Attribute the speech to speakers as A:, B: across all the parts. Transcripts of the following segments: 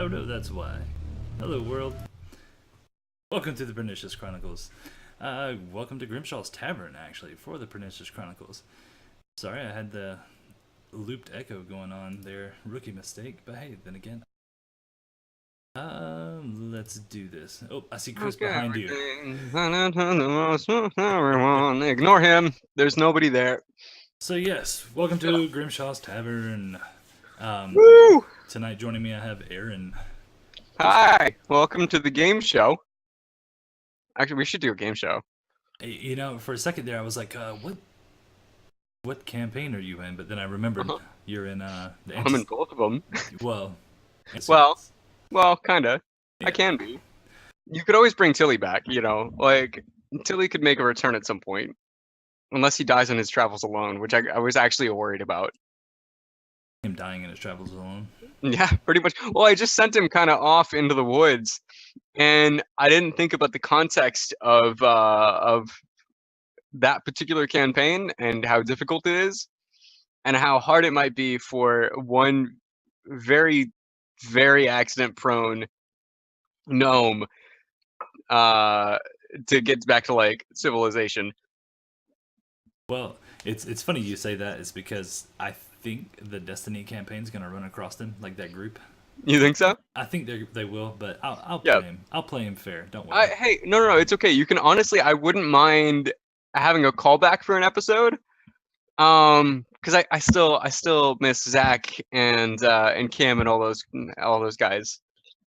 A: Oh no, that's why. Hello, world. Welcome to the Pernicious Chronicles. Welcome to Grimshaws Tavern, actually, for the Pernicious Chronicles. Sorry, I had the looped echo going on there. Rookie mistake, but hey, then again. Let's do this. Oh, I see Chris
B: Okay,
A: behind you.
B: everyone, ignore him. There's nobody there.
A: So yes, welcome to Grimshaw's Tavern.
B: Woo!
A: Tonight joining me I have Aaron.
B: Hi, welcome to the game show. Actually, we should do a game show.
A: You know, for a second there I was like, what campaign are you in? But then I remembered
B: Uh-huh.
A: you're in the
B: I'm in both of them.
A: well,
B: Well,
A: Antidotes.
B: kinda. I
A: Yeah.
B: can be. You could always bring Tilly back, like Tilly could make a return at some point. Unless he dies on his travels alone, which I was actually worried about.
A: Him dying in his travels alone.
B: Yeah, pretty much. Well, I just sent him kind of off into the woods, and I didn't think about the context of that particular campaign and how difficult it is, and how hard it might be for one very, very accident-prone gnome to get back to like civilization.
A: Well, it's funny you say that. It's because I think the Destiny campaign's gonna run across them like that group.
B: You think so?
A: I think they will, but I'll
B: Yeah.
A: play him. I'll play him fair. Don't worry.
B: Hey, no, it's okay. You can honestly, I wouldn't mind having a callback for an episode. Because I still miss Zach and Cam and all those guys.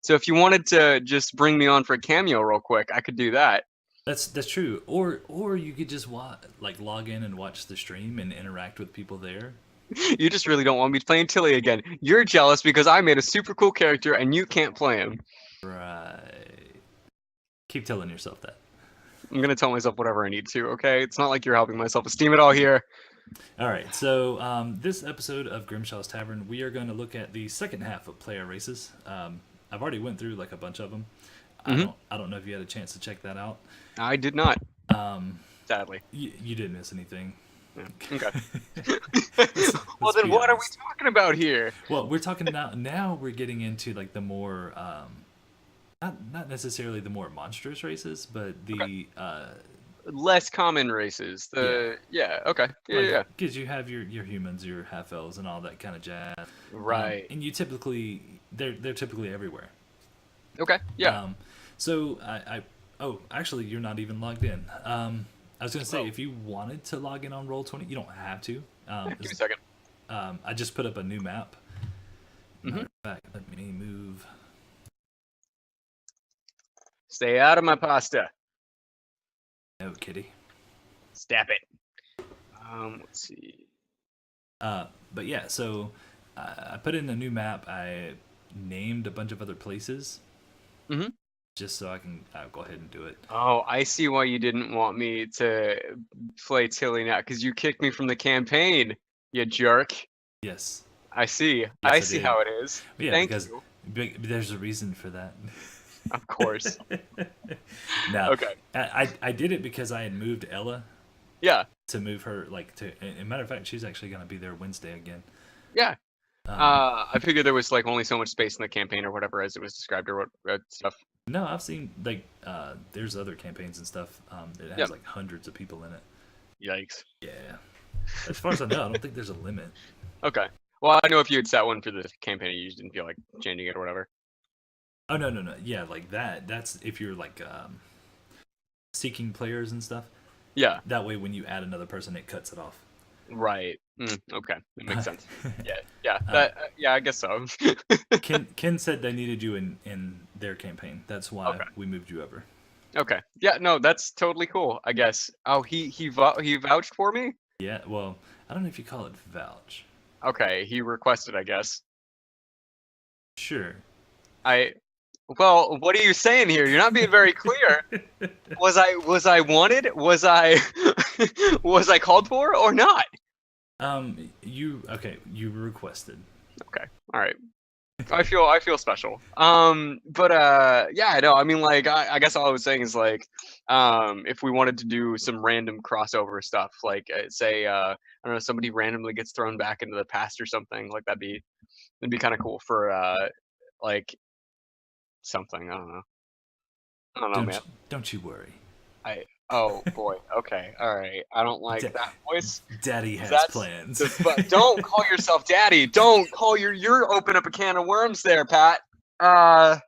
B: So if you wanted to just bring me on for a cameo real quick, I could do that.
A: That's true. Or you could just log in and watch the stream and interact with people there.
B: You just really don't want me playing Tilly again. You're jealous because I made a super cool character and you can't play him.
A: Right. Keep telling yourself that.
B: I'm gonna tell myself whatever I need to. Okay, it's not like you're helping my self-esteem at all here.
A: All right. So this episode of Grimshaw's Tavern, we are going to look at the second half of Player Races. I've already went through like a bunch of them.
B: Hmm.
A: I don't know if you had a chance to check that out.
B: I did not,
A: Um,
B: sadly.
A: you didn't miss anything.
B: Yeah. Okay.
A: let's,
B: Well,
A: let's
B: then
A: be
B: what are we
A: honest.
B: talking about here?
A: Well, we're talking now. Now we're getting into like the more, not necessarily the more monstrous races, but
B: Okay.
A: the
B: Less common races. Yeah. Okay. Yeah.
A: because you have your humans, your half elves, and all that kind of jazz.
B: Right.
A: And they're typically everywhere.
B: Okay. Yeah.
A: So oh, actually you're not even logged in. I was gonna say
B: Oh,
A: if you wanted to log in on Roll20, you don't have to.
B: give me a second.
A: I just put up a new map. Matter
B: Hmm.
A: of fact, let me move.
B: Stay out of my pasta.
A: No, kitty.
B: Stap it. Let's see.
A: But yeah, so I put in a new map. I named a bunch of other places
B: Hmm.
A: just so I can go ahead and do it.
B: Oh, I see why you didn't want me to play Tilly now, because you kicked me from the campaign, you jerk.
A: Yes,
B: I see.
A: yes,
B: I
A: I
B: see
A: did.
B: how it is.
A: But yeah,
B: Thank
A: because
B: you.
A: there's a reason for that.
B: Of course.
A: Now,
B: Okay.
A: I did it because I had moved Ella
B: Yeah.
A: to move her like to. And matter of fact, she's actually gonna be there Wednesday again.
B: Yeah.
A: Um,
B: I figured there was like only so much space in the campaign or whatever as it was described or what stuff.
A: no, I've seen like there's other campaigns and stuff that
B: Yeah.
A: has like hundreds of people in it.
B: Yikes.
A: Yeah, as far as I know, I don't think there's a limit.
B: Okay. Well, I know if you had set one for the campaign, you just didn't feel like changing it or whatever.
A: Oh no, yeah, like that. That's if you're like seeking players and stuff.
B: Yeah.
A: That way, when you add another person, it cuts it off.
B: Right. Okay. That makes sense. Yeah. Yeah.
A: uh,
B: Yeah. I guess so.
A: Ken said they needed you in their campaign. That's why
B: Okay.
A: we moved you over.
B: Okay. Yeah. No, that's totally cool. I guess. Oh, he vouched for me.
A: Yeah, well, I don't know if you call it vouch.
B: Okay. He requested. I guess.
A: Sure.
B: I. Well, what are you saying here? You're not being very clear. Was I wanted? Was I was I called for or not?
A: You requested.
B: Okay. All right. I feel special. But yeah, no, I mean, like, I guess all I was saying is like, if we wanted to do some random crossover stuff, like, say, I don't know, somebody randomly gets thrown back into the past or something, like that'd be kind of cool for like something. I don't know. I don't know, man.
A: Don't you worry.
B: Oh boy. Okay. All right. I don't like
A: Da-
B: that voice.
A: Daddy has
B: That's
A: plans.
B: But don't call yourself daddy. Don't call you're open up a can of worms there, Pat.
A: Oh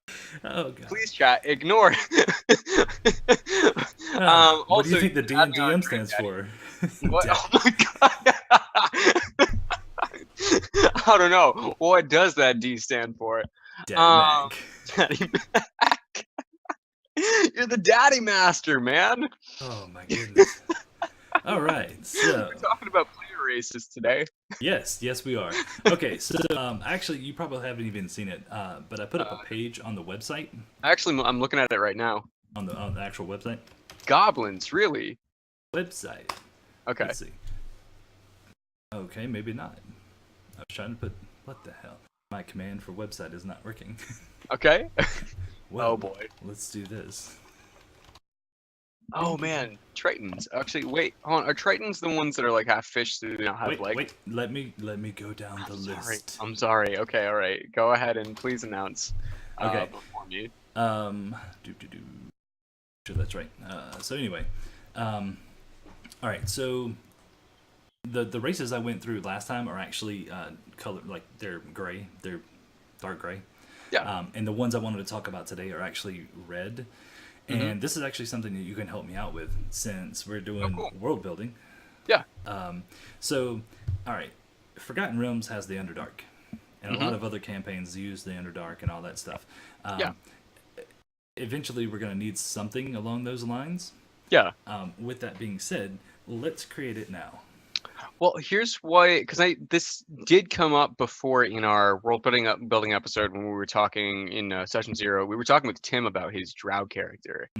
A: god.
B: Please, chat. Ignore.
A: What do you
B: Also,
A: think the
B: you add me on
A: DDM
B: Drink
A: stands
B: Daddy.
A: for?
B: What?
A: Dad-
B: Oh my god. I don't know. What does that D stand for?
A: Daddy
B: Um,
A: Mac.
B: Daddy Mac. You're the daddy master, man.
A: Oh my goodness. All right, so
B: We're talking about Playable Races today.
A: yes, we are. Okay, so actually, you probably haven't even seen it, but I put up a page on the website.
B: Actually, I'm looking at it right now.
A: On the actual website.
B: Goblins, really?
A: Website.
B: Okay.
A: Let's see. Okay, maybe not. I was trying to put. What the hell? My command for website is not working.
B: Okay.
A: Well,
B: Oh boy.
A: Let's do this.
B: Oh man, Tritons. Actually, wait, hold on. Are Tritons the ones that are like half fish, so they don't have legs?
A: Wait. Let me go down the list.
B: I'm sorry. Okay, all right. Go ahead and please announce.
A: Okay.
B: Before me.
A: Sure, that's right. So anyway, all right. So the races I went through last time are actually colored, like they're gray. They're dark gray.
B: Yeah.
A: And the ones I wanted to talk about today are actually red. And this is actually something that you can help me out with since we're doing world building.
B: Yeah.
A: So, all right, Forgotten Realms has the Underdark, and a lot of other campaigns use the Underdark and all that stuff.
B: Yeah.
A: Eventually, we're going to need something along those lines.
B: Yeah.
A: With that being said, let's create it now.
B: Well, here's why, because this did come up before in our world building episode when we were talking in session 0. We were talking with Tim about his Drow character,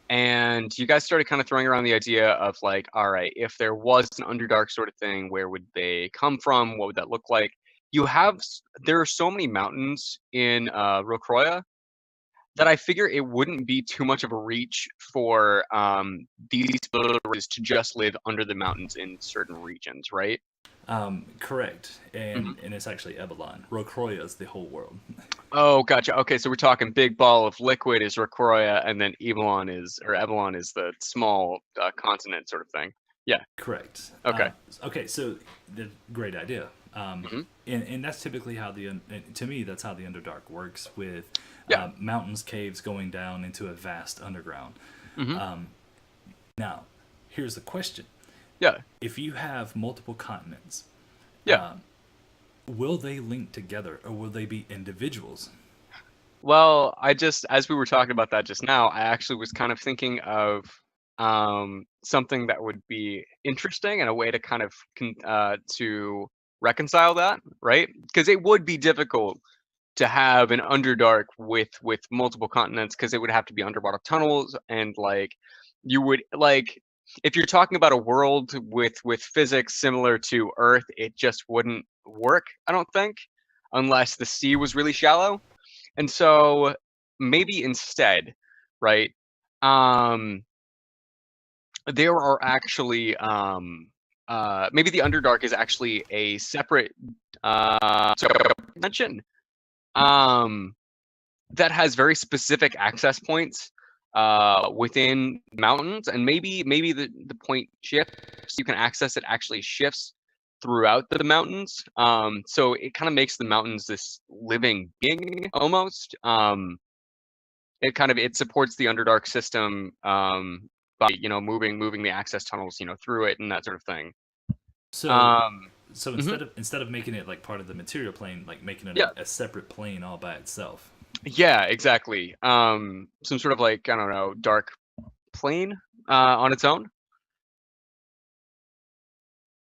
B: and you guys started kind of throwing around the idea of like, all right, if there was an Underdark sort of thing, where would they come from? What would that look like? There are so many mountains in Rocroya that I figure it wouldn't be too much of a reach for these builders to just live under the mountains in certain regions, right?
A: Correct, and it's actually Ebelon. Rocroya is the whole world.
B: Oh, gotcha. Okay, so we're talking big ball of liquid is Rocroya, and then Ebelon is the small continent sort of thing. Yeah.
A: Correct.
B: Okay.
A: Okay, so the great idea. And that's typically how to me, that's how the Underdark works with mountains, caves going down into a vast underground. Now, here's the question.
B: Yeah.
A: If you have multiple continents,
B: yeah,
A: will they link together or will they be individuals?
B: Well, as we were talking about that just now, I actually was kind of thinking of something that would be interesting and a way to kind of to reconcile that, right? Because it would be difficult to have an Underdark with multiple continents, because it would have to be underwater tunnels, and like you would like if you're talking about a world with physics similar to Earth, it just wouldn't work, I don't think, unless the sea was really shallow. And so maybe instead, right? There are actually maybe the Underdark is actually a separate dimension that has very specific access points within mountains, and maybe the point shifts. You can access it actually shifts throughout the mountains. So it kind of makes the mountains this living being almost. It supports the Underdark system by moving the access tunnels through it and that sort of thing.
A: So instead of making it like part of the material plane, like making it a separate plane all by itself.
B: Yeah, exactly. Some sort of like, I don't know, dark plane on its own.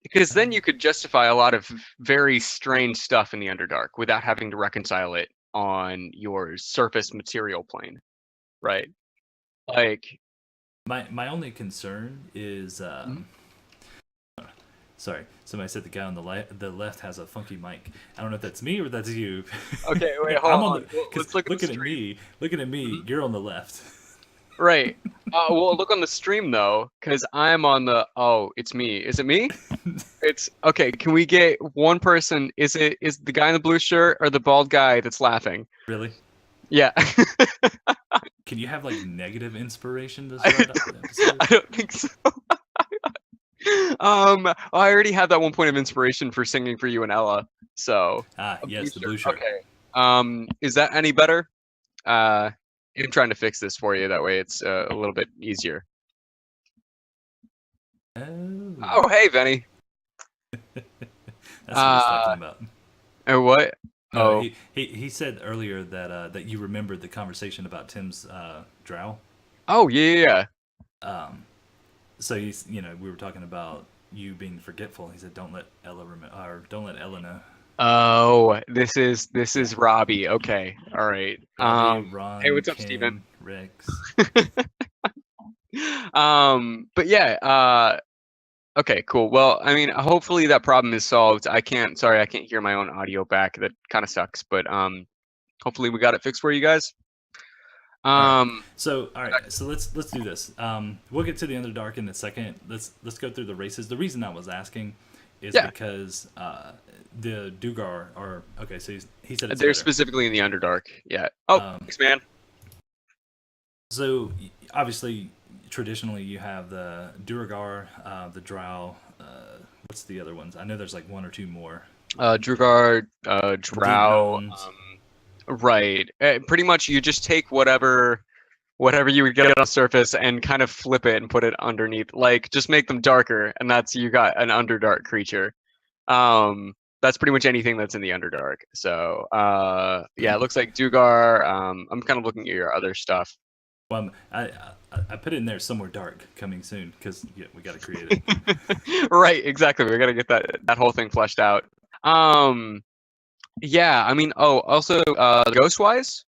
B: Because then you could justify a lot of very strange stuff in the Underdark without having to reconcile it on your surface material plane, right? Like,
A: my only concern is sorry, somebody said the guy on the left has a funky mic. I don't know if that's me or that's you.
B: Okay, wait, hold on. Let's look at
A: looking at me, you're on the left.
B: Right. Well, look on the stream though, because I'm on the. Oh, it's me. Is it me? It's okay. Can we get one person? Is the guy in the blue shirt or the bald guy that's laughing?
A: Really?
B: Yeah.
A: Can you have like negative inspiration to start out the episode?
B: I don't think so. I already had that one point of inspiration for singing for you and Ella. So
A: Ah,
B: a blue
A: yes, the
B: shirt.
A: blue shirt.
B: Okay. Is that any better? I'm trying to fix this for you. That way, it's a little bit easier.
A: Oh,
B: Oh, hey, Benny.
A: that's what he's talking about.
B: What?
A: No,
B: Oh,
A: he said earlier that that you remembered the conversation about Tim's drow.
B: oh, yeah.
A: Um, so he's, we were talking about you being forgetful. He said, "Don't let Ella or don't let Ella know."
B: Oh, this is
A: Yeah,
B: Robbie. Okay, all right.
A: Robbie,
B: Hey,
A: Ron,
B: what's up, Steven?
A: Ken, Rex.
B: But yeah. Okay, cool. Well, I mean, hopefully that problem is solved. Sorry, I can't hear my own audio back. That kind of sucks, but hopefully we got it fixed for you guys.
A: All right.
B: Um,
A: All right. So let's do this. We'll get to the Underdark in a second. Let's go through the races. The reason I was asking is
B: yeah,
A: because the Dugar are okay. So he said it's
B: they're
A: better.
B: specifically in the Underdark. Yeah. Oh, thanks, man.
A: So obviously, traditionally, you have the Duragar, the Drow. What's the other ones? I know there's like one or two more.
B: Drugar,
A: Deep
B: Drow.
A: gnomes.
B: Right. Pretty much, you just take whatever you would get on the surface and kind of flip it and put it underneath. Like, just make them darker, and you got an Underdark creature. That's pretty much anything that's in the Underdark. So, yeah, it looks like Dugar. I'm kind of looking at your other stuff.
A: Well, I put it in there somewhere dark coming soon because we got to create it.
B: Right, exactly. We got to get that whole thing fleshed out. Yeah, I mean, also, Ghostwise?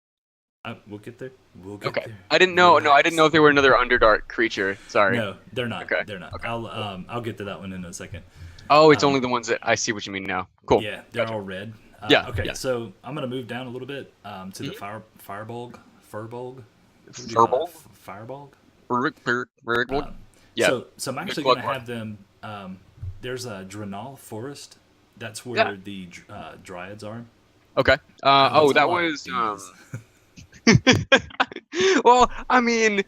A: We'll get there. We'll get
B: Okay.
A: there.
B: I didn't know. No, I didn't know if they were another Underdark creature. Sorry.
A: No, they're not.
B: Okay.
A: They're not.
B: Okay.
A: I'll get to that one in a second.
B: Oh, it's only the ones that I see what you mean now. Cool.
A: Yeah, they're
B: Gotcha.
A: all red.
B: Yeah.
A: Okay,
B: Yeah.
A: so I'm gonna move down a little bit to the Firbolg.
B: Furbolg?
A: Firebolg.
B: Yeah.
A: So I'm actually gonna have them. There's a Drenal forest. That's where the dryads are.
B: Okay.
A: That's a
B: that
A: lot of
B: was
A: Ds.
B: well, I mean,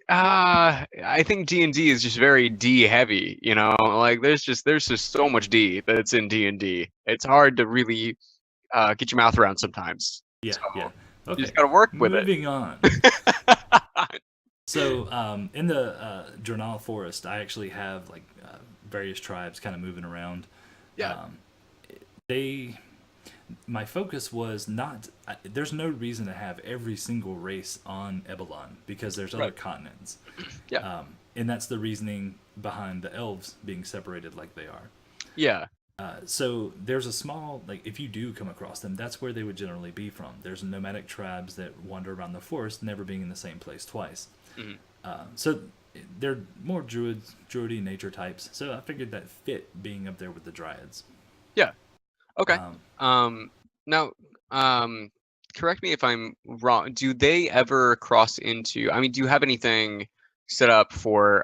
B: I think D&D is just very D heavy, like there's just so much D that's in D&D. It's hard to really get your mouth around sometimes.
A: Yeah,
B: So
A: yeah. Okay.
B: you just gotta work with
A: Moving on. So in the Drenal forest, I actually have like various tribes kind of moving around.
B: Yeah.
A: My focus was not. There's no reason to have every single race on Ebelon because there's other continents.
B: Yeah.
A: And that's the reasoning behind the elves being separated like they are.
B: Yeah.
A: So there's a small, like, if you do come across them, that's where they would generally be from. There's nomadic tribes that wander around the forest, never being in the same place twice. So they're more druidy nature types. So I figured that fit being up there with the dryads.
B: Yeah. Okay. Now, correct me if I'm wrong. Do they ever cross into? I mean, do you have anything set up for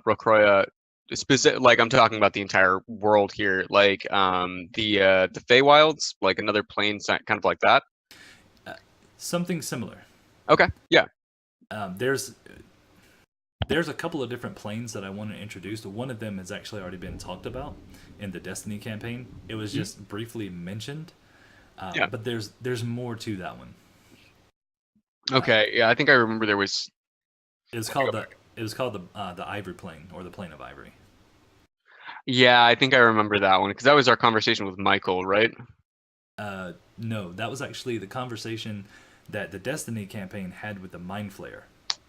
B: Rokroya? Specific, like I'm talking about the entire world here, like the Feywilds, like another plane kind of like that.
A: Something similar.
B: Okay. Yeah.
A: There's a couple of different planes that I want to introduce. One of them has actually already been talked about in the Destiny campaign. It was just briefly mentioned, but there's more to that one.
B: Okay. Yeah, I think I remember there was.
A: It was called the Ivory Plane, or the Plane of Ivory.
B: Yeah, I think I remember that one because that was our conversation with Michael, right?
A: No, that was actually the conversation that the Destiny campaign had with the Mind Flayer.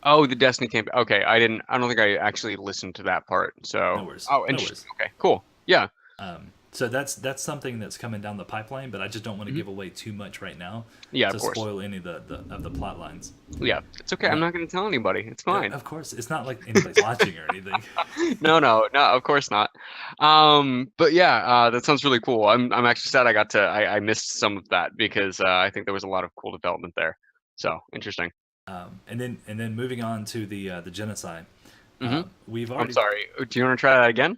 B: Oh, the Destiny campaign. Okay, I don't think I actually listened to that part. So.
A: No worries.
B: Oh, interesting. No worries. Okay, cool. Yeah.
A: So that's something that's coming down the pipeline, but I just don't want to give away too much right now.
B: Yeah,
A: to
B: of course.
A: Spoil any of the plot lines.
B: Yeah, it's okay. I'm not going to tell anybody. It's fine.
A: Of course, it's not like anybody's watching or anything.
B: No, of course not. But yeah, that sounds really cool. I'm actually sad I missed some of that because I think there was a lot of cool development there. So interesting.
A: And then moving on to the genocide. We've already.
B: I'm sorry. Do you want to try that again?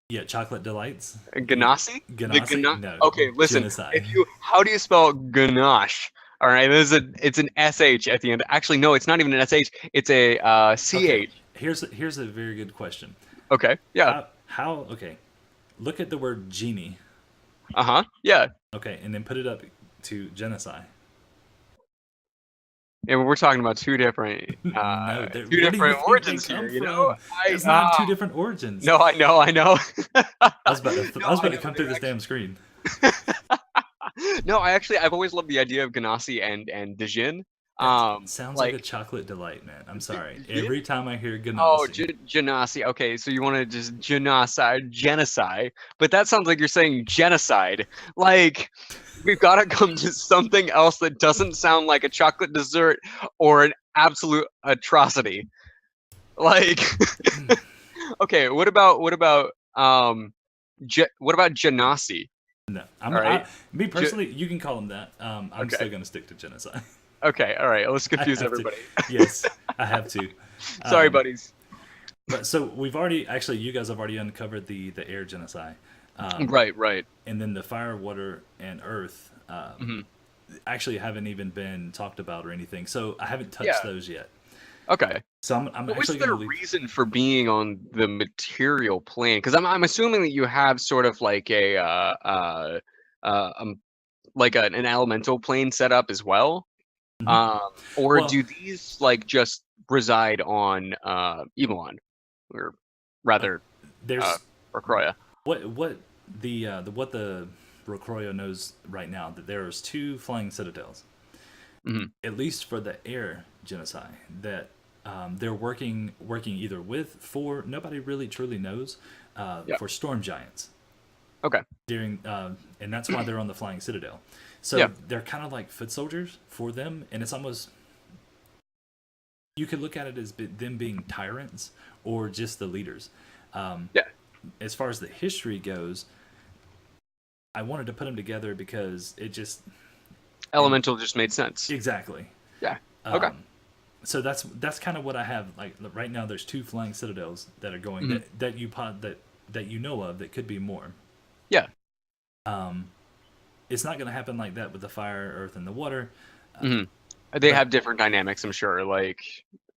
A: Yeah, chocolate delights.
B: Ganassi?
A: Ganassi? No.
B: Okay, listen.
A: Genocide.
B: How do you spell ganache? All right, it's an sh at the end. Actually, no, it's not even an sh. It's a
A: Okay,
B: ch.
A: here's a very good question.
B: Okay, yeah,
A: How okay? Look at the word genie.
B: yeah.
A: Okay, and then put it up to genocide.
B: And we're talking about two different
A: No, where do you think they
B: origins here.
A: come
B: You know,
A: from? That's not two different origins.
B: no, I know.
A: I was
B: I
A: about to
B: know.
A: come through this damn screen.
B: No, I've always loved the idea of Ganassi and Dijin.
A: That sounds like a
B: Like
A: chocolate delight, man. I'm sorry.
B: Dijin?
A: Every time I hear
B: Oh,
A: Ganassi,
B: Genasi. Okay, so you want to just genocide, but that sounds like you're saying genocide. Like we've got to come to something else that doesn't sound like a chocolate dessert or an absolute atrocity. Like, okay, what about Genasi?
A: no.
B: All right.
A: Me
B: Ge-
A: personally, you can call them that. I'm
B: okay.
A: still gonna stick to genocide.
B: Okay. All right. Let's
A: I
B: confuse
A: have to.
B: everybody.
A: Yes, I have to.
B: Sorry,
A: Um,
B: buddies.
A: but so we've already actually, you guys have already uncovered the air genocide,
B: Right. Right.
A: and then the fire, water, and earth.
B: Hmm.
A: Actually haven't even been talked about or anything. So I haven't touched
B: Yeah.
A: those yet.
B: Okay.
A: So I'm
B: But what's
A: actually
B: their
A: going to leave.
B: reason for being on the material plane? Because I'm assuming that you have sort of like a like an elemental plane set up as well.
A: Mhm.
B: Or
A: Well,
B: do these like just reside on Evelon, or rather uh
A: there's
B: or Croya?
A: what the Rocroyo knows right now that there's two flying citadels,
B: Hmm.
A: at least for the air genocide, that they're working either with, for, nobody really truly knows,
B: Yeah.
A: for storm giants
B: Okay.
A: during and that's why they're on the flying citadel.
B: Yeah.
A: So they're kind of like foot soldiers for them, and it's almost, you could look at it as them being tyrants or just the leaders.
B: Yeah.
A: As far as the history goes, I wanted to put them together because it just, and
B: Elemental just made sense.
A: exactly.
B: Yeah. Okay.
A: Um, so that's kind of what I have. Like right now, there's two flying citadels that are going,
B: Hmm.
A: that you know of, that could be more.
B: Yeah.
A: Um, it's not going to happen like that with the fire, earth, and the water.
B: Hmm. They
A: But
B: have different dynamics, I'm sure. Like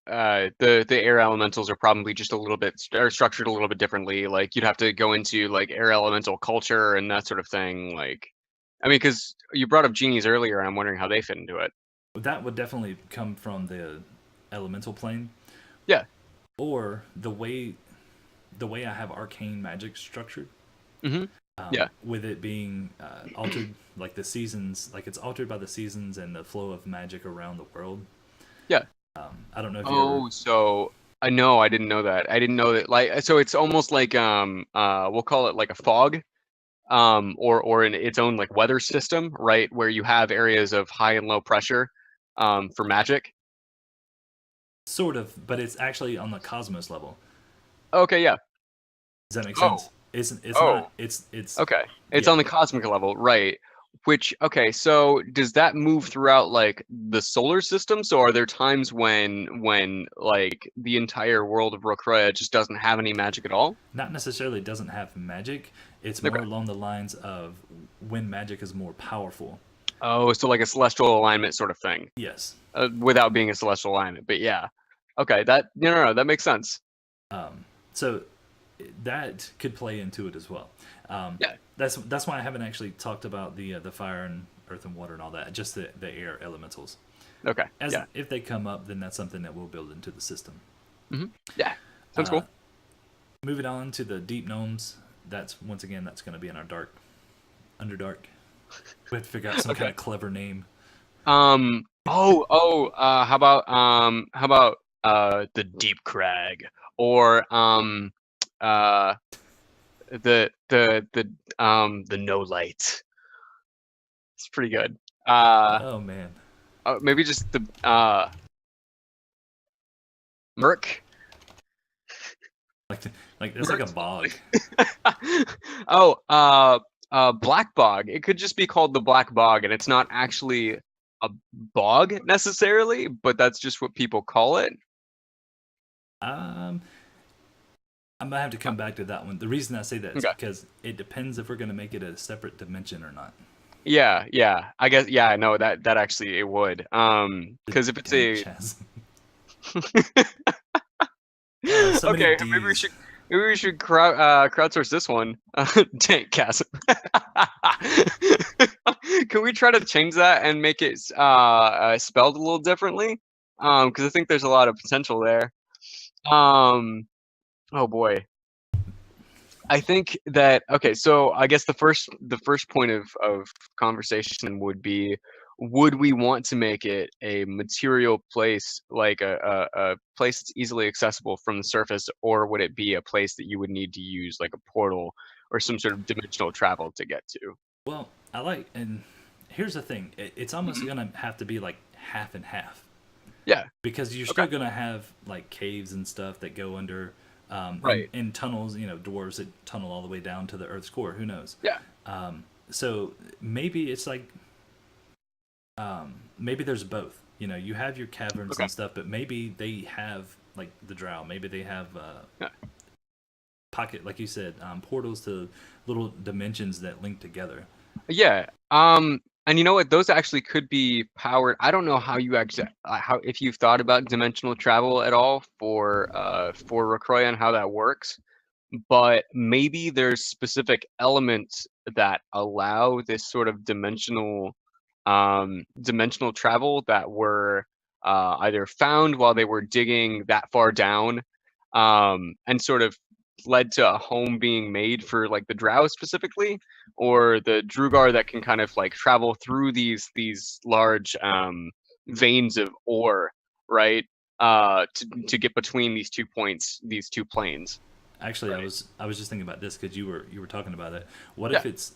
B: the air elementals are probably just a little bit are structured a little bit differently. Like you'd have to go into like air elemental culture and that sort of thing. Like, I mean, because you brought up genies earlier, and I'm wondering how they fit into it.
A: that would definitely come from the elemental plane,
B: Yeah.
A: or the way I have arcane magic structured.
B: Hmm. Yeah.
A: With it being altered, like the seasons, like it's altered by the seasons and the flow of magic around the world.
B: Yeah.
A: I don't know if you ever.
B: Oh, so I know I didn't know that. I didn't know that. Like, so it's almost like we'll call it like a fog, or in its own like weather system, right? Where you have areas of high and low pressure, for magic.
A: Sort of, but it's actually on the cosmos level.
B: Okay, yeah.
A: Does that make sense?
B: Oh,
A: It's
B: oh,
A: not. It's
B: okay. It's
A: yeah.
B: on the cosmic level, right? Which, okay, so does that move throughout like the solar system? So are there times when like the entire world of Rokroya just doesn't have any magic at all?
A: Not necessarily doesn't have magic. It's more
B: Okay.
A: along the lines of when magic is more powerful.
B: Oh, so like a celestial alignment sort of thing,
A: Yes.
B: without being a celestial alignment. But yeah, okay, that no, that makes sense.
A: So that could play into it as well. Um,
B: Yeah.
A: that's why I haven't actually talked about the fire and earth and water and all that. Just the air elementals.
B: Okay.
A: As
B: Yeah.
A: if they come up, then that's something that we'll build into the system.
B: Hmm. Yeah. Sounds
A: Uh,
B: cool.
A: Moving on to the deep gnomes. That's once again that's going to be in our Underdark. We have to figure out some kind
B: Okay.
A: of clever name.
B: How about the Deep Crag, or uh the No Light. It's pretty good.
A: Oh man,
B: Maybe just the Merc.
A: like like there's like a bog.
B: Oh, Black Bog. It could just be called the Black Bog, and it's not actually a bog necessarily, but that's just what people call it.
A: Um, I'm gonna have to come back to that one. The reason I say that is
B: Okay.
A: because it depends if we're gonna make it a separate dimension or not.
B: Yeah. I guess no, that actually it would. Because if it's
A: Dank
B: a
A: chasm. So many
B: okay,
A: D's.
B: maybe we should crowdsource this one. Tank chasm. Can we try to change that and make it spelled a little differently? Because I think there's a lot of potential there. Oh boy. I think that okay, so I guess the first point of conversation would be, would we want to make it a material place, like a place that's easily accessible from the surface, or would it be a place that you would need to use like a portal or some sort of dimensional travel to get to?
A: Well, and here's the thing: it's almost
B: Mhm.
A: gonna have to be like half and half,
B: Yeah.
A: because you're
B: Okay.
A: still gonna have like caves and stuff that go under,
B: Right.
A: in tunnels. Dwarves that tunnel all the way down to the Earth's core. Who knows?
B: Yeah.
A: So maybe it's like, maybe there's both. You have your caverns
B: Okay.
A: and stuff, but maybe they have like the Drow. Maybe they have
B: Yeah.
A: pocket, like you said, portals to little dimensions that link together.
B: Yeah. And you know what? Those actually could be powered. I don't know how you actually how if you've thought about dimensional travel at all for Recroy and how that works, but maybe there's specific elements that allow this sort of dimensional travel that were either found while they were digging that far down, and sort of led to a home being made for like the drow specifically, or the drugar that can kind of like travel through these large veins of ore, right? To get between these 2 points, these two planes,
A: Actually,
B: right?
A: I was just thinking about this because you were talking about it. What
B: Yeah,
A: if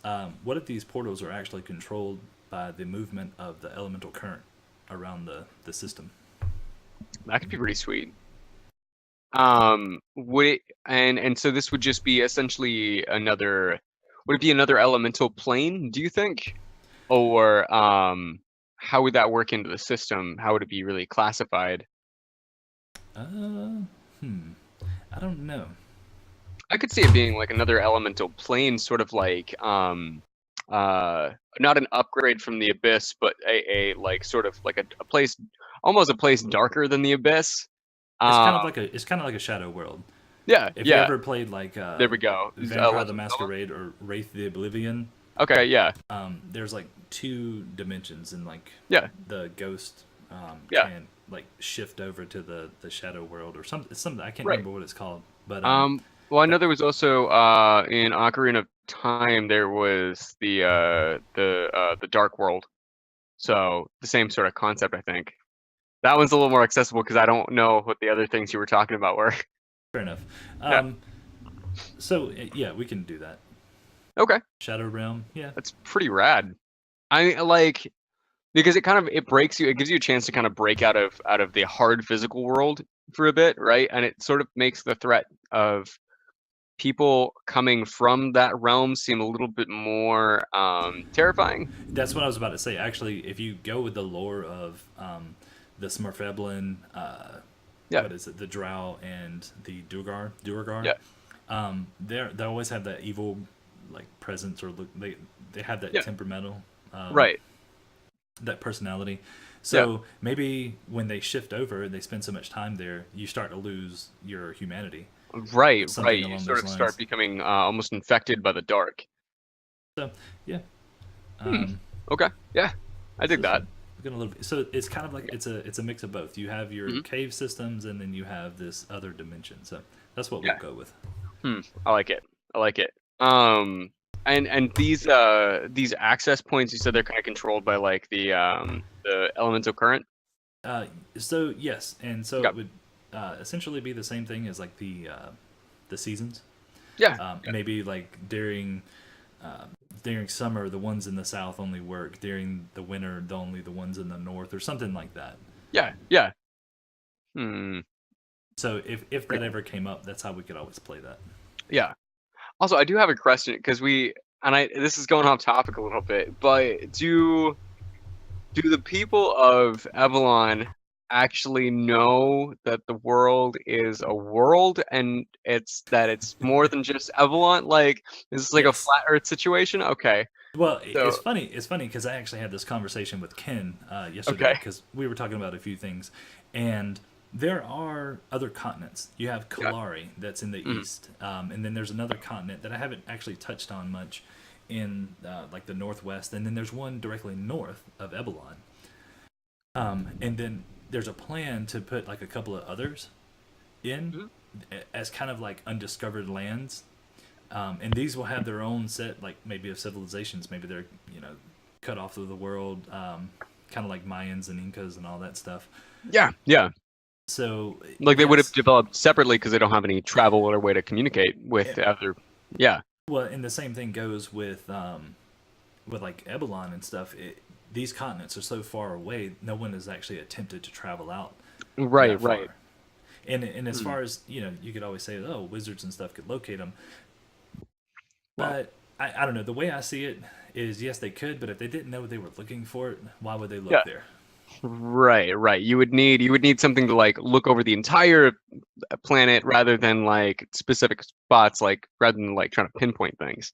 A: what if these portals are actually controlled by the movement of the elemental current around the system?
B: that could be pretty sweet. Would it, and so this would just be essentially another, would it be another elemental plane, do you think? Or how would that work into the system? How would it be really classified?
A: Uh, hmm. I don't know.
B: I could see it being like another elemental plane, sort of like not an upgrade from the abyss, but a like sort of like a place, almost a place darker than the abyss. Uh
A: It's kind of like a shadow world.
B: yeah,
A: If you
B: yeah.
A: ever played like
B: There we go.
A: Vampire the
B: Legend of Zelda?
A: Masquerade or Wraith the Oblivion,
B: Okay, yeah.
A: there's like two dimensions, and like
B: Yeah.
A: the ghost
B: Yeah.
A: can like shift over to the shadow world or something. Something I can't
B: Right.
A: remember what it's called, but
B: Well, I know
A: that
B: there was also in Ocarina of Time there was the Dark World. So the same sort of concept, I think. That one's a little more accessible because I don't know what the other things you were talking about were.
A: fair enough.
B: Yeah.
A: So yeah, we can do that.
B: Okay.
A: Shadow Realm, yeah,
B: That's pretty rad. I like because it kind of it breaks you, it gives you a chance to kind of break out of the hard physical world for a bit, right? And it sort of makes the threat of people coming from that realm seem a little bit more terrifying.
A: that's what I was about to say. Actually, if you go with the lore of the Smurfeblin,
B: Yeah.
A: what is it, the Drow and the Duergar,
B: Yeah.
A: they always have that evil like presence, or look, they have that
B: Yeah.
A: temperamental,
B: Right.
A: that personality.
B: Yeah.
A: So maybe when they shift over and they spend so much time there, you start to lose your humanity,
B: Right.
A: something
B: Right. You
A: along
B: sort
A: those
B: of start
A: lines.
B: becoming almost infected by the dark.
A: So yeah,
B: Hmm.
A: um,
B: Okay. Yeah. I dig
A: so
B: that.
A: we're gonna little bit. So it's kind of like it's a mix of both. You have your
B: Hmm.
A: cave systems, and then you have this other dimension. So that's what we'll
B: Yeah.
A: go with.
B: I like it. I like it. And these access points, you said they're kind of controlled by like the elemental current.
A: Uh, so yes, and so
B: Okay.
A: it would essentially be the same thing as like the seasons.
B: Yeah. Yeah.
A: Maybe like uh, during summer, the ones in the south only work. During the winter, only the ones in the north, or something like that.
B: Yeah. Yeah. Hmm.
A: So if
B: Pretty
A: that
B: cool.
A: ever came up, that's how we could always play that.
B: Yeah. Also, I do have a question because this is going off topic a little bit, but do the people of Avalon actually know that the world is a world and it's more than just Avalon? Like, is this like a
A: Yes.
B: flat Earth situation? Okay.
A: Well,
B: So
A: it's funny. It's funny because I actually had this conversation with Ken yesterday
B: okay.
A: because we were talking about a few things, and there are other continents. You have
B: Yeah.
A: Kalari that's in the
B: Mhm.
A: east, and then there's another continent that I haven't actually touched on much in like the northwest, and then there's one directly north of Ebelon, and then there's a plan to put like a couple of others in
B: Mhm.
A: as kind of like undiscovered lands, and these will have their own set, like maybe of civilizations. Maybe they're cut off of the world, kind of like Mayans and Incas and all that stuff.
B: Yeah. Yeah.
A: So
B: Like they would have
A: yes,
B: developed separately because they don't have any travel or way to communicate with
A: it,
B: other. Yeah.
A: well, and the same thing goes with like Ebelon and stuff. These continents are so far away, no one has actually attempted to travel out
B: Right.
A: that
B: Right.
A: far. And as
B: Mm.
A: far as you could always say, oh, wizards and stuff could locate them.
B: Well.
A: But I don't know. The way I see it is, yes, they could, but if they didn't know they were looking for it, why would they
B: Yeah.
A: look there?
B: Right. Right. You would need something to like look over the entire planet rather than like specific spots, like rather than like trying to pinpoint things.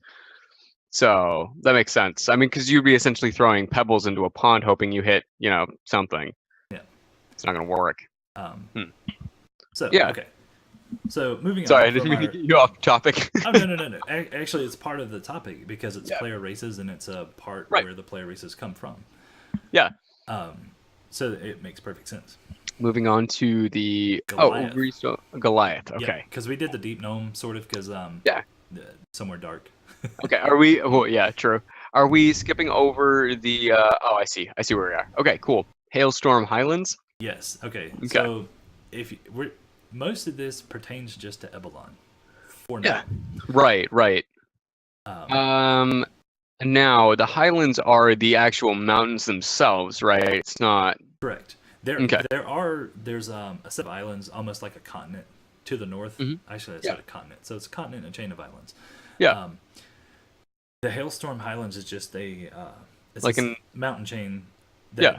B: So that makes sense. I mean, because you'd be essentially throwing pebbles into a pond, hoping you hit, something.
A: Yeah.
B: It's not gonna work.
A: Um,
B: Hmm.
A: so
B: Yeah.
A: okay. So moving
B: Sorry,
A: on
B: I didn't
A: from
B: mean to get
A: our.
B: you off topic.
A: Oh no no no no! Actually, it's part of the topic because it's
B: Yeah.
A: player races and it's a part
B: Right.
A: where the player races come from.
B: Yeah.
A: So it makes perfect sense.
B: Moving on to the
A: Goliath.
B: Goliath.
A: Yeah,
B: Okay.
A: because we did the deep gnome sort of because
B: Yeah.
A: somewhere dark.
B: Okay. Are we? Well, yeah. True. Are we skipping over the? Oh, I see. I see where we are. Okay. Cool. Hailstorm Highlands.
A: Yes. Okay.
B: Okay.
A: So if we're most of this pertains just to Ebelon for
B: Yeah.
A: now.
B: Right. Right.
A: Um,
B: Um. Now the Highlands are the actual mountains themselves, right? It's not.
A: Correct. There,
B: Okay.
A: there's a set of islands, almost like a continent to the north.
B: Hmm.
A: Actually, I
B: Yeah.
A: said a continent, so it's a continent and a chain of islands.
B: Yeah.
A: Um, the Hailstorm Highlands is just it's
B: Like
A: this
B: in.
A: mountain chain
B: Yeah.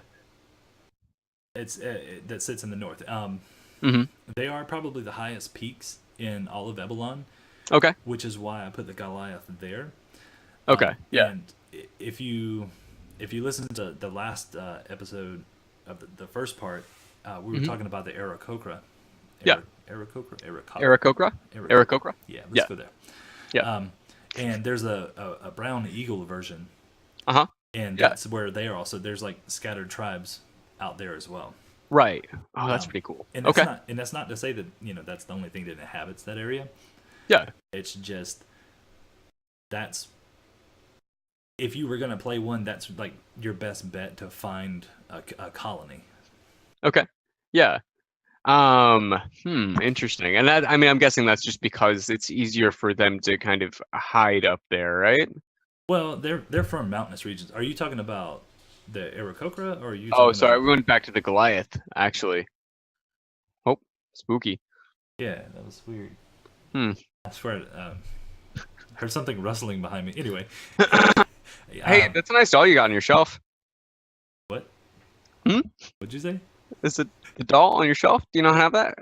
A: that that sits in the north.
B: Hmm.
A: They are probably the highest peaks in all of Ebelon,
B: Okay.
A: which is why I put the Goliath there.
B: Okay. Yeah.
A: And if you listen to the last episode of the first part, we were
B: Hmm.
A: talking about the Aarakocra.
B: Yeah.
A: Aarakocra?
B: Aarakocra. Aarakocra.
A: Yeah, let's
B: Yeah.
A: go there.
B: Yeah.
A: Um, and there's a brown eagle version,
B: Uh huh.
A: and
B: Yeah.
A: that's where they are also. There's like scattered tribes out there as well.
B: Right. Oh, that's
A: Um,
B: pretty cool.
A: and
B: Okay.
A: that's not to say that that's the only thing that inhabits that area.
B: Yeah.
A: It's just that's if you were gonna play one, that's like your best bet to find a colony.
B: Okay. Yeah. Interesting. And that, I mean, I'm guessing that's just because it's easier for them to kind of hide up there, right?
A: Well, they're from mountainous regions. Are you talking about the Aarakocra, or are you
B: Oh,
A: talking
B: sorry.
A: about?
B: We went back to the Goliath, actually. Oh, spooky.
A: Yeah, that was weird.
B: Hmm.
A: I swear, heard something rustling behind me. Anyway,
B: Hey, that's a nice doll you got on your shelf.
A: what?
B: Hmm?
A: What'd you say? What
B: Is it the doll on your shelf? Do you not have that?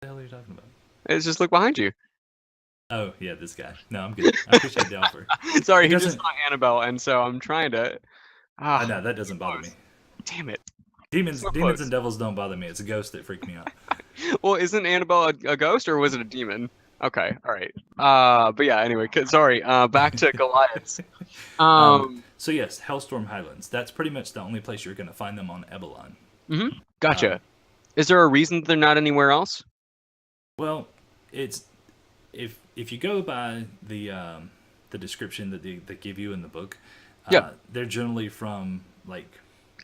A: the hell are you talking about?
B: It's just look behind you.
A: Oh yeah, this guy. No, I'm good. I appreciate the offer.
B: Sorry,
A: It
B: he just
A: doesn't.
B: saw Annabelle, and so I'm trying to.
A: I
B: Ah,
A: know that doesn't bother me.
B: close. Damn it.
A: Demons,
B: So
A: demons
B: close.
A: and devils don't bother me. It's a ghost that freaked me out.
B: Well, isn't Annabelle a ghost or was it a demon? Okay, all right. But yeah, anyway, sorry. Back to Goliaths.
A: Um,
B: Um,
A: so yes, Hellstorm Highlands. That's pretty much the only place you're going to find them on Ebelon.
B: Gotcha.
A: Um,
B: Is there a reason they're not anywhere else?
A: well, it's if you go by the description that they give you in the book,
B: Yeah,
A: they're generally from like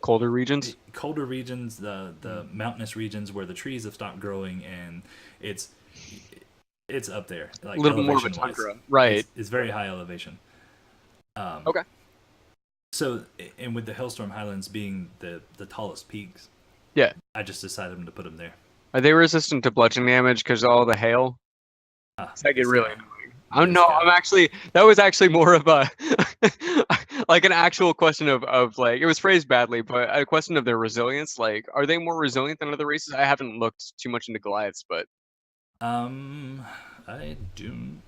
B: colder regions.
A: colder regions, the mountainous regions where the trees have stopped growing, and it's it's up there,
B: A
A: like
B: little bit more of a
A: elevation wise.
B: tundra. Right.
A: It's very high elevation.
B: Okay.
A: So, and with the Hellstorm Highlands being the tallest peaks,
B: Yeah.
A: I just decided to put them there.
B: Are they resistant to bludgeoning damage because all the hail? Does that get
A: This
B: really
A: guy.
B: annoying? Oh
A: This
B: no,
A: guy.
B: I'm actually that was actually more of a like an actual question of like it was phrased badly, but a question of their resilience. Like, are they more resilient than other races? I haven't looked too much into Goliaths, but
A: Um, I don't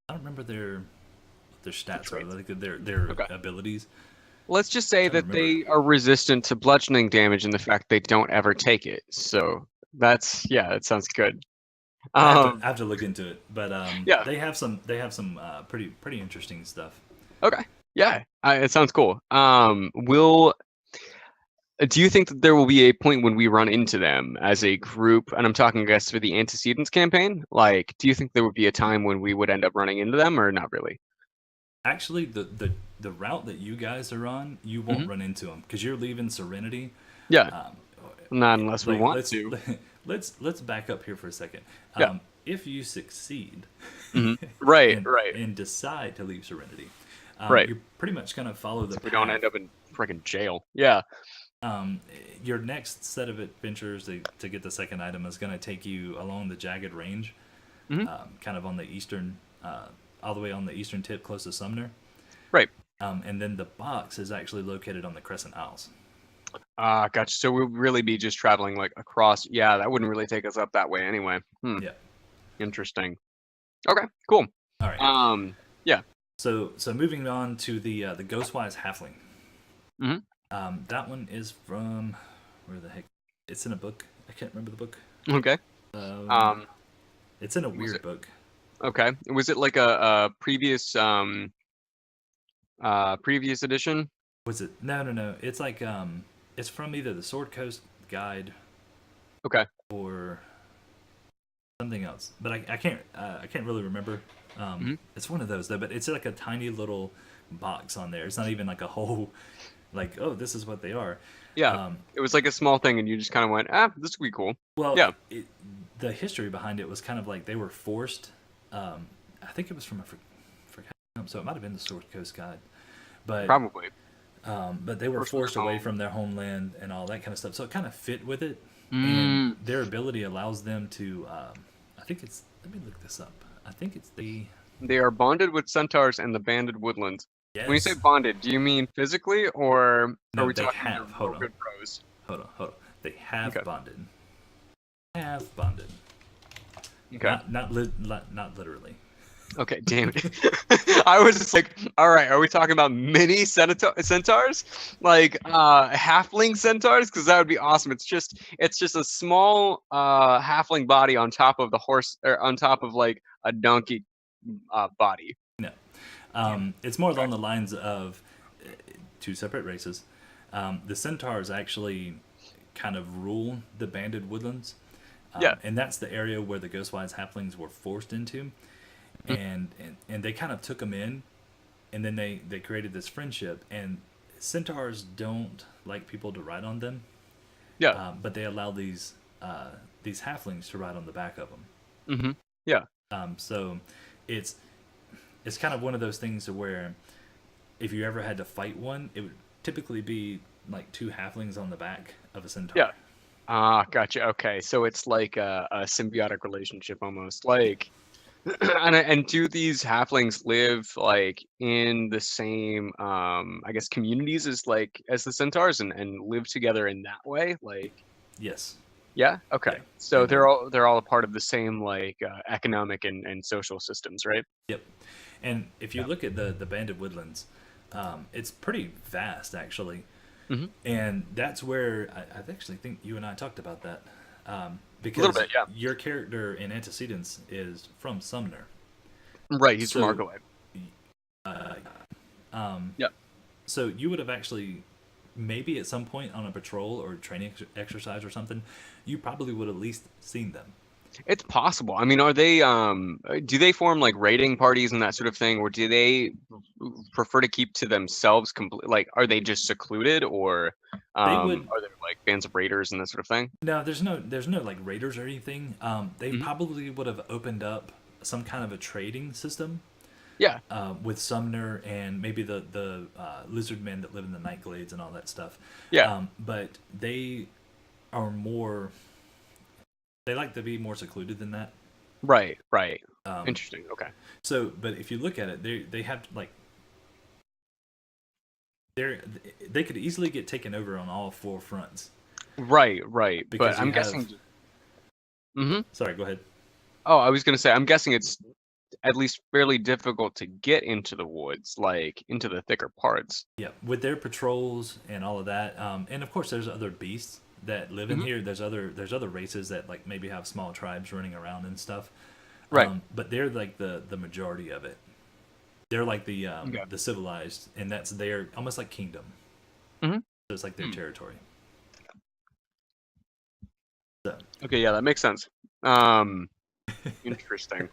A: remember their. their stats are,
B: traits.
A: like their
B: Okay.
A: abilities.
B: Let's just say
A: Trying to
B: that
A: remember.
B: they are resistant to bludgeoning damage and the fact they don't ever take it. So that's that sounds good.
A: I have to look into it, but
B: Yeah.
A: they have some pretty interesting stuff.
B: Okay. Yeah. It sounds cool. Will Do you think that there will be a point when we run into them as a group? And I'm talking, I guess, for the antecedents campaign. Like, do you think there would be a time when we would end up running into them, or not really?
A: Actually, the route that you guys are on, you won't
B: Hmm.
A: run into them because you're leaving Serenity.
B: Yeah.
A: Um,
B: Not unless we
A: like
B: want to.
A: let's back up here for a second.
B: Yeah.
A: If you succeed
B: Hmm. Right.
A: and
B: Right.
A: decide to leave Serenity,
B: Right.
A: you're pretty much gonna follow the
B: So we don't
A: path.
B: end up in freaking jail. Yeah.
A: um, your next set of adventures to get the second item is going to take you along the jagged range,
B: Hmm.
A: kind of on the eastern, all the way on the eastern tip, close to Sumner.
B: Right.
A: And then the box is actually located on the Crescent Isles.
B: Gotcha. So we'll really be just traveling like across. Yeah, that wouldn't really take us up that way anyway.
A: Yeah.
B: Interesting. Okay. Cool.
A: All right.
B: Yeah.
A: So moving on to the Ghostwise Halfling.
B: Hmm.
A: That one is from where the heck? It's in a book. I can't remember the book.
B: Okay. Um.
A: It's in a
B: Was
A: weird
B: it
A: book.
B: okay? Was it like a previous previous edition?
A: Was it? No. It's like it's from either the Sword Coast Guide
B: Okay.
A: or something else, but I can't really remember.
B: Hmm.
A: It's one of those though, but it's like a tiny little box on there. It's not even like a whole, like, oh, this is what they are.
B: Yeah.
A: Um,
B: It was like a small thing, and you just kind of went, this would be cool.
A: well,
B: Yeah.
A: the history behind it was kind of like they were forced. I think it was from a so it might have been the Sword Coast Guide, but
B: Probably.
A: they were
B: First from
A: forced
B: their
A: away
B: home.
A: from their homeland and all that kind of stuff. So it kind of fit with it, and
B: Mm.
A: their ability allows them to. I think it's. Let me look this up. I think it's the.
B: They are bonded with centaurs and the banded woodlands. When you say
A: Yes.
B: bonded, do you mean physically, or are
A: No,
B: we
A: they
B: talking they're
A: have. Hold
B: real
A: on.
B: good pros?
A: Hold on. They have
B: Okay.
A: bonded. Have bonded.
B: Okay.
A: Not literally.
B: Okay. Damn it. I was just like, all right, are we talking about mini centaurs, like halfling centaurs? Because that would be awesome. It's just a small halfling body on top of the horse, or on top of like a donkey body.
A: No.
B: Damn.
A: It's more
B: Okay.
A: along the lines of two separate races. The centaurs actually kind of rule the banded woodlands,
B: Yeah.
A: and that's the area where the Ghostwise halflings were forced into,
B: Mhm.
A: and they kind of took them in, and then they created this friendship. And centaurs don't like people to ride on them,
B: Yeah.
A: but they allow these halflings to ride on the back of them.
B: Hmm. Yeah.
A: So it's it's kind of one of those things to where if you ever had to fight one, it would typically be like two halflings on the back of a centaur.
B: Yeah. Gotcha. Okay, so it's like a symbiotic relationship almost. Like, and do these halflings live like in the same, I guess, communities as the centaurs, and live together in that way? Like,
A: Yes.
B: yeah. Okay.
A: Yeah. They
B: So
A: do.
B: they're all a part of the same like economic and social systems, right?
A: Yep. And if you
B: Yeah.
A: look at the banded woodlands, it's pretty vast actually,
B: Hmm.
A: and that's where I actually think you and I talked about that,
B: A little
A: because
B: bit, yeah.
A: your character in Antecedents is from Sumner.
B: Right. He's from
A: So
B: Argolide.
A: uh, um,
B: Yeah.
A: so you would have actually maybe at some point on a patrol or training exercise or something, you probably would have at least seen them.
B: It's possible. I mean, are they do they form like raiding parties and that sort of thing, or do they prefer to keep to themselves like are they just secluded, or
A: They would.
B: are there like bands of raiders and that sort of thing?
A: No, there's no like raiders or anything. They
B: Hmm.
A: probably would have opened up some kind of a trading system
B: Yeah.
A: with Sumner and maybe the lizard men that live in the night glades and all that stuff.
B: Yeah.
A: But they are more. They like to be more secluded than that.
B: Right. Right.
A: Um,
B: Interesting. Okay.
A: so, but if you look at it, they have like they could easily get taken over on all four fronts
B: Right. Right.
A: because
B: But I'm
A: you have.
B: guessing. Hmm.
A: Sorry, go ahead.
B: Oh, I was gonna say, I'm guessing it's at least fairly difficult to get into the woods, like into the thicker parts.
A: Yeah, with their patrols and all of that, and of course there's other beasts that live in
B: Hmm.
A: here. There's other races that like maybe have small tribes running around and stuff.
B: Right.
A: But they're like the majority of it. They're like
B: Okay.
A: the civilized, and that's their almost like kingdom.
B: Hmm.
A: So it's like their territory. So
B: Okay, yeah, that makes sense. Um, Interesting.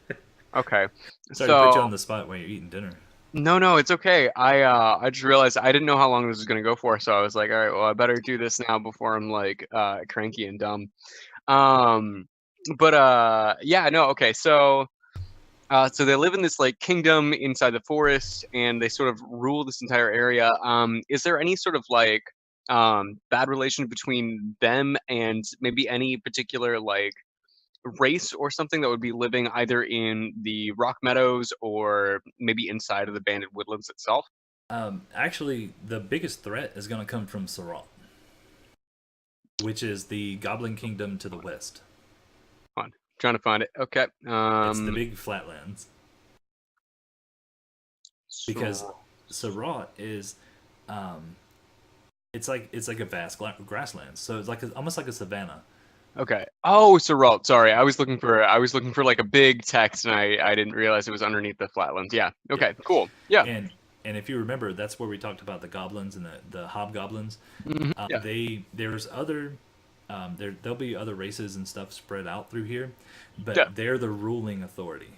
B: Okay,
A: sorry to put you on
B: so
A: the spot while you're eating dinner.
B: no, it's okay. I just realized I didn't know how long this was gonna go for, so I was like, all right, well, I better do this now before I'm like cranky and dumb. Um, but yeah, no, okay, so they live in this like kingdom inside the forest, and they sort of rule this entire area. Is there any sort of like bad relation between them and maybe any particular like race or something that would be living either in the rock meadows or maybe inside of the banded woodlands itself?
A: Actually, the biggest threat is going to come from Sarat, which is the Goblin Kingdom to the west.
B: Hold on, trying to find it. Okay.
A: It's the big flatlands because
B: So,
A: Sarat is, um, it's like a vast grasslands. So it's like almost like a savanna.
B: okay. Oh, Sorrel. Sorry, I was looking for like a big text, and I didn't realize it was underneath the flatlands. Yeah.
A: Yeah.
B: Okay. Cool. Yeah.
A: And if you remember, that's where we talked about the goblins and the hobgoblins.
B: Yeah.
A: There's other there'll be other races and stuff spread out through here,
B: Yeah.
A: but they're the ruling authority.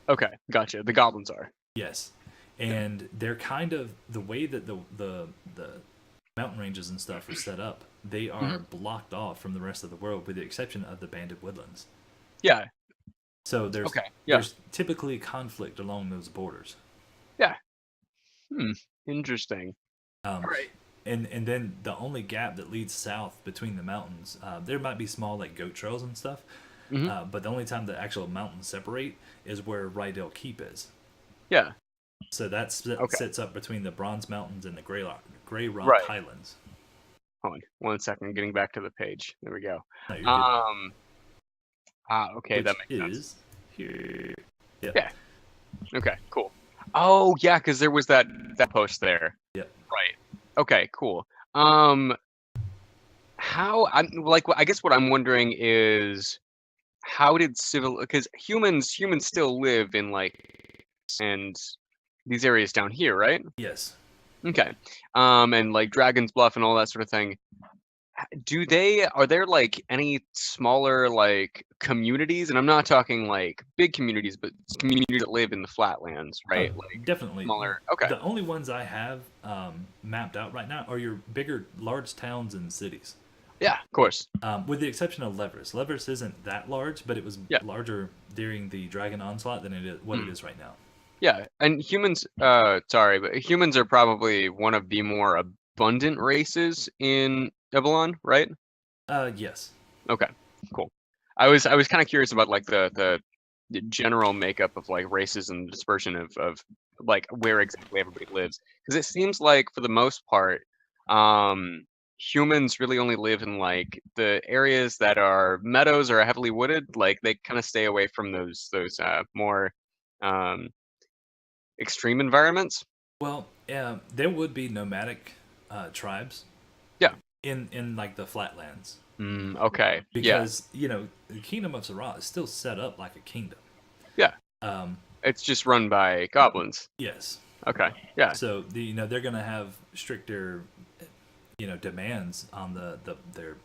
B: Okay. Gotcha. The goblins are.
A: Yes,
B: Yeah.
A: and they're kind of the way that the mountain ranges and stuff are set up. They are
B: Mhm.
A: blocked off from the rest of the world, with the exception of the banded woodlands.
B: Yeah.
A: So
B: Okay. Yeah.
A: there's typically conflict along those borders.
B: Yeah. Hmm. Interesting.
A: Um,
B: All right.
A: and then the only gap that leads south between the mountains, there might be small like goat trails and stuff,
B: Hmm.
A: but the only time the actual mountains separate is where Rydell Keep is.
B: Yeah.
A: So that
B: Okay.
A: sits up between the Bronze Mountains and the Gray Rock
B: Right.
A: Highlands.
B: Hold on 1 second. Getting back to the page. There we go.
A: No, you're good.
B: Um. Okay.
A: Which
B: That makes sense.
A: is here. Yeah.
B: Yeah. Okay. Cool. Oh yeah, because there was that post there.
A: Yep.
B: Right. Okay. Cool. Um. How I'm like I guess what I'm wondering is how did civil because humans still live in like and these areas down here, right?
A: Yes.
B: Okay. And like Dragon's Bluff and all that sort of thing. Are there like any smaller like communities? And I'm not talking like big communities, but communities that live in the flatlands, right? Like
A: Definitely.
B: smaller. Okay.
A: The only ones I have mapped out right now are your bigger, large towns and cities.
B: Yeah, of course.
A: With the exception of Levers. Levers isn't that large, but it was
B: Yeah.
A: larger during the Dragon Onslaught than what it
B: Mm.
A: is right now.
B: Yeah, and humans sorry, but humans are probably one of the more abundant races in Avalon, right?
A: Yes.
B: Okay, cool. I was kind of curious about like the general makeup of like races and dispersion of like where exactly everybody lives, because it seems like for the most part, humans really only live in like the areas that are meadows or heavily wooded. Like they kind of stay away from those more um, extreme environments.
A: Well, there would be nomadic tribes
B: Yeah.
A: in like the flatlands,
B: Okay. Yeah.
A: because the Kingdom of Sarat is still set up like a kingdom.
B: Yeah.
A: Um,
B: It's just run by goblins.
A: yes.
B: Okay. Yeah.
A: So they're gonna have stricter demands on their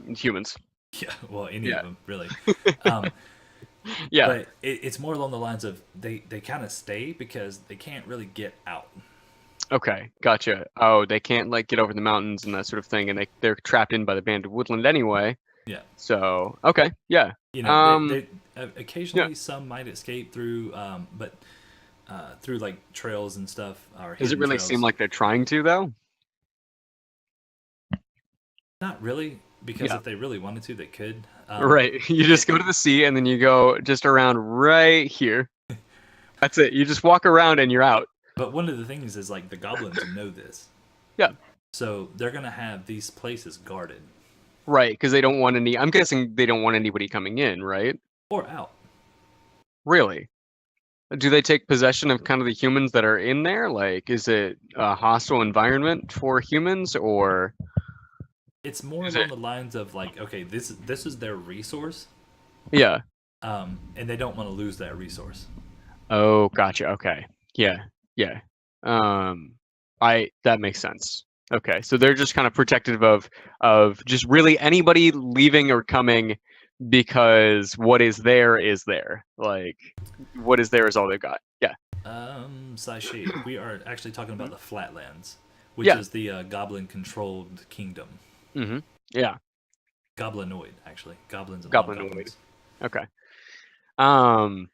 B: Humans.
A: yeah, well, any
B: Yeah.
A: of them really. Um,
B: Yeah.
A: but it's more along the lines of they kind of stay because they can't really get out.
B: Okay. Gotcha. Oh, they can't like get over the mountains and that sort of thing, and they're trapped in by the banded woodland anyway.
A: Yeah.
B: So okay. Yeah.
A: They
B: Yeah.
A: occasionally some might escape through, but through like trails and stuff or
B: Does it
A: hidden
B: really
A: trails.
B: seem like they're trying to though?
A: Not really, because
B: Yeah.
A: if they really wanted to, they could.
B: Right. You just go to the sea and then you go just around right here. That's it. You just walk around and you're out.
A: But one of the things is like the goblins know this.
B: Yeah.
A: So they're gonna have these places guarded
B: Right, because they don't want any. I'm guessing they don't want anybody coming in, right?
A: or out.
B: Really? Do they take possession of kind of the humans that are in there? Like, is it a hostile environment for humans, or
A: It's more
B: is it?
A: along the lines of like, okay, this is their resource,
B: Yeah.
A: and they don't want to lose that resource.
B: Oh, gotcha. Okay. Yeah. Yeah. Um, I that makes sense. Okay, so they're just kind of protective of just really anybody leaving or coming because what is there is there. Like, what is there is all they've got. Yeah.
A: Sashade, we are actually talking about the Flatlands, which
B: Yeah.
A: is the goblin-controlled kingdom.
B: Mm-hmm. Yeah.
A: Goblinoid, actually, goblins and
B: Goblinoid.
A: hobgoblins.
B: Okay. Um,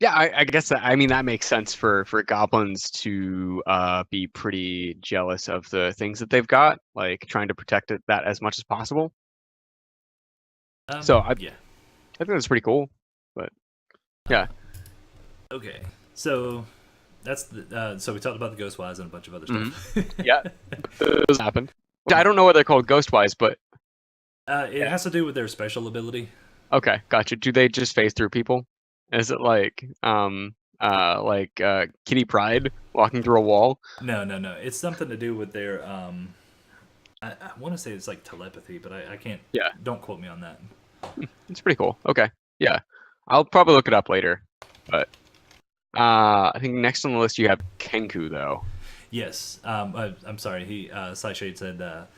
B: yeah, I guess I mean that makes sense for goblins to be pretty jealous of the things that they've got, like trying to protect that as much as possible. So I
A: Yeah.
B: think that's pretty cool. But yeah.
A: Okay. So that's so we talked about the Ghostwise and a bunch of other
B: Hmm.
A: stuff.
B: Yeah, those happened. I don't know what they're called Ghostwise, but
A: It has to do with their special ability.
B: okay, gotcha. Do they just phase through people? Is it like Kitty Pryde walking through a wall?
A: No, no, no. It's something to do with their I want to say it's like telepathy, but I can't.
B: Yeah,
A: Don't quote me on that.
B: it's pretty cool. Okay, yeah, I'll probably look it up later. But I think next on the list you have Kenku though.
A: Yes. I'm sorry. Shade said that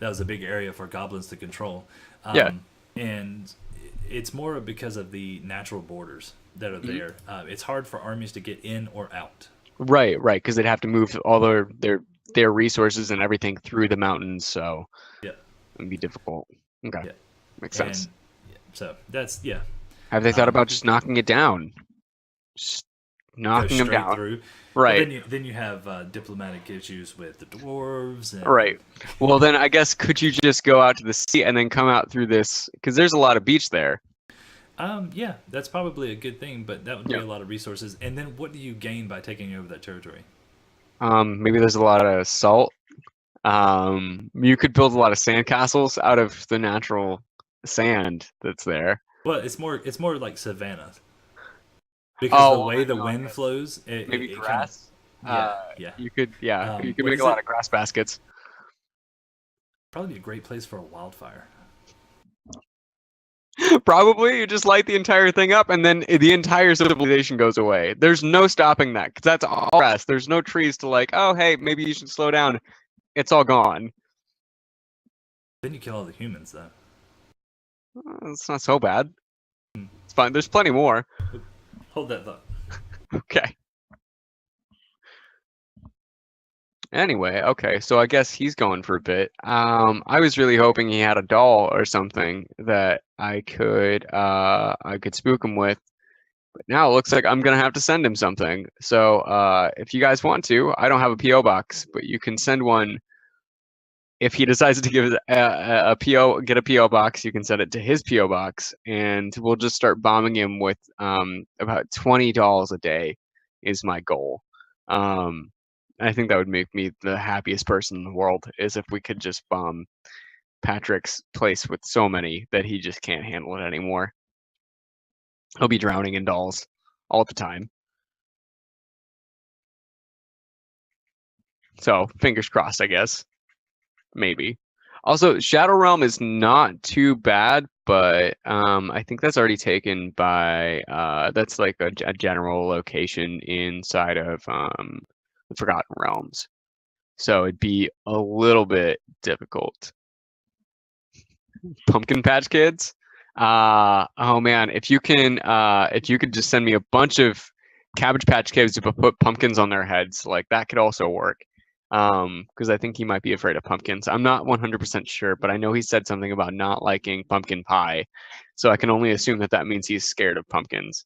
A: was a big area for goblins to control,
B: Yeah.
A: and it's more because of the natural borders that are
B: Mhm.
A: there. It's hard for armies to get in or out.
B: Right, right, because they'd have to move all their resources and everything through the mountains, so
A: Yeah,
B: it'd be difficult. Okay,
A: yeah,
B: makes sense.
A: and yeah, so that's yeah.
B: Have they thought
A: Um,
B: about just knocking it down? Just
A: go
B: knocking them
A: straight
B: down.
A: through. Well,
B: Right,
A: then you have diplomatic issues with the dwarves and
B: right. Well, then I guess could you just go out to the sea and then come out through this? Because there's a lot of beach there.
A: yeah, that's probably a good thing, but that would be
B: Yeah.
A: a lot of resources. And then what do you gain by taking over that territory?
B: Maybe there's a lot of salt. You could build a lot of sandcastles out of the natural sand that's there.
A: Well, it's more like savannah because
B: Oh,
A: the
B: well
A: way
B: then
A: the
B: no, I
A: wind
B: guess
A: flows,
B: maybe
A: it kind of
B: grass.
A: yeah, yeah.
B: You could
A: What
B: make a
A: is
B: lot
A: it?
B: of grass baskets.
A: Probably be a great place for a wildfire.
B: Probably you just light the entire thing up and then the entire civilization goes away. There's no stopping that because that's all grass. There's no trees to like, oh, hey, maybe you should slow down. It's all gone.
A: Then you kill all the humans, though.
B: It's not so bad.
A: Hmm.
B: It's fine. There's plenty more.
A: Hold that thought.
B: Okay. Anyway, okay, so I guess he's going for a bit. I was really hoping he had a doll or something that I could spook him with. But now it looks like I'm gonna have to send him something. So if you guys want to, I don't have a PO box, but you can send one. If he decides to give a PO, get a PO box, you can send it to his PO box, and we'll just start bombing him with about $20 a day is my goal. Um, I think that would make me the happiest person in the world is if we could just bomb Patrick's place with so many that he just can't handle it anymore. He'll be drowning in dolls all the time. So fingers crossed, I guess. Maybe. Also, Shadow Realm is not too bad, but I think that's already taken by that's like a general location inside of the Forgotten Realms. So it'd be a little bit difficult. Pumpkin Patch Kids. Oh man, if you could just send me a bunch of Cabbage Patch Kids to put pumpkins on their heads, like that could also work. Because I think he might be afraid of pumpkins. I'm not 100% sure, but I know he said something about not liking pumpkin pie, so I can only assume that that means he's scared of pumpkins.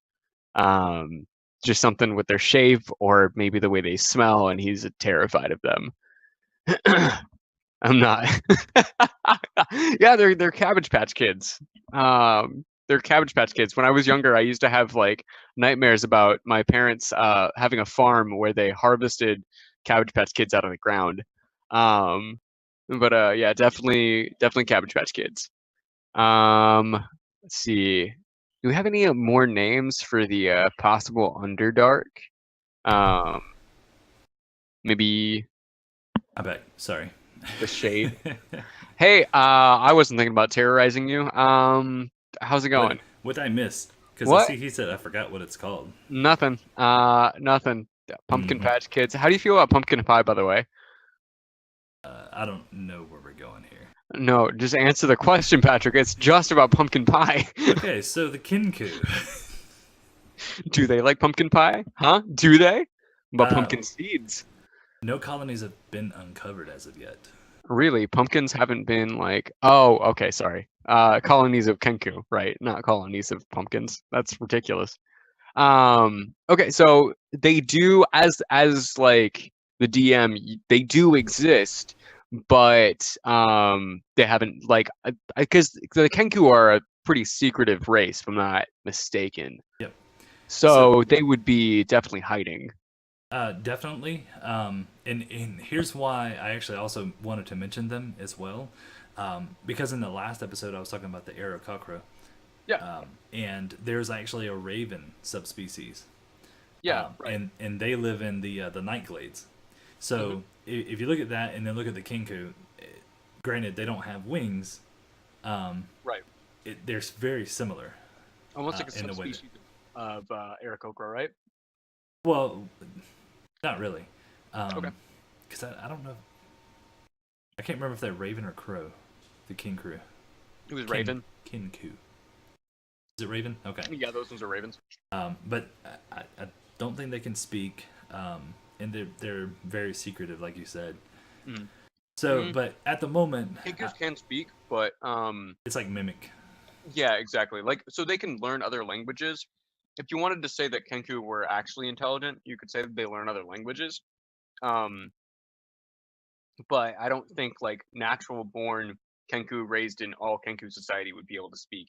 B: Um, just something with their shape or maybe the way they smell, and he's terrified of them. I'm not. Yeah, they're Cabbage Patch Kids. They're Cabbage Patch Kids. When I was younger, I used to have like nightmares about my parents having a farm where they harvested Cabbage Patch Kids out of the ground. Um, but yeah, definitely Cabbage Patch Kids. Let's see. Do we have any more names for the possible Underdark? Maybe
A: I bet. Sorry.
B: the Shade. Hey, I wasn't thinking about terrorizing you. How's it going?
A: What I missed? Because I
B: What?
A: see he said I forgot what it's called.
B: Nothing. Nothing. Pumpkin
A: Mhm.
B: Patch Kids. How do you feel about pumpkin pie, by the way?
A: I don't know where we're going here.
B: No, just answer the question, Patrick. It's just about pumpkin pie.
A: Okay, so the Kinku.
B: Do they like pumpkin pie? Huh? Do they? But
A: Uh,
B: pumpkin seeds.
A: no colonies have been uncovered as of yet.
B: Really? Pumpkins haven't been like. Oh, okay, sorry. Colonies of Kenku, right? Not colonies of pumpkins. That's ridiculous. Okay, so they do as like the DM, they do exist, but they haven't like because the Kenku are a pretty secretive race, if I'm not mistaken.
A: Yep.
B: So they would be definitely hiding.
A: Definitely. And here's why I actually also wanted to mention them as well. Because in the last episode, I was talking about the Aarakocra.
B: Yeah.
A: And there's actually a raven subspecies.
B: Yeah. Right.
A: And they live in the night glades. So if you look at that and then look at the Kinku, granted, they don't have wings.
B: Right.
A: They're very similar.
B: Almost like a
A: in the way
B: subspecies of Aarakocra, right?
A: Well, not really.
B: Okay.
A: Because I don't know. I can't remember if they're raven or crow. The king crew.
B: It was Raven.
A: Kinku. Is it raven? Okay.
B: Yeah, those ones are ravens.
A: But I don't think they can speak. And they're very secretive, like you said.
B: Mm.
A: So, but at the moment,
B: Kinkus can speak, but
A: it's like mimic.
B: yeah, exactly. Like, so they can learn other languages. If you wanted to say that Kenku were actually intelligent, you could say that they learn other languages. But I don't think like natural born Kenku raised in all Kenku society would be able to speak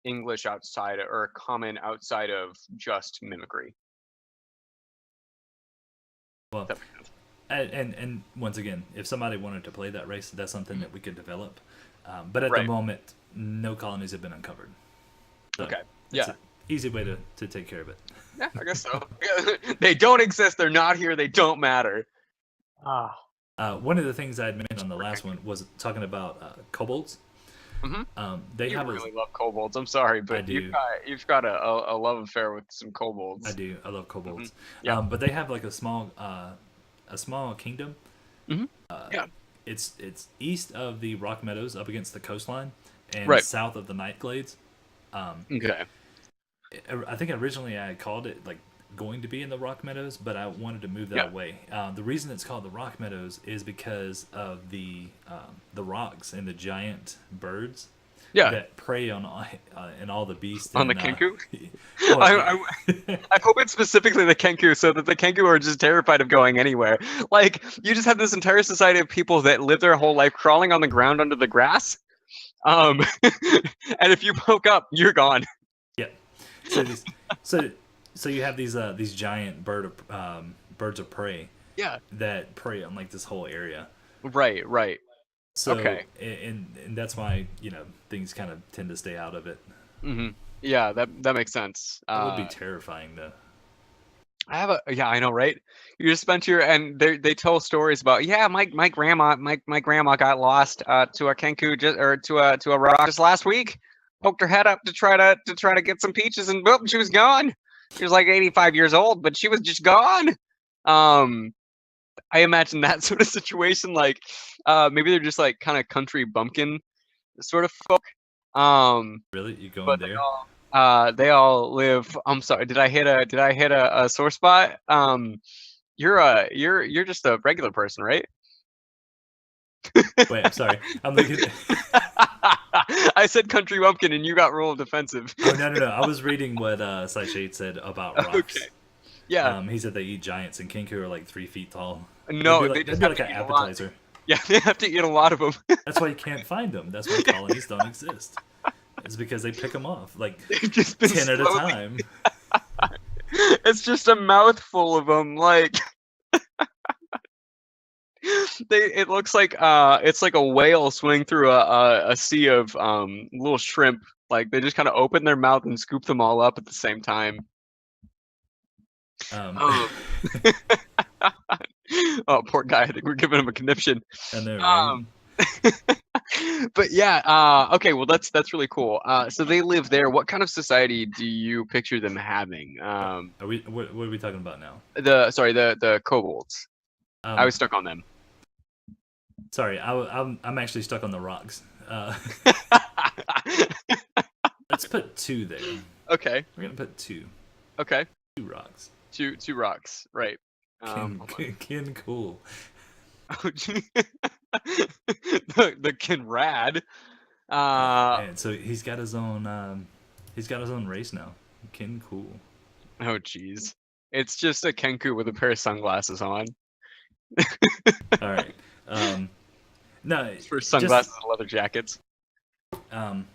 B: English outside or common outside of just mimicry.
A: Well, and once again, if somebody wanted to play that race, that's something that we could develop. But at the moment, no colonies have been uncovered. So
B: okay.
A: Yeah. Easy way to take care of it.
B: Yeah, I guess so. They don't exist. They're not here. They don't matter.
A: One of the things I had mentioned on the last one was talking about kobolds.
B: Mm-hmm.
A: They
B: you
A: have
B: really love kobolds. I'm sorry, but you've got a love affair with some kobolds.
A: I do. I love kobolds.
B: Mm-hmm. Yeah.
A: But they have like a small kingdom.
B: Mm-hmm. Yeah.
A: It's east of the Rock Meadows, up against the coastline, and south of the Night Glades.
B: Okay.
A: I think originally I called it like going to be in the Rock Meadows, but I wanted to move that away. The reason it's called the Rock Meadows is because of the rocks and the giant birds that prey on and all the beasts
B: on the Kenku.
A: Well,
B: I hope it's specifically the Kenku, so that the Kenku are just terrified of going anywhere. Like, you just have this entire society of people that live their whole life crawling on the ground under the grass. And if you poke up, you're gone.
A: Yeah. So you have these giant birds of prey.
B: Yeah.
A: That prey on like this whole area.
B: Right.
A: So and that's why things kind of tend to stay out of it.
B: Mm-hmm. Yeah, that makes sense.
A: It would be terrifying though.
B: I know, right? You just spent and they tell stories about my grandma got lost to a Kenku to a rock just last week. Poked her head up to try to get some peaches, and boom, she was gone. She was like 85 years old, but she was just gone. I imagine that sort of situation, like maybe they're just like kind of country bumpkin sort of folk.
A: Really, you going there?
B: They all live. I'm sorry. Did I hit a sore spot? You're just a regular person, right?
A: Wait, I'm sorry. I'm looking.
B: I said country bumpkin, and you got real defensive.
A: Oh no! I was reading what Sideshade said about rocks.
B: Okay. Yeah.
A: He said they eat giants, and Kenku are like 3 feet tall.
B: No,
A: they just have like an appetizer.
B: Yeah, they have to eat a lot of them.
A: That's why you can't find them. That's why colonies don't exist. It's because they pick them off like
B: just
A: 10 at a time.
B: It's just a mouthful of them, like. It looks like it's like a whale swimming through a sea of little shrimp Like they just kind of open their mouth and scoop them all up at the same time.
A: Um,
B: Oh, poor guy. I think we're giving him a conniption.
A: I know, right?
B: But yeah, okay, well that's really cool. So they live there. What kind of society do you picture them having?
A: Are we? What are we talking about now?
B: The kobolds. I was stuck on them.
A: Sorry, I'm actually stuck on the rocks. Let's put 2 there.
B: Okay.
A: We're gonna put 2.
B: Okay.
A: 2 rocks.
B: Two rocks. Right.
A: Kin cool.
B: Oh, gee. the Kinrad.
A: Man, so he's got his own race now. Kin cool.
B: Oh jeez. It's just a Kenku with a pair of sunglasses on.
A: All right. No.
B: For sunglasses and leather jackets.
A: I'm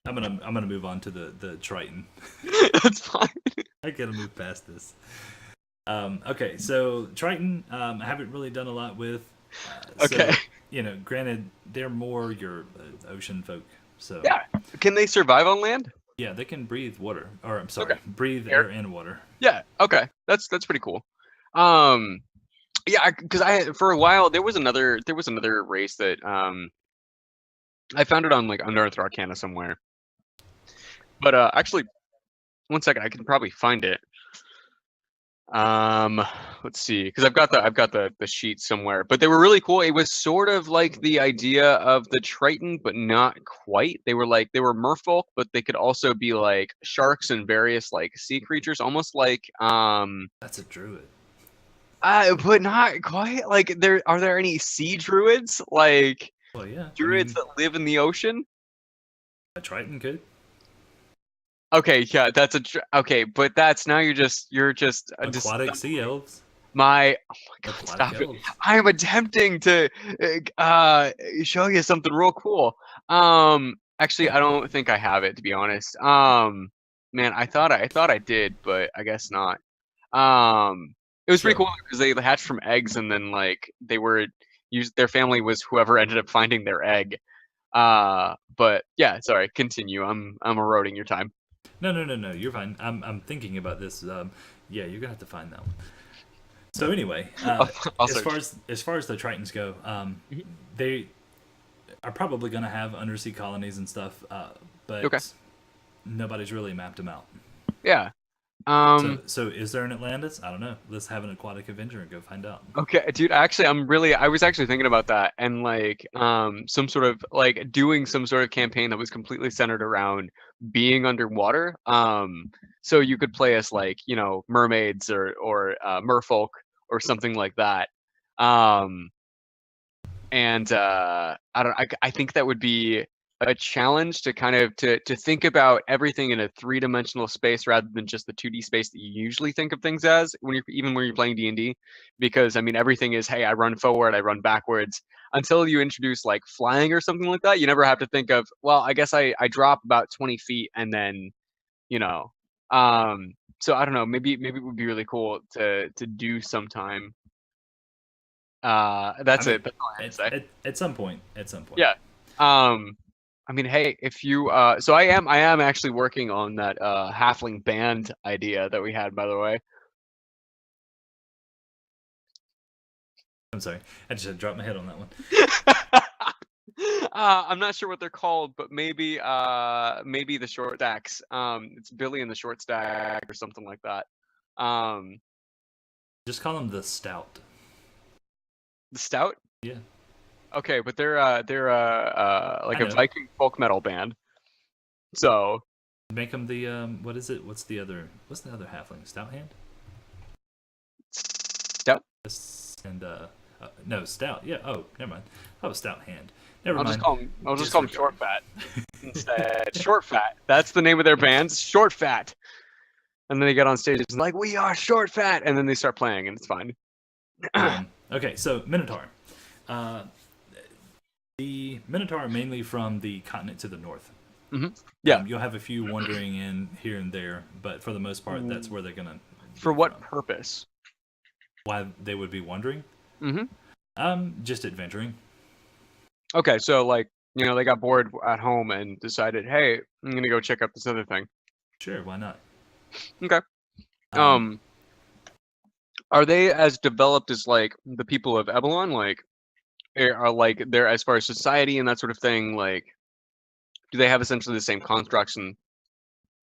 A: gonna move on to the Triton.
B: That's fine.
A: I gotta move past this. Okay, so Triton, I haven't really done a lot with.
B: Okay.
A: So, you know, granted, they're more your ocean folk. So
B: yeah, can they survive on land?
A: Yeah, they can breathe water, or I'm sorry, breathe
B: Air.
A: air and water.
B: Yeah. Okay, that's pretty cool. Yeah, because for a while there was another race that I found it on like Underdark Arcana somewhere. But actually, one second, I can probably find it. Let's see, because I've got the sheet somewhere. But they were really cool. It was sort of like the idea of the Triton, but not quite. They were merfolk, but they could also be like sharks and various like sea creatures, almost like
A: That's a druid.
B: But not quite. Like are there any sea druids? Like
A: Well, yeah,
B: druids that live in the ocean?
A: A Triton could.
B: Okay, yeah, that's okay, but that's now you're just
A: aquatic sea elves.
B: Oh my god,
A: Aquatic
B: stop
A: elves.
B: it! I am attempting to show you something real cool. Actually, I don't think I have it, to be honest. Man, I thought I did, but I guess not. It was pretty cool because they hatched from eggs, and then like they were their family was whoever ended up finding their egg. But yeah, sorry, continue. I'm eroding your time.
A: No. You're fine. I'm thinking about this. Yeah, you're gonna have to find that one. So anyway, as far as the Tritons go, they are probably gonna have undersea colonies and stuff, but nobody's really mapped them out.
B: Yeah.
A: So is there an Atlantis? I don't know. Let's have an aquatic adventure and go find out.
B: Okay, dude. Actually, I was actually thinking about that, and like, some sort of like doing some sort of campaign that was completely centered around being underwater. So you could play as like, you know, mermaids or merfolk or something like that. And I think that would be a challenge to kind of to think about everything in a 3-dimensional space rather than just the 2D space that you usually think of things as when you're playing D&D, because I mean everything is, hey, I run forward, I run backwards. Until you introduce like flying or something like that, you never have to think of, well, I guess I drop about 20 feet and then, you know, so I don't know, maybe it would be really cool to do sometime. That's it. That's all I have to say.
A: At some point.
B: Yeah. I mean, hey, if you so I am actually working on that halfling band idea that we had, by the way.
A: I'm sorry, I just had to drop my head on that one.
B: I'm not sure what they're called, but maybe the short stacks. It's Billy and the short stack or something like that.
A: Just call them the Stout.
B: The Stout?
A: Yeah.
B: Okay, but they're like a Viking folk metal band. So
A: make them the what is it? What's the other halfling? Stout Hand?
B: Stout?
A: And no, Stout. Yeah. Oh, never mind. Oh, Stout Hand. Never mind.
B: I'll just call them Short Fat instead. Short Fat. That's the name of their band. Short Fat. And then they get on stage and like, we are Short Fat, and then they start playing, and it's fine.
A: Okay, so Minotaur. The Minotaur are mainly from the continent to the north.
B: Mm-hmm. Yeah.
A: You'll have a few wandering in here and there, but for the most part, that's where they're gonna.
B: For what purpose?
A: Why they would be wandering?
B: Mm-hmm.
A: Just adventuring.
B: Okay, so like You know, they got bored at home and decided, hey, I'm gonna go check out this other thing.
A: Sure, why not?
B: Okay.
A: Um,
B: Are they as developed as like the people of Ebelon? Like, are like they're as far as society and that sort of thing? Like, do they have essentially the same constructs and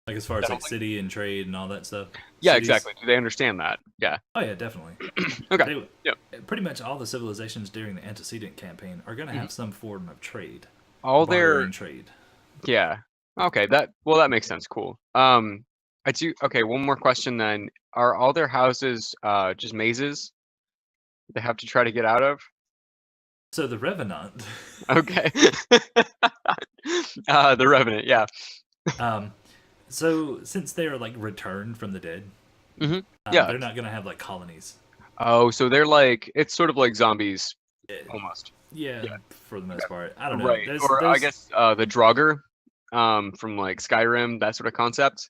A: like as far as like
B: settling?
A: city and trade and all that stuff.
B: Yeah,
A: Cities.
B: exactly. Do they understand that? Yeah.
A: Oh yeah, definitely.
B: Okay.
A: They
B: Yeah.
A: pretty much all the civilizations during the antecedent campaign are going to
B: Mhm.
A: have some form of trade,
B: All
A: barter
B: their
A: and trade.
B: yeah. Okay. That makes sense. Cool. I do. Okay. One more question then. Are all their houses just mazes they have to try to get out of?
A: So the Revenant,
B: Okay. The Revenant. Yeah.
A: um, so since they are like returned from the dead,
B: Hmm. Yeah.
A: they're not going to have like colonies.
B: Oh, so they're like it's sort of like zombies
A: Eh,
B: almost.
A: Yeah,
B: Yeah.
A: for the most
B: Okay.
A: part. I don't know.
B: Right.
A: There's
B: Or I
A: there's
B: guess the Draugr from like Skyrim, that sort of concept.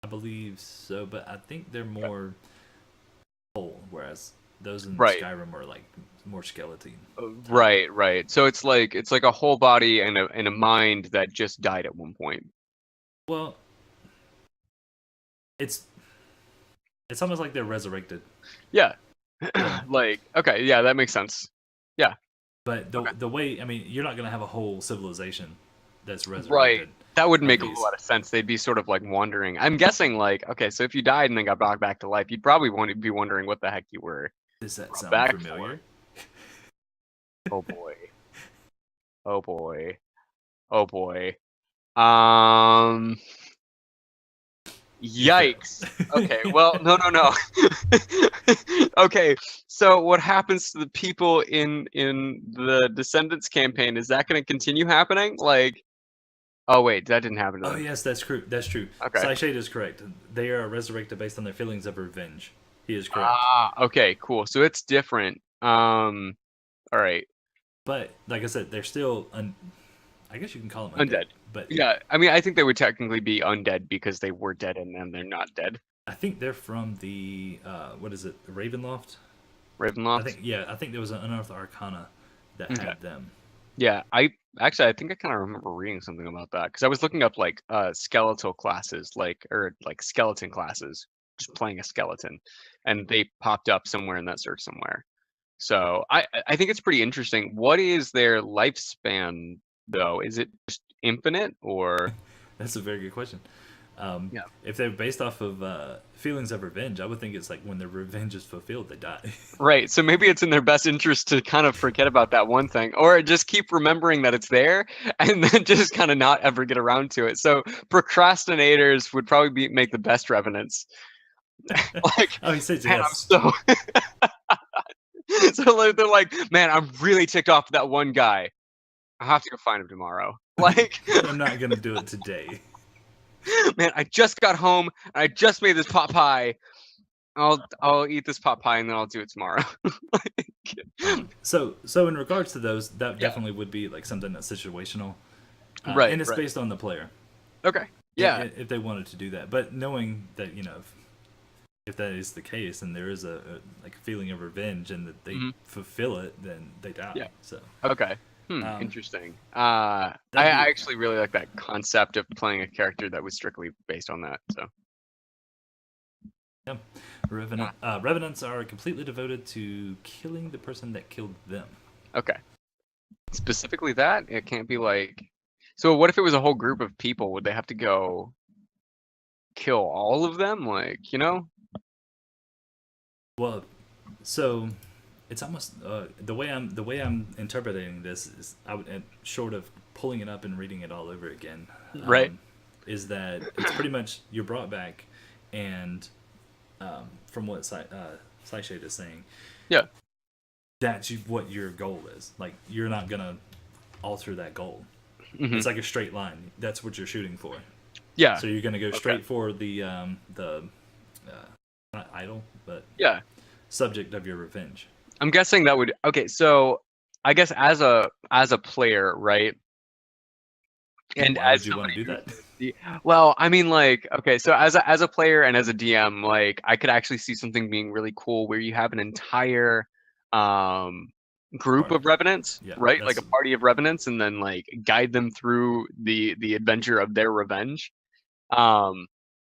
A: I believe so, but I think they're
B: Okay.
A: more whole, whereas those in
B: Right.
A: Skyrim are like more skeleton type.
B: Right, right. So it's like a whole body and a mind that just died at one point.
A: Well, it's it's almost like they're resurrected.
B: Yeah.
A: Yeah.
B: Like, okay, yeah, that makes sense. Yeah.
A: But
B: Okay.
A: the way, I mean, you're not gonna have a whole civilization that's
B: Right.
A: resurrected
B: That would
A: of
B: make a
A: these.
B: lot of sense. They'd be sort of like wandering. I'm guessing like, okay, so if you died and then got brought back to life, you'd probably want to be wondering what the heck you were
A: Does that
B: brought
A: sound
B: back for.
A: familiar?
B: Oh boy. Oh boy. Oh boy. Um
A: You failed.
B: Yikes. Okay, well, no, no, no. Okay, so what happens to the people in the Descendants campaign? Is that going to continue happening? Like, oh wait, that didn't happen to
A: Oh
B: them.
A: yes, that's true. That's true.
B: Okay.
A: Shade is correct. They are resurrected based on their feelings of revenge. He is correct.
B: Ah, okay, cool. So it's different. All right,
A: But like I said, they're still I guess you can call them undead.
B: undead.
A: But
B: Yeah, I mean, I think they would technically be undead because they were dead and then they're not dead.
A: I think they're from the what is it, Ravenloft?
B: Ravenloft.
A: I think there was an Unearthed Arcana that
B: Okay.
A: had them.
B: Yeah, I think I kind of remember reading something about that because I was looking up like skeletal classes, like or like skeleton classes, just playing a skeleton, and they popped up somewhere in that search somewhere. So I think it's pretty interesting. What is their lifespan though? Is it just infinite or?
A: That's a very good question.
B: Yeah.
A: If they're based off of feelings of revenge, I would think it's like when their revenge is fulfilled, they die.
B: Right. So maybe it's in their best interest to kind of forget about that one thing or just keep remembering that it's there and then just kind of not ever get around to it. So procrastinators would probably make the best revenants. Like,
A: Oh, he says
B: man, I'm
A: yes.
B: so so like, they're like, man, I'm really ticked off with that one guy. I have to go find him tomorrow. Like,
A: But I'm not gonna do it today.
B: man, I just got home and I just made this pot pie. I'll eat this pot pie and then I'll do it tomorrow.
A: So in regards to those, that
B: Yeah.
A: definitely would be like something that's situational,
B: Right,
A: and it's
B: right.
A: based on the player.
B: Okay. Yeah.
A: If they wanted to do that, but knowing that if that is the case and there is a like feeling of revenge and that they
B: Mhm.
A: fulfill it, then they die.
B: Yeah.
A: So
B: Okay.
A: um,
B: Interesting. I
A: that'd be
B: actually really like that concept of playing a character that was strictly based on that. So
A: yeah. Revenants are completely devoted to killing the person that killed them.
B: okay. Specifically that it can't be like. So what if it was a whole group of people? Would they have to go kill all of them? Like, you know?
A: Well, so it's almost the way I'm interpreting this is I would short of pulling it up and reading it all over again.
B: Right.
A: Is that it's pretty much you're brought back, and from what Shade is saying,
B: Yeah.
A: that's what your goal is. Like you're not gonna alter that goal.
B: Mhm.
A: It's like a straight line. That's what you're shooting for.
B: Yeah.
A: So you're gonna go straight for the not idol, but
B: Yeah.
A: subject of your revenge.
B: I'm guessing that would okay, so I guess as a player, right? And
A: Why
B: as
A: would you want to
B: somebody
A: do that?
B: well, I mean like okay, so as a player and as a DM, like I could actually see something being really cool where you have an entire um group of revenants,
A: Yeah,
B: right? Like a party of revenants, and then like guide them through the adventure of their revenge.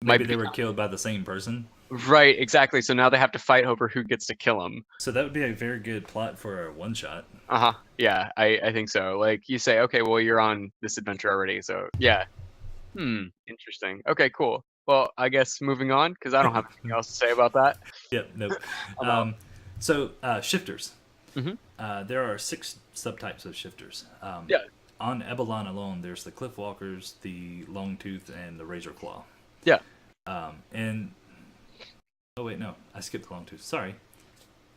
A: Maybe they were killed by the same person.
B: Right, exactly. So now they have to fight over who gets to kill them.
A: So that would be a very good plot for a one shot.
B: Yeah, I think so. Like you say, okay, well you're on this adventure already, so yeah. Interesting. Okay, cool. Well, I guess moving on because I don't have anything else to say about that.
A: Yep. Nope. So shifters. There are 6 subtypes of shifters.
B: Yeah.
A: On Ebelon alone, there's the Cliffwalkers, the Longtooth, and the Razor Claw.
B: Yeah.
A: And oh wait, no, I skipped the Longtooth. Sorry,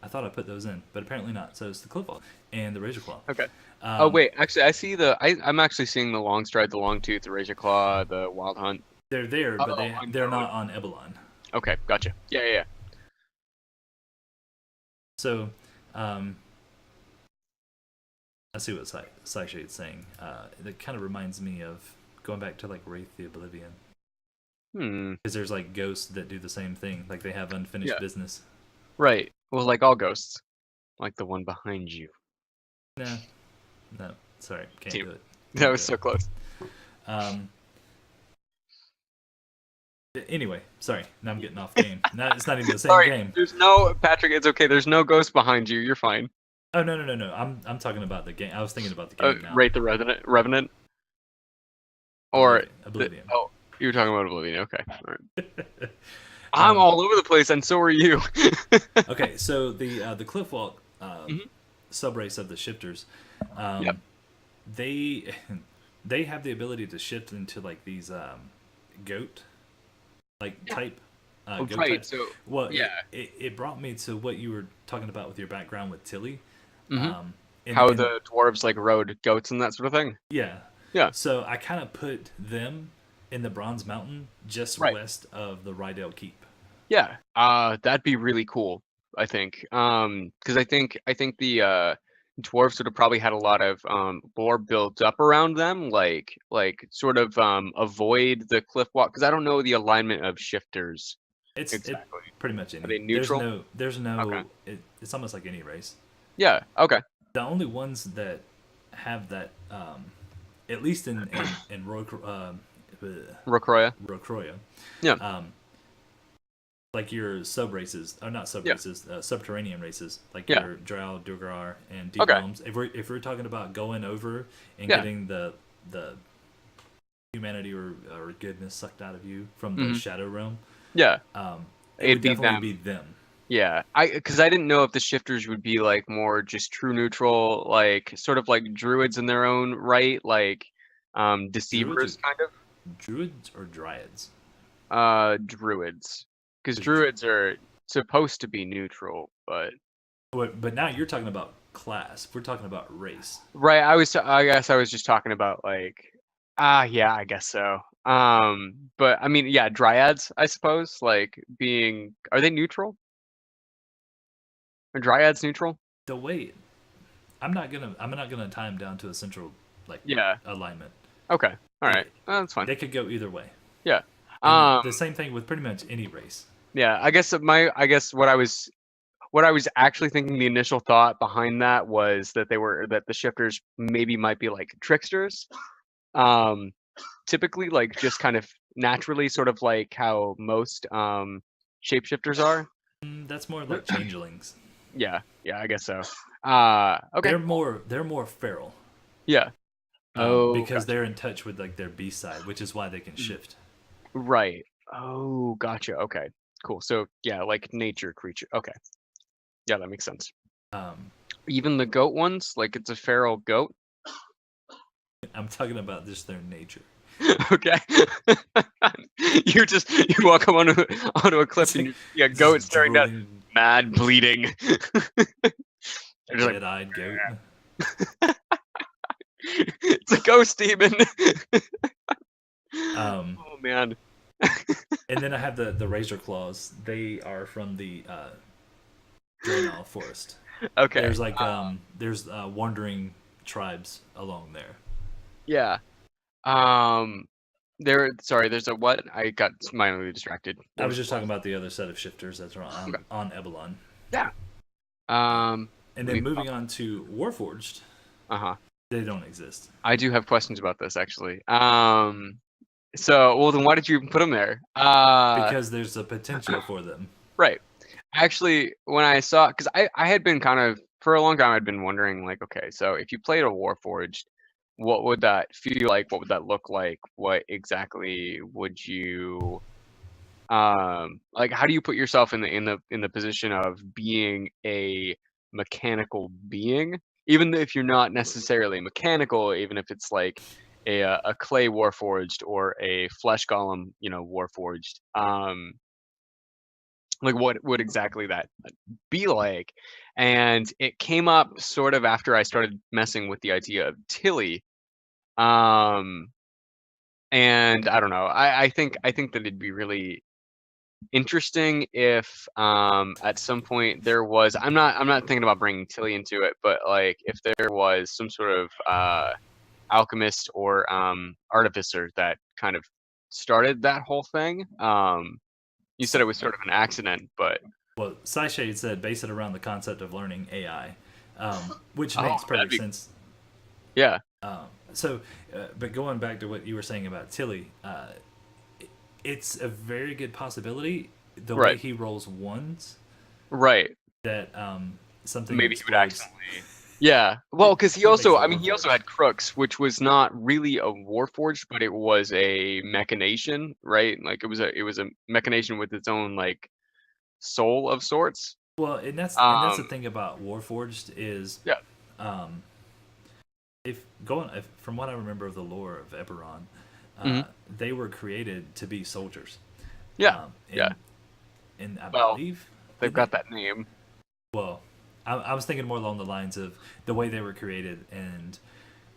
A: I thought I put those in, but apparently not. So it's the Cliffwalker and the Razor Claw.
B: Okay. Oh wait, actually, I see I'm actually seeing the Longstride, the Longtooth, the Razor Claw, the Wild Hunt.
A: They're there, but they're not on Ebelon.
B: Okay, gotcha. Yeah.
A: So, I see what Sideshade's saying. It kind of reminds me of going back to like Wraith the Oblivion. Because there's like ghosts that do the same thing. Like they have unfinished business.
B: Right. Well, like all ghosts. Like the one behind you.
A: No. Sorry. Can't do it.
B: That was so close.
A: Anyway, sorry. Now I'm getting off game. It's not even the same game.
B: There's no... Patrick, it's okay. There's no ghost behind you. You're fine.
A: Oh, no. I'm talking about the game. I was thinking about the game now.
B: Right, the Revenant? Or...
A: Oblivion.
B: You were talking about Oblivion. Okay. All right. I'm all over the place, and so are you.
A: Okay, so the Cliffwalk subrace of the shifters, they have the ability to shift into like these goat type. Goat types.
B: So
A: it brought me to what you were talking about with your background with Tilly.
B: How the dwarves like rode goats and that sort of thing.
A: Yeah. So I kind of put them in the Bronze Mountain, just west of the Rydell Keep.
B: Yeah, that'd be really cool. I think, because I think the dwarves would have probably had a lot of lore built up around them, like sort of avoid the cliff walk. Because I don't know the alignment of shifters.
A: It's pretty much any.
B: Are they neutral?
A: There's no.
B: Okay.
A: It's almost like any race.
B: Yeah. Okay.
A: The only ones that have that, at least in Rokroya.
B: Yeah.
A: Like your sub races, or not sub races, subterranean races, like your Drow, Duergar, and Deep Realms. If we're talking about going over and getting the humanity or goodness sucked out of you from the Shadow Realm, it would definitely be them. Yeah,
B: because I didn't know if the shifters would be like more just true neutral, like sort of like druids in their own right, like deceivers kind of.
A: Druids or dryads?
B: Druids. Because druids are supposed to be neutral, but
A: now you're talking about class. We're talking about race.
B: Right. I guess I was just talking about like, yeah, I guess so. But I mean, yeah, dryads, I suppose, like are they neutral? Are dryads neutral?
A: I'm not gonna tie them down to a central alignment.
B: Okay. All right. That's fine.
A: They could go either way.
B: Yeah.
A: The same thing with pretty much any race.
B: Yeah, I guess what I was actually thinking, the initial thought behind that was that the shifters maybe might be like tricksters. Typically like just kind of naturally, sort of like how most shapeshifters are.
A: That's more like changelings.
B: Yeah, I guess so. Okay.
A: They're more feral.
B: Yeah.
A: Because they're in touch with like their beast side, which is why they can shift.
B: Right. Oh, gotcha. Okay. Cool. So yeah, like nature creature. Okay. Yeah, that makes sense. Even the goat ones, like it's a feral goat.
A: I'm talking about just their nature.
B: Okay. you walk up onto a cliff and you got goat staring down, mad bleeding.
A: Red-eyed goat.
B: It's a ghost demon. Oh man.
A: And then I have the Razor Claws. They are from the Draenor Forest.
B: Okay.
A: There's like there's wandering tribes along there.
B: Yeah. There's a what? I got mildly distracted.
A: I was just talking about the other set of shifters that's on Ebelon.
B: Yeah.
A: And then moving on to Warforged,
B: Uh-huh.
A: they don't exist.
B: I do have questions about this actually. So, well, then why did you even put them there?
A: Because there's a potential for them.
B: Right. Actually, when I saw, because I had been kind of, for a long time, I'd been wondering, like, okay, so if you played a Warforged, what would that feel like? What would that look like? What exactly would you, like, how do you put yourself in the position of being a mechanical being? Even if you're not necessarily mechanical, even if it's like a clay Warforged or a flesh golem, Warforged. Like what would exactly that be like? And it came up sort of after I started messing with the idea of Tilly. Um, and I don't know. I think that it'd be really interesting if at some point there was. I'm not thinking about bringing Tilly into it, but like if there was some sort of alchemist or artificer that kind of started that whole thing. You said it was sort of an accident, but
A: Well, SciShade said base it around the concept of learning AI, which
B: oh,
A: makes
B: that'd
A: perfect
B: be
A: sense.
B: yeah,
A: So, but going back to what you were saying about Tilly, it's a very good possibility. The way
B: right,
A: he rolls ones,
B: right.
A: that something
B: Maybe he would
A: explodes.
B: accidentally. Yeah, well, because he
A: It makes
B: also,
A: a
B: I mean, he also
A: Warforged.
B: had Crooks, which was not really a Warforged, but it was a machination, right? Like it was a machination with its own like soul of sorts.
A: Well, and that's the
B: Um,
A: thing about Warforged is,
B: yeah.
A: um, if from what I remember of the lore of Eberron,
B: Hmm.
A: they were created to be soldiers.
B: Yeah, yeah.
A: And I
B: Well,
A: believe,
B: they've
A: did they?
B: got that name.
A: Well, I was thinking more along the lines of the way they were created, and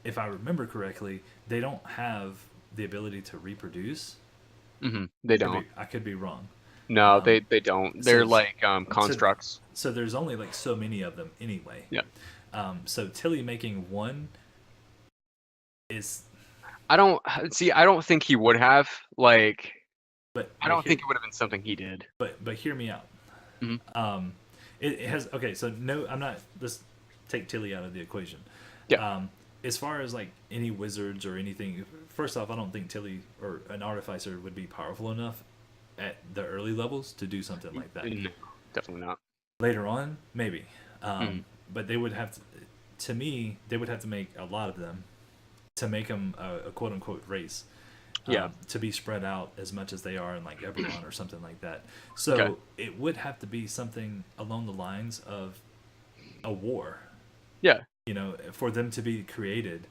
A: if I remember correctly, they don't have the ability to reproduce.
B: They
A: Could
B: don't.
A: be I could be wrong.
B: No,
A: Um,
B: they don't. They're
A: so
B: like
A: so
B: constructs.
A: so there's only like so many of them anyway.
B: Yeah.
A: So Tilly making one is,
B: I don't see. I don't think he would have. Like,
A: but
B: I
A: but
B: don't
A: here
B: think it would have been something he did.
A: but hear me out.
B: Hmm.
A: Um, it has okay. So no, I'm not. Let's take Tilly out of the equation.
B: Yeah.
A: Um, as far as like any wizards or anything, first off, I don't think Tilly or an artificer would be powerful enough at the early levels to do something like that.
B: No, definitely not.
A: Later on, maybe,
B: Hmm.
A: but they would have to. To me, they would have to make a lot of them to make them a quote unquote race.
B: Yeah.
A: To be spread out as much as they are in like Eberron or something like that.
B: Okay.
A: So it would have to be something along the lines of a war,
B: Yeah.
A: for them to be created.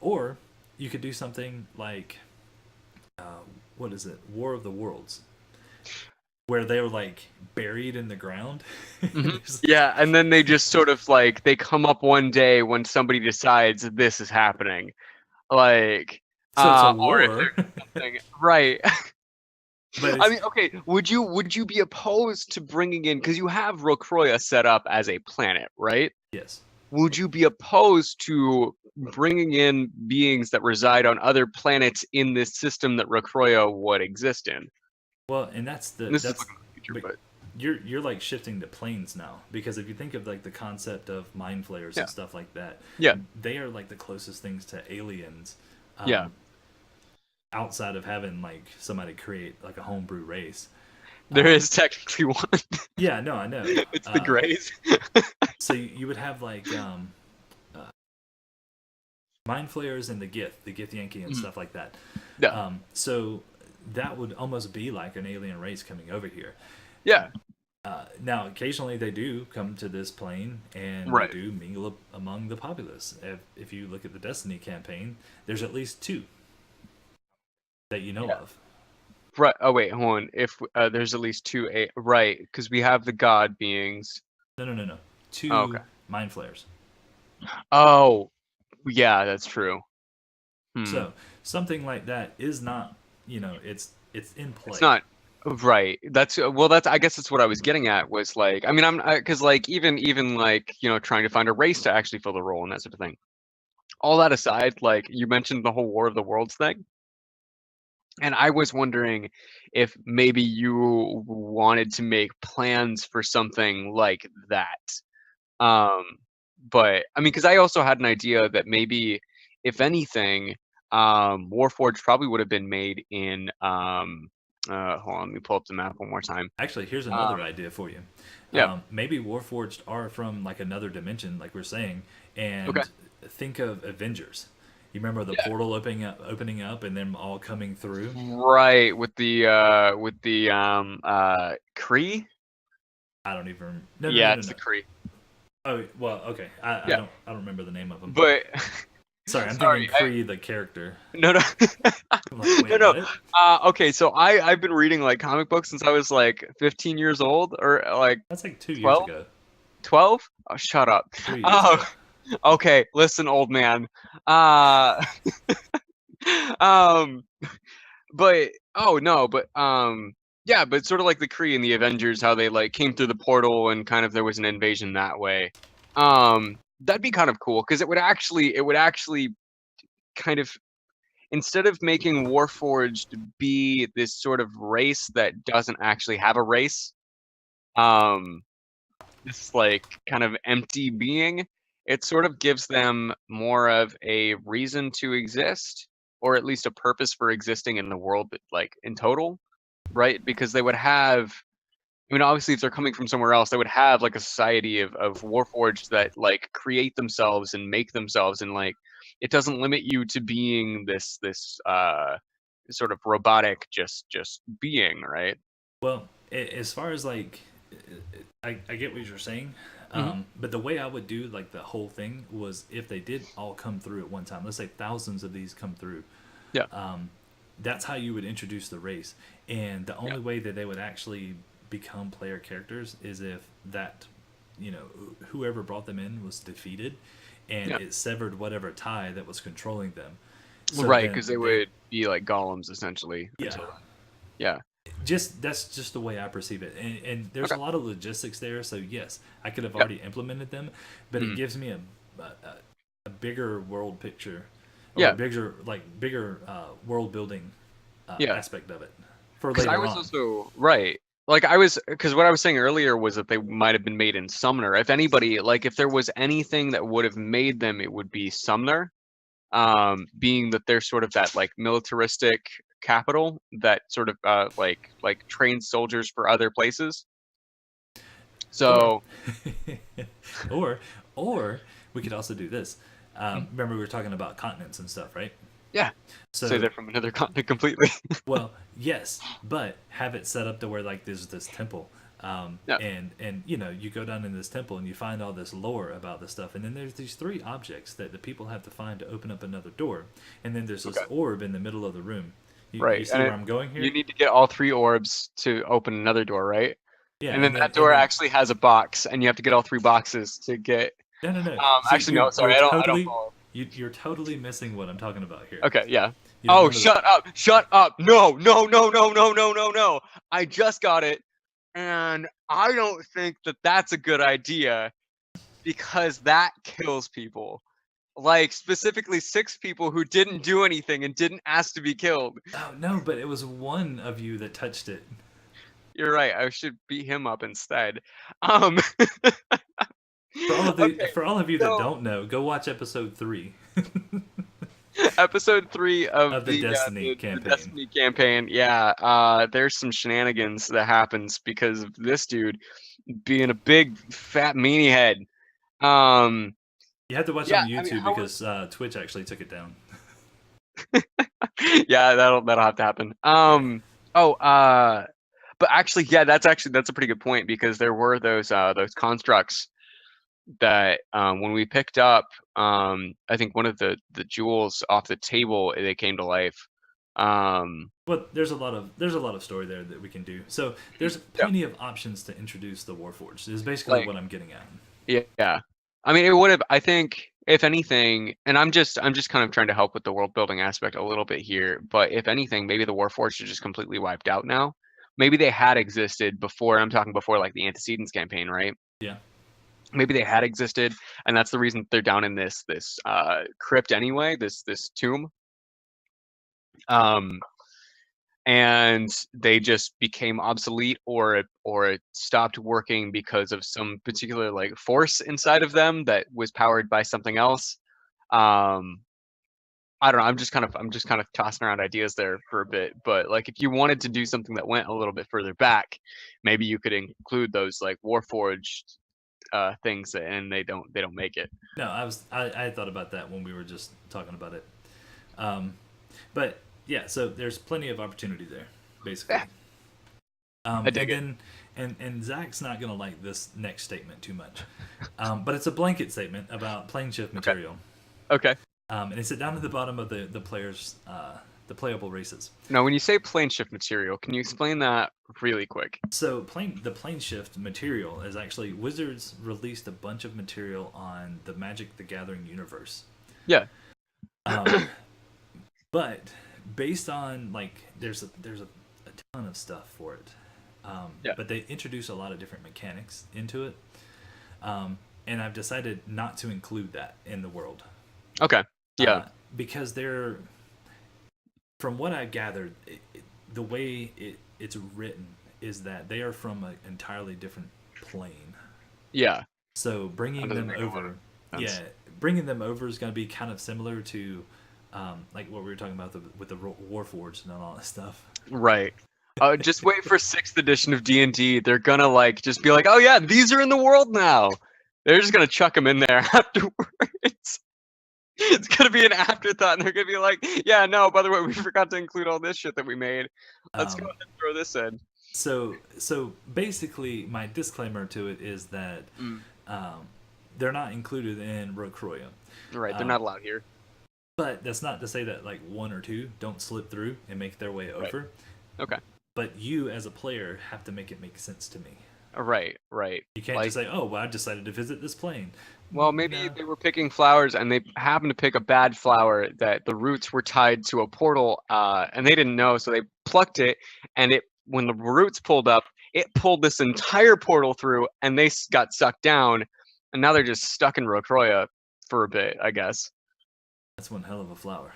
A: Or you could do something like, what is it, War of the Worlds, where they were like buried in the ground.
B: Hmm. Yeah, and then they just sort of like they come up one day when somebody decides this is happening, like,
A: So it's a
B: or if
A: war,
B: there's something right.
A: but
B: I
A: it's
B: mean, okay, would you be opposed to bringing in because you have Rocroya set up as a planet, right?
A: yes.
B: Would you be opposed to bringing in beings that reside on other planets in this system that Rocroya would exist in?
A: Well, and that's
B: And this is
A: that's,
B: looking at the future,
A: but
B: but
A: you're like shifting to planes now, because if you think of like the concept of mind flayers
B: yeah,
A: and stuff like that,
B: yeah,
A: they are like the closest things to aliens,
B: yeah.
A: um, outside of having like somebody create like a homebrew race.
B: There
A: Um,
B: is technically one.
A: yeah, no, I know.
B: It's the Greys.
A: So you would have like, uh, mind flayers and the Gith Yankee and
B: Mhm.
A: stuff like that.
B: Yeah,
A: So that would almost be like an alien race coming over here.
B: yeah,
A: Now, occasionally they do come to this plane and they
B: right.
A: do mingle among the populace. If you look at the Destiny campaign, there's at least two that you know
B: Yeah,
A: of.
B: right. Oh wait, hold on. If there's at least two, right? Because we have the god beings.
A: No, no, no, no.
B: Oh,
A: Two
B: okay.
A: mind flayers.
B: Oh, yeah, that's true. Hmm.
A: So something like that is not, it's in
B: It's
A: play.
B: not right. That's well. That's I guess that's what I was getting at. Was like, I mean, because like even like trying to find a race to actually fill the role and that sort of thing. All that aside, like you mentioned the whole War of the Worlds thing. And I was wondering if maybe you wanted to make plans for something like that. But I mean, because I also had an idea that maybe, if anything, Warforged probably would have been made in. Hold on, let me pull up the map one more time.
A: Actually, here's
B: Um,
A: another idea for you.
B: yeah.
A: Maybe Warforged are from like another dimension, like we're saying,
B: Okay.
A: and think of Avengers. You remember the portal opening up, and them all coming through.
B: Right, with the Kree?
A: I don't even. No, no, no,
B: Yeah,
A: no,
B: it's
A: no.
B: the Kree.
A: Oh well, okay. I
B: Yeah,
A: don't remember the name of them.
B: but
A: Sorry, I'm thinking
B: sorry,
A: Kree the character.
B: no, no,
A: I'm like,
B: no,
A: wait,
B: no.
A: what?
B: Okay, so I've been reading like comic books since I was like 15 years old, or like
A: That's like 2 years
B: 12,
A: ago,
B: 12? Oh, shut up.
A: 3 years
B: Oh,
A: ago.
B: okay, listen, old man. Uh, um, but oh no, but yeah, but sort of like the Kree and the Avengers, how they like came through the portal and kind of there was an invasion that way. That'd be kind of cool because it would actually kind of, instead of making Warforged be this sort of race that doesn't actually have a race, um, this like kind of empty being, it sort of gives them more of a reason to exist, or at least a purpose for existing in the world, like in total, right? Because they would have, I mean, obviously, if they're coming from somewhere else, they would have like a society of Warforged that like create themselves and make themselves, and like it doesn't limit you to being this sort of robotic just being, right?
A: Well, as far as like, I get what you're saying,
B: Hmm.
A: but the way I would do like the whole thing was if they did all come through at one time. Let's say thousands of these come through.
B: Yeah,
A: That's how you would introduce the race, and the
B: yeah,
A: only way that they would actually become player characters is if that, whoever brought them in was defeated, and
B: yeah.
A: it severed whatever tie that was controlling them. So
B: Right,
A: then
B: because they
A: they,
B: would be like golems essentially
A: yeah,
B: until then. Yeah.
A: just that's just the way I perceive it, and there's
B: Okay.
A: a lot of logistics there. So yes, I could have
B: Yeah.
A: already implemented them, but it
B: Mhm.
A: gives me a bigger world picture, or a
B: Yeah.
A: bigger world building
B: Yeah.
A: aspect of it for
B: Because I
A: later
B: was
A: on.
B: also right. Like I was, because what I was saying earlier was that they might have been made in Sumner. If anybody, like if there was anything that would have made them, it would be Sumner. Being that they're sort of that like militaristic capital that sort of like trains soldiers for other places.
A: Or,
B: So
A: or, or we could also do this.
B: Mhm.
A: Remember we were talking about continents and stuff, right?
B: Yeah, say
A: So,
B: they're from another continent completely.
A: well, yes, but have it set up to where like there's this temple,
B: Yeah.
A: and you go down in this temple and you find all this lore about this stuff, and then there's these three objects that the people have to find to open up another door, and then there's this
B: Okay.
A: orb in the middle of the room. You
B: Right,
A: see
B: and
A: where I'm going
B: you
A: here?
B: need to get all three orbs to open another door, right?
A: Yeah,
B: And then
A: and then
B: that
A: and
B: door
A: then
B: actually has a box, and you have to get all three boxes to get.
A: no, no, no. See,
B: Actually, no,
A: you're
B: sorry, I don't
A: totally
B: follow.
A: you're totally missing what I'm talking about here.
B: Okay, yeah.
A: You don't
B: Oh,
A: remember the
B: shut up! Shut up! No, no, no, no, no, no, no, no! I just got it, and I don't think that that's a good idea because that kills people. Like specifically 6 people who didn't do anything and didn't ask to be killed.
A: Oh no, but it was one of you that touched it.
B: You're right. I should beat him up instead. Um. Okay,
A: For all of you that
B: so
A: don't know, go watch episode 3
B: episode 3 of
A: of the Destiny
B: the
A: campaign.
B: Destiny campaign. Yeah, there's some shenanigans that happens because of this dude being a big fat meanie head. Um,
A: You have to watch
B: yeah,
A: on
B: I mean,
A: YouTube
B: how
A: because Twitch actually took it down.
B: yeah, that'll have to happen. Oh, but actually, yeah, that's a pretty good point because there were those constructs that when we picked up, I think one of the jewels off the table, they came to life. Um,
A: But there's a lot of story there that we can do. So there's
B: yeah,
A: plenty of options to introduce the Warforged. Is basically
B: like
A: what I'm getting at.
B: yeah. I mean, it would have. I think if anything, and I'm just kind of trying to help with the world building aspect a little bit here. But if anything, maybe the Warforged are just completely wiped out now. Maybe they had existed before. I'm talking before like the Antecedents campaign, right?
A: Yeah.
B: Maybe they had existed, and that's the reason they're down in this crypt anyway. This tomb. Um, and they just became obsolete, or it stopped working because of some particular like force inside of them that was powered by something else. I don't know. I'm just kind of tossing around ideas there for a bit. But like, if you wanted to do something that went a little bit further back, maybe you could include those like Warforged things, and they don't make it.
A: No, I thought about that when we were just talking about it. But yeah, so there's plenty of opportunity there, basically.
B: Yeah, I dig it.
A: And Zach's not gonna like this next statement too much, but it's a blanket statement about plane shift material.
B: Okay.
A: And it's down at the bottom of the the playable races.
B: Now, when you say plane shift material, can you explain that really quick?
A: So the plane shift material is actually Wizards released a bunch of material on the Magic the Gathering universe.
B: Yeah.
A: But based on like there's a ton of stuff for it.
B: Yeah.
A: But they introduce a lot of different mechanics into it. And I've decided not to include that in the world.
B: Okay. Yeah.
A: Because they're, from what I've gathered, the way it's written is that they are from an entirely different plane.
B: Yeah.
A: So bringing them over, bringing them over is going to be kind of similar to, like what we were talking about with the Warforged and all that stuff.
B: Right. Just wait for 6th edition of D&D. They're gonna like just be like, oh yeah, these are in the world now. They're just gonna chuck them in there afterwards. It's gonna be an afterthought, and they're gonna be like, yeah, no, by the way, we forgot to include all this shit that we made. Let's go ahead and throw this in.
A: So basically, my disclaimer to it is that they're not included in Rocroya.
B: Right, they're not allowed here.
A: But that's not to say that like one or two don't slip through and make their way over.
B: Right. Okay.
A: But you, as a player, have to make it make sense to me.
B: Right.
A: You can't just say, "Oh, well, I decided to visit this plane."
B: Well, maybe they were picking flowers, and they happened to pick a bad flower that the roots were tied to a portal, and they didn't know, so they plucked it, and when the roots pulled up, it pulled this entire portal through, and they got sucked down, and now they're just stuck in Rocroya for a bit, I guess.
A: That's one hell of a flower.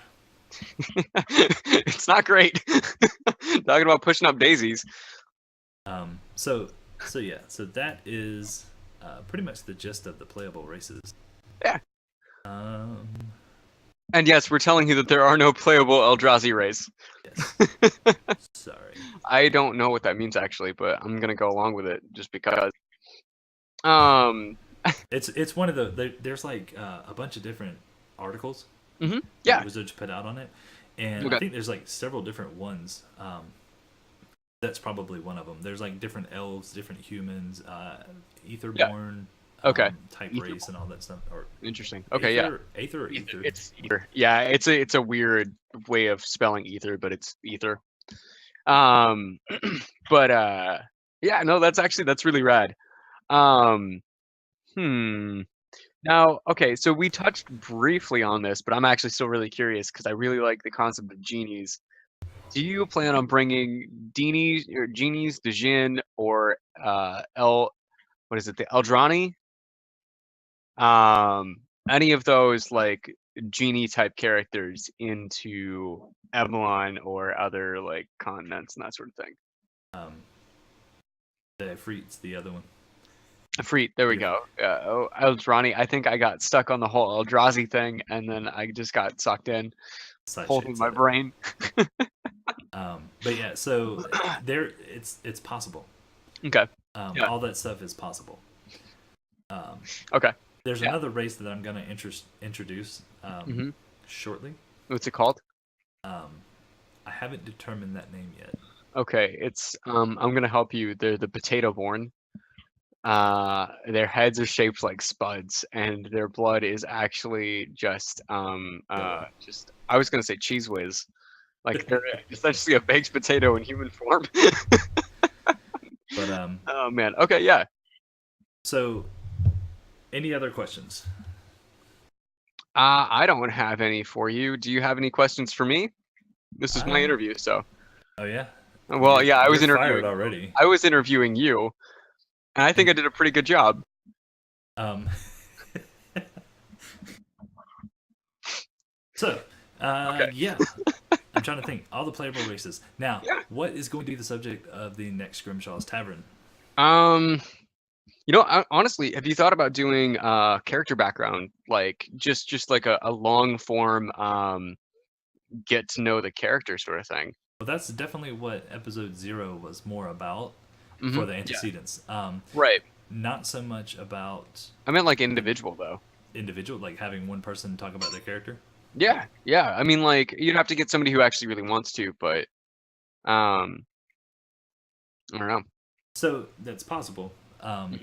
B: It's not great. Talking about pushing up daisies.
A: So that is pretty much the gist of the playable races.
B: Yeah. And yes, we're telling you that there are no playable Eldrazi race.
A: Yes. Sorry.
B: I don't know what that means actually, but I'm gonna go along with it just because.
A: It's one of there's like a bunch of different articles.
B: Mm-hmm. Yeah.
A: Wizards put out on it, and
B: Okay.
A: I think there's like several different ones. That's probably one of them. There's like different elves, different humans, Aetherborn, type
B: Aether
A: race, and all that stuff. Or
B: interesting. Okay, Aether,
A: Aether or Ether.
B: It's Ether. Yeah, it's a weird way of spelling ether, but it's Ether. But yeah, no, that's really rad. Now, okay, so we touched briefly on this, but I'm actually still really curious because I really like the concept of genies. Do you plan on bringing genies, the Djinn, or the Eldrani? Any of those like genie type characters into Avalon or other like continents and that sort of thing?
A: The Efreet's the other one.
B: Efreet, there we go. Eldrani. I think I got stuck on the whole Eldrazi thing, and then I just got sucked in, holding my brain.
A: But yeah, so it's possible.
B: Okay.
A: All that stuff is possible.
B: Okay.
A: There's another race that I'm gonna introduce shortly.
B: What's it called?
A: I haven't determined that name yet.
B: Okay, it's I'm gonna help you. They're the Potato Born. Their heads are shaped like spuds, and their blood is actually just I was gonna say cheese whiz. Like they're essentially a baked potato in human form.
A: But
B: oh man. Okay, yeah.
A: So any other questions?
B: I don't have any for you. Do you have any questions for me? This is my interview, so.
A: Oh yeah.
B: Well, yeah, I was interviewing
A: already.
B: I was interviewing you, and I think I did a pretty good job.
A: So,
B: Okay.
A: yeah. I'm trying to think. All the playable races. Now,
B: Yeah.
A: what is going to be the subject of the next Grimshaws Tavern?
B: Honestly, have you thought about doing character background, like just like a long form get to know the character sort of thing?
A: Well, that's definitely what episode 0 was more about
B: Hmm.
A: for the
B: Yeah.
A: antecedents.
B: Right.
A: Not so much about
B: I meant like
A: the
B: individual though.
A: individual, like having one person talk about their character.
B: Yeah. Yeah. I mean, like you'd have to get somebody who actually really wants to, but um, I don't know.
A: So that's possible.
B: Hmm.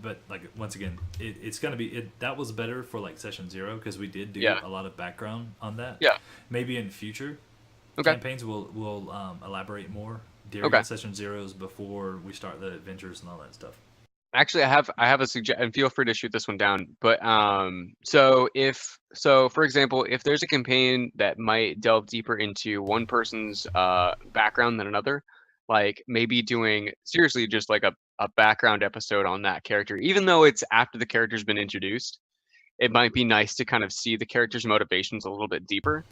A: But like once again, it's gonna be that was better for like session 0 because we did do
B: Yeah.
A: a lot of background on that.
B: Yeah.
A: Maybe in future
B: Okay.
A: campaigns we'll elaborate more during
B: Okay.
A: session 0s before we start the adventures and all that stuff.
B: Actually, I have a suggestion, and feel free to shoot this one down. But so for example, if there's a campaign that might delve deeper into one person's background than another, like maybe doing seriously just like a background episode on that character, even though it's after the character's been introduced, it might be nice to kind of see the character's motivations a little bit deeper,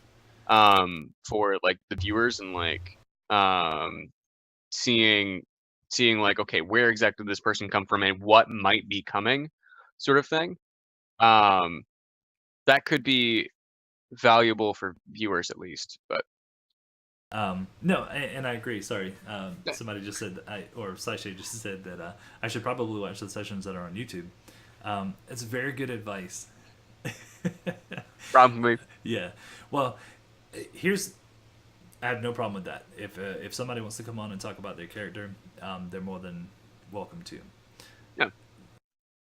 B: for like the viewers and like um seeing like, okay, where exactly did this person come from and what might be coming, sort of thing. um that could be valuable for viewers at least, but
A: No, and I agree. Sorry, somebody just said that or Sashay just said that I should probably watch the sessions that are on YouTube. It's very good advice.
B: probably.
A: Yeah. Well, here's I have no problem with that. If somebody wants to come on and talk about their character, they're more than welcome to.
B: Yeah.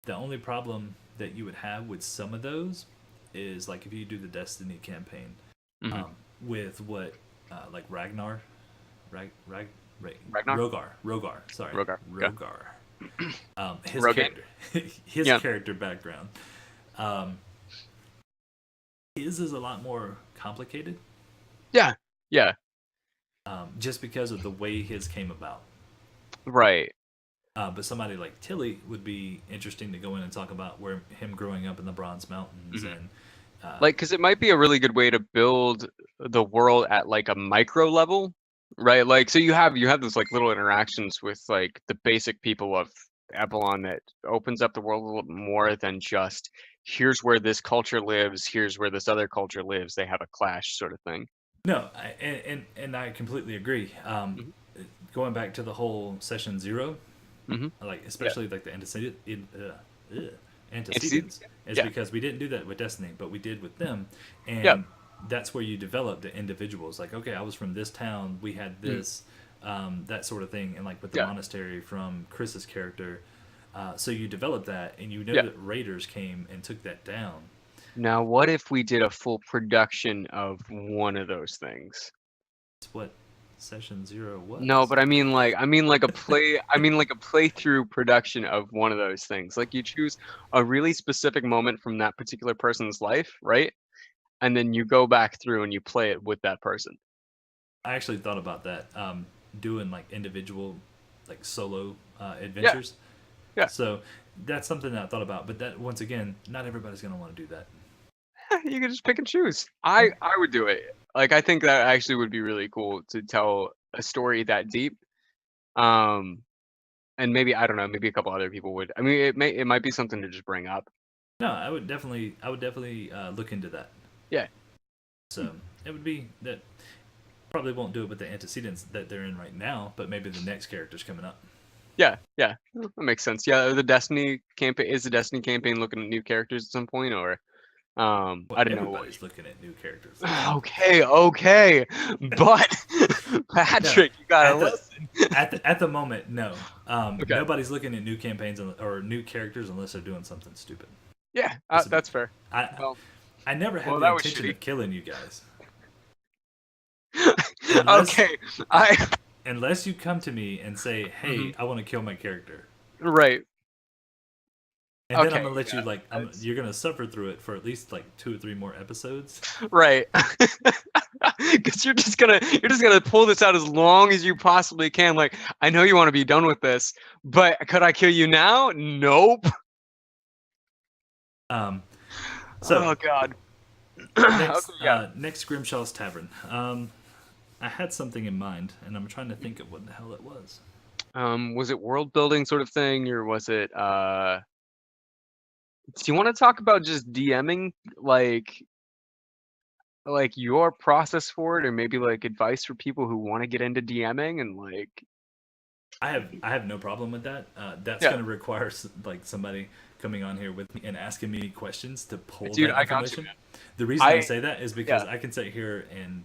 A: The only problem that you would have with some of those is like if you do the Destiny campaign,
B: Hmm.
A: with what like Ragnar,
B: Ragnar.
A: Rogar. Sorry,
B: Rogar. Yeah.
A: Rogar. His
B: Rogaine.
A: character, his
B: Yeah.
A: character background. Um, his is a lot more complicated.
B: Yeah. Yeah.
A: Just because of the way his came about.
B: Right.
A: But somebody like Tilly would be interesting to go in and talk about where him growing up in the Bronze Mountains
B: Hmm.
A: and
B: Like, because it might be a really good way to build the world at like a micro level, right? Like, so you have those like little interactions with like the basic people of Avalon that opens up the world a little bit more than just here's where this culture lives, here's where this other culture lives. They have a clash, sort of thing.
A: no, and I completely agree.
B: Hmm.
A: Going back to the whole session 0,
B: Hmm.
A: like
B: Yeah.
A: especially like the
B: Antecedents.
A: antecedents, is
B: Yeah.
A: because we didn't do that with Destiny, but we did with them,
B: Yeah.
A: and that's where you develop the individuals. Like, okay, I was from this town, we had
B: Mm.
A: this, that sort of thing, and like with the
B: Yeah.
A: monastery from Chris's character, so you develop that, and you know
B: Yeah.
A: that raiders came and took that down.
B: Now, what if we did a full production of one of those things?
A: That's what session 0
B: No,
A: was.
B: but I mean like a playthrough production of one of those things. Like you choose a really specific moment from that particular person's life, right? And then you go back through and you play it with that person.
A: I actually thought about that, doing like individual, like solo
B: Yeah,
A: adventures.
B: yeah.
A: So that's something that I thought about. But that once again, not everybody's gonna want to do that.
B: You can just pick and choose.
A: Yeah.
B: I would do it. Like I think that actually would be really cool to tell a story that deep. Um, and maybe I don't know, maybe a couple other people would. I mean, it might be something to just bring up.
A: No, I would definitely look into that.
B: Yeah.
A: So it would be that probably won't do it with the antecedents that they're in right now, but maybe the next character's coming up.
B: Yeah, yeah, that makes sense. Yeah, the Destiny campaign looking at new characters at some point, or
A: Well,
B: I don't know.
A: everybody's looking at new characters.
B: Okay, okay, but
A: No,
B: Patrick, you gotta
A: at the
B: listen.
A: at the moment, no.
B: Okay,
A: Nobody's looking at new campaigns or new characters unless they're doing something stupid.
B: yeah,
A: Just
B: that's fair.
A: I
B: Well,
A: I never had
B: well,
A: the
B: that was
A: intention
B: shitty.
A: of killing you guys unless
B: Okay, I
A: unless you come to me and say, "Hey,
B: mhm,
A: I want to kill my character,"
B: right.
A: and then I'm
B: Okay,
A: gonna let you
B: yeah,
A: like
B: that's
A: you're gonna suffer through it for at least like 2 or 3 more episodes.
B: right. Because you're just gonna pull this out as long as you possibly can. Like, I know you want to be done with this, but could I kill you now? Nope.
A: Um, so
B: Oh God. Okay, yeah.
A: next Grimshaw's Tavern. I had something in mind, and I'm trying to think of what the hell it was.
B: Was it world building sort of thing, or was it do you want to talk about just DMing, like your process for it, or maybe like advice for people who want to get into DMing and like
A: I have no problem with that. That's
B: yeah,
A: going to require like somebody coming on here with me and asking me questions to pull
B: dude,
A: that
B: I got you,
A: information.
B: man.
A: The reason I
B: I
A: say that is because
B: yeah,
A: I can sit here and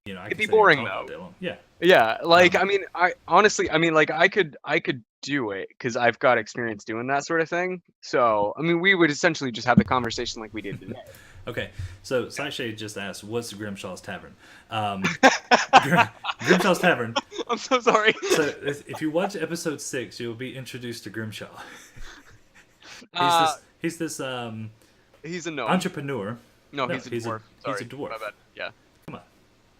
A: I
B: it'd
A: can
B: be
A: sit here and
B: boring
A: talk all
B: though.
A: day long. Yeah.
B: Yeah, like
A: Um,
B: I mean, I honestly, I mean, like I could do it because I've got experience doing that sort of thing. So I mean, we would essentially just have the conversation like we did today.
A: okay. So Sideshade just asked, "What's Grimshaw's Tavern?" Grimshaw's Tavern.
B: I'm so sorry.
A: So if you watch episode 6, you'll be introduced to Grimshaw. he's
B: Uh,
A: this he's this
B: he's a gnome.
A: entrepreneur.
B: No,
A: No,
B: he's a dwarf.
A: he's a
B: Sorry,
A: dwarf.
B: my bad. Yeah,
A: Come on.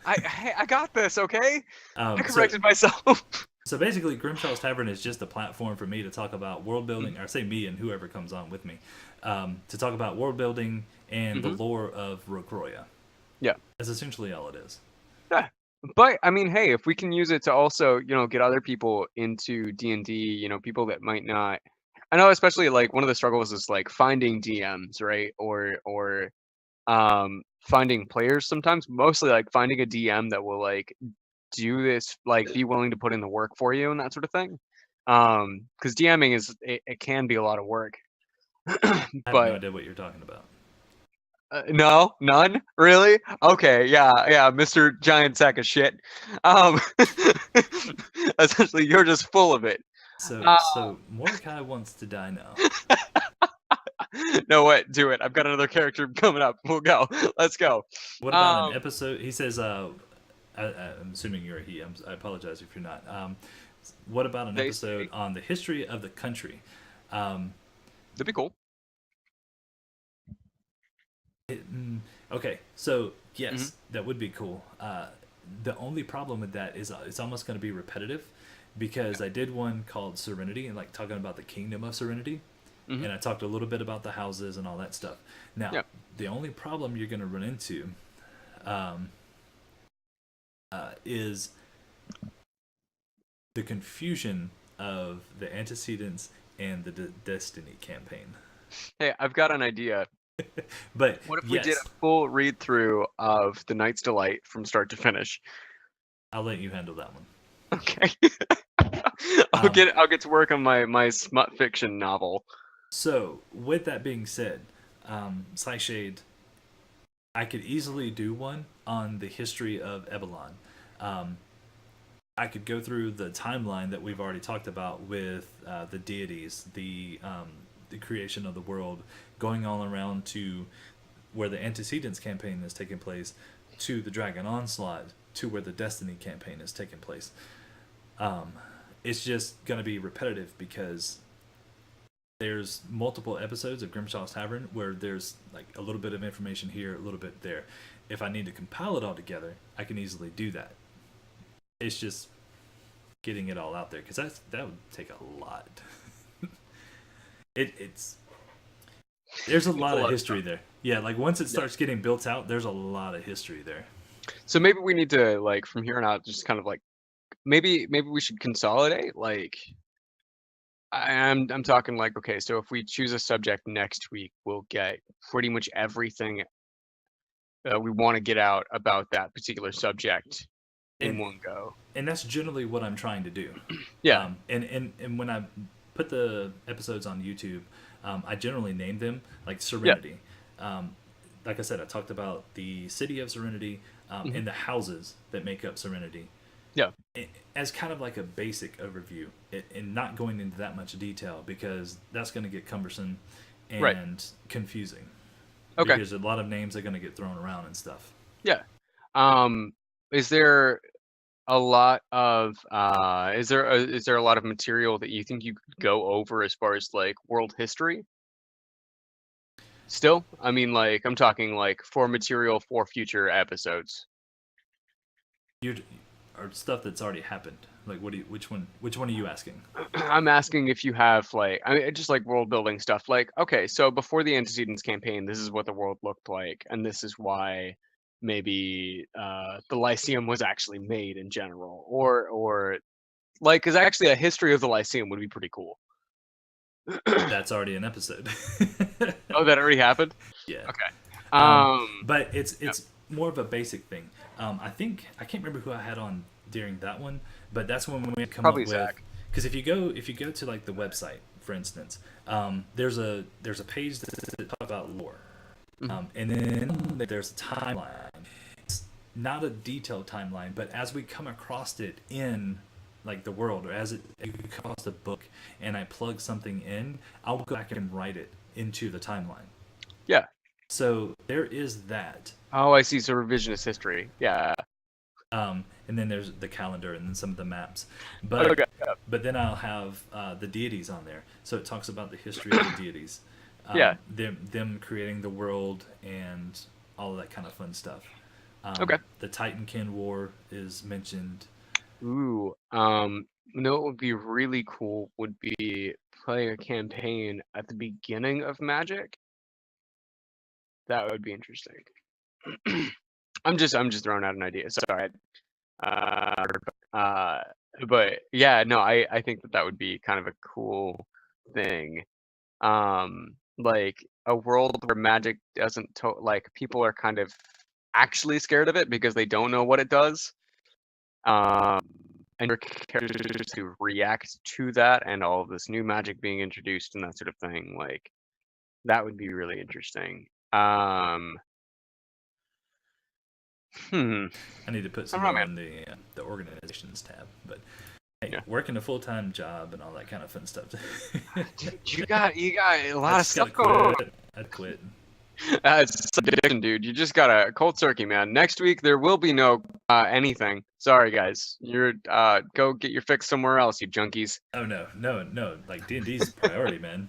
B: I got this. Okay, I
A: So
B: corrected myself.
A: so basically, Grimshaw's Tavern is just a platform for me to talk about world building.
B: Mhm,
A: Or say me and whoever comes on with me, to talk about world building and the
B: mhm.
A: lore of Rokroya.
B: Yeah.
A: That's essentially all it is.
B: Yeah. But I mean, hey, if we can use it to also, get other people into D&D, people that might not. I know, especially like one of the struggles is like finding DMs, right? Or finding players sometimes, mostly like finding a DM that will like do this, like be willing to put in the work for you and that sort of thing. Because DMing it can be a lot of work.
A: I have no
B: But
A: idea what you're talking about.
B: no, none, really? Okay, yeah, Mr. Giant Sack of Shit. Um, essentially, you're just full of it.
A: So
B: Uh,
A: so Mordecai wants to die now.
B: no, what? Do it. I've got another character coming up. We'll go. Let's go.
A: What about an
B: Um,
A: episode? He says, I'm assuming you're a he. I apologize if you're not. What about an
B: they
A: episode
B: say
A: on the history of the country? Um,
B: that'd be cool.
A: okay, so
B: Hmm.
A: yes, that would be cool. The only problem with that is it's almost going to be repetitive because I did one called Serenity and like talking about the kingdom of Serenity,
B: Hmm.
A: and I talked a little bit about the houses and all that stuff. Now,
B: Yeah.
A: the only problem you're going to run into um, is the confusion of the antecedents and the Destiny campaign.
B: Hey, I've got an idea.
A: But
B: What if we did
A: yes,
B: a full read through of The Knight's Delight from start to finish?
A: I'll let you handle that one.
B: Okay. I'll
A: Um,
B: get to work on my smut fiction novel.
A: so, with that being said, Shade, I could easily do one on the history of Ebelon. Um, I could go through the timeline that we've already talked about with the deities, the creation of the world, going all around to where the Antecedents campaign is taking place, to the Dragon Onslaught, to where the Destiny campaign is taking place. Um, it's just going to be repetitive because there's multiple episodes of Grimshaw's Tavern where there's like a little bit of information here, a little bit there. If I need to compile it all together, I can easily do that. It's just getting it all out there because that would take a lot. It's there's a
B: It's a
A: lot of
B: lot of
A: history
B: stuff.
A: there. Yeah, like once it
B: Yeah.
A: starts getting built out, there's a lot of history there.
B: So maybe we need to like from here on out just kind of like maybe we should consolidate like I'm talking like okay, so if we choose a subject next week, we'll get pretty much everything we want to get out about that particular subject in
A: And
B: one go.
A: and that's generally what I'm trying to do.
B: Yeah.
A: And when I put the episodes on YouTube, I generally name them like
B: Yeah.
A: Serenity. Um, like I said, I talked about the city of Serenity
B: Hmm.
A: and the houses that make up Serenity
B: Yeah.
A: as kind of like a basic overview, and not going into that much detail because that's going to get cumbersome
B: Right.
A: and confusing
B: Okay.
A: because a lot of names are going to get thrown around and stuff.
B: Yeah. Um, is there a lot of is there a lot of material that you think you could go over as far as like world history? Still, I mean, like I'm talking like for material for future episodes.
A: You or stuff that's already happened. Like, what do you? Which one are you asking?
B: I'm asking if you have like I mean, just like world building stuff. Like, okay, so before the Antecedents campaign, this is what the world looked like, and this is why maybe the Lyceum was actually made in general, or like, because actually a history of the Lyceum would be pretty cool.
A: That's already an episode.
B: Oh, that already happened?
A: Yeah.
B: Okay.
A: But it's more of a basic thing. I think I can't remember who I had on during that one, but that's when we come
B: Probably
A: up with,
B: Zach.
A: because if you go to like the website, for instance, there's a page that talks about lore, and then there's a timeline. It's not a detailed timeline, but as we come across it in like the world, or as it come across the book, and I plug something in, I'll go back and write it into the timeline.
B: Yeah.
A: So there is that.
B: Oh, I see. So revisionist history. Yeah.
A: And then there's the calendar and then some of the maps. But
B: Okay. Yeah.
A: but then I'll have the deities on there. So it talks about the history of the deities.
B: Yeah.
A: Them creating the world and all of that kind of fun stuff.
B: Okay.
A: The Titankin War is mentioned.
B: Ooh. You know what would be really cool would be playing a campaign at the beginning of Magic. That would be interesting. I'm just throwing out an idea. Sorry. But yeah, no, I think that would be kind of a cool thing. Like a world where magic doesn't like people are kind of actually scared of it because they don't know what it does. And your characters to react to that and all of this new magic being introduced and that sort of thing, like that would be really interesting.
A: I need to put some more in the organizations tab, but hey,
B: yeah.
A: Working a full-time job and all that kind of fun stuff.
B: Dude, you got a lot of stuff going on.
A: I'd quit.
B: It's addiction, dude. You just got a cold turkey, man. Next week there will be no anything. Sorry, guys. You're go get your fix somewhere else, you junkies.
A: Oh no. Like D&D's priority, man.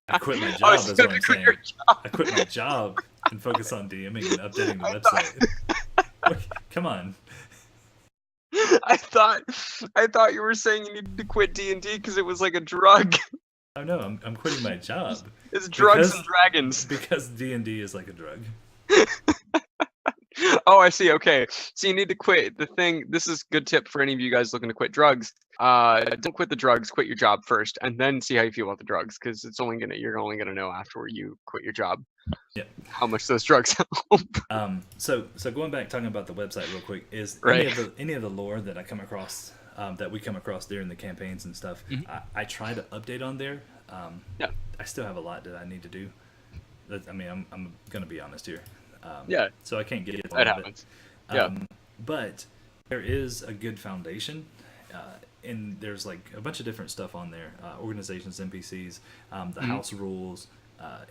A: I quit my job. That's what I'm saying. I quit my job and focus on DMing and updating the website. Come on.
B: I thought you were saying you needed to quit D&D because it was like a drug.
A: Oh no, I'm quitting my job.
B: It's drugs and dragons.
A: Because D&D is like a drug.
B: Oh, I see. Okay, so you need to quit the thing. This is a good tip for any of you guys looking to quit drugs. Don't quit the drugs. Quit your job first, and then see how you feel about the drugs, because you're only gonna know after you quit your job.
A: Yeah.
B: How much those drugs help.
A: So going back, talking about the website real quick, is
B: right.
A: any of the lore that I come across, that we come across during the campaigns and stuff, I try to update on there.
B: Yeah.
A: I still have a lot that I need to do. I mean, I'm gonna be honest here.
B: Yeah.
A: So I can't get it.
B: That happens. Yeah.
A: But there is a good foundation, and there's like a bunch of different stuff on there: organizations, NPCs, the house rules,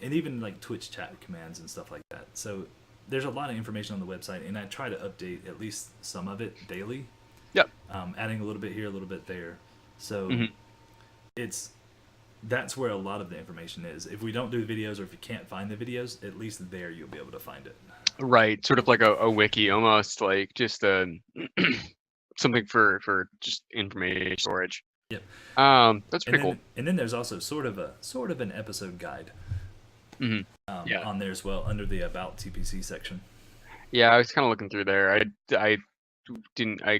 A: and even like Twitch chat commands and stuff like that. So there's a lot of information on the website, and I try to update at least some of it daily.
B: Yep.
A: Adding a little bit here, a little bit there. So that's where a lot of the information is. If we don't do videos, or if you can't find the videos, at least there you'll be able to find it.
B: Right, sort of like a wiki, almost like just something for just information storage.
A: Yep.
B: That's pretty cool.
A: And then there's also sort of an episode guide. On there as well, under the About TPC section.
B: Yeah, I was kind of looking through there. I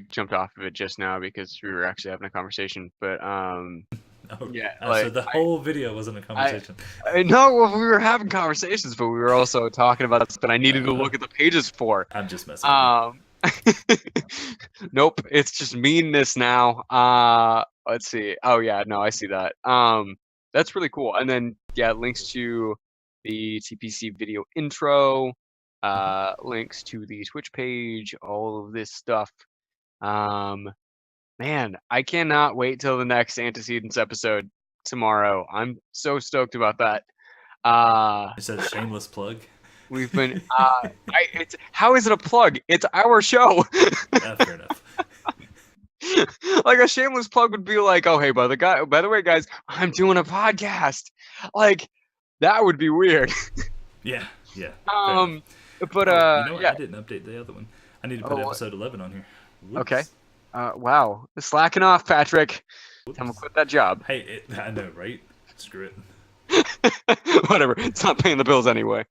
B: jumped off of it just now because we were actually having a conversation, but
A: so the whole video wasn't a conversation.
B: I know, well, we were having conversations, but we were also talking about stuff that I needed to look at the pages for.
A: I'm just messing with you.
B: Nope, it's just meanness now. Let's see. Oh yeah, no, I see that. That's really cool. And then links to the TPC video intro, links to the Twitch page, all of this stuff. Man, I cannot wait till the next Antecedents episode tomorrow. I'm so stoked about that.
A: It's a shameless plug.
B: We've been. How is it a plug? It's our show.
A: Fair enough.
B: Like a shameless plug would be like, oh hey, by the way, guys, I'm doing a podcast. Like that would be weird.
A: Yeah.
B: But
A: you know what?
B: yeah.
A: I didn't update the other one. I need to put episode 11 on here. Whoops.
B: Okay. Wow. Slacking off, Patrick.
A: Whoops.
B: I'm gonna quit that job.
A: Hey, I know, right? Screw it.
B: Whatever. It's not paying the bills anyway.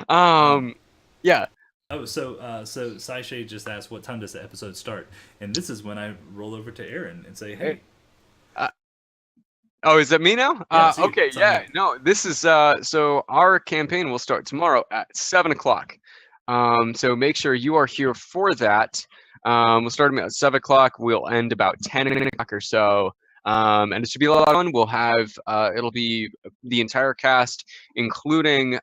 B: Yeah.
A: Oh, so Saishay just asked what time does the episode start, and this is when I roll over to Aaron and say,
B: Hey,
A: "Hey,
B: uh, oh, is it me now?
A: yeah, it's you.
B: Okay,
A: It's on you."
B: yeah. No, this is so our campaign will start tomorrow at 7 o'clock. So make sure you are here for that. We'll start at 7 o'clock. We'll end about 10 o'clock or so. And it should be a lot of fun. We'll have it'll be the entire cast, including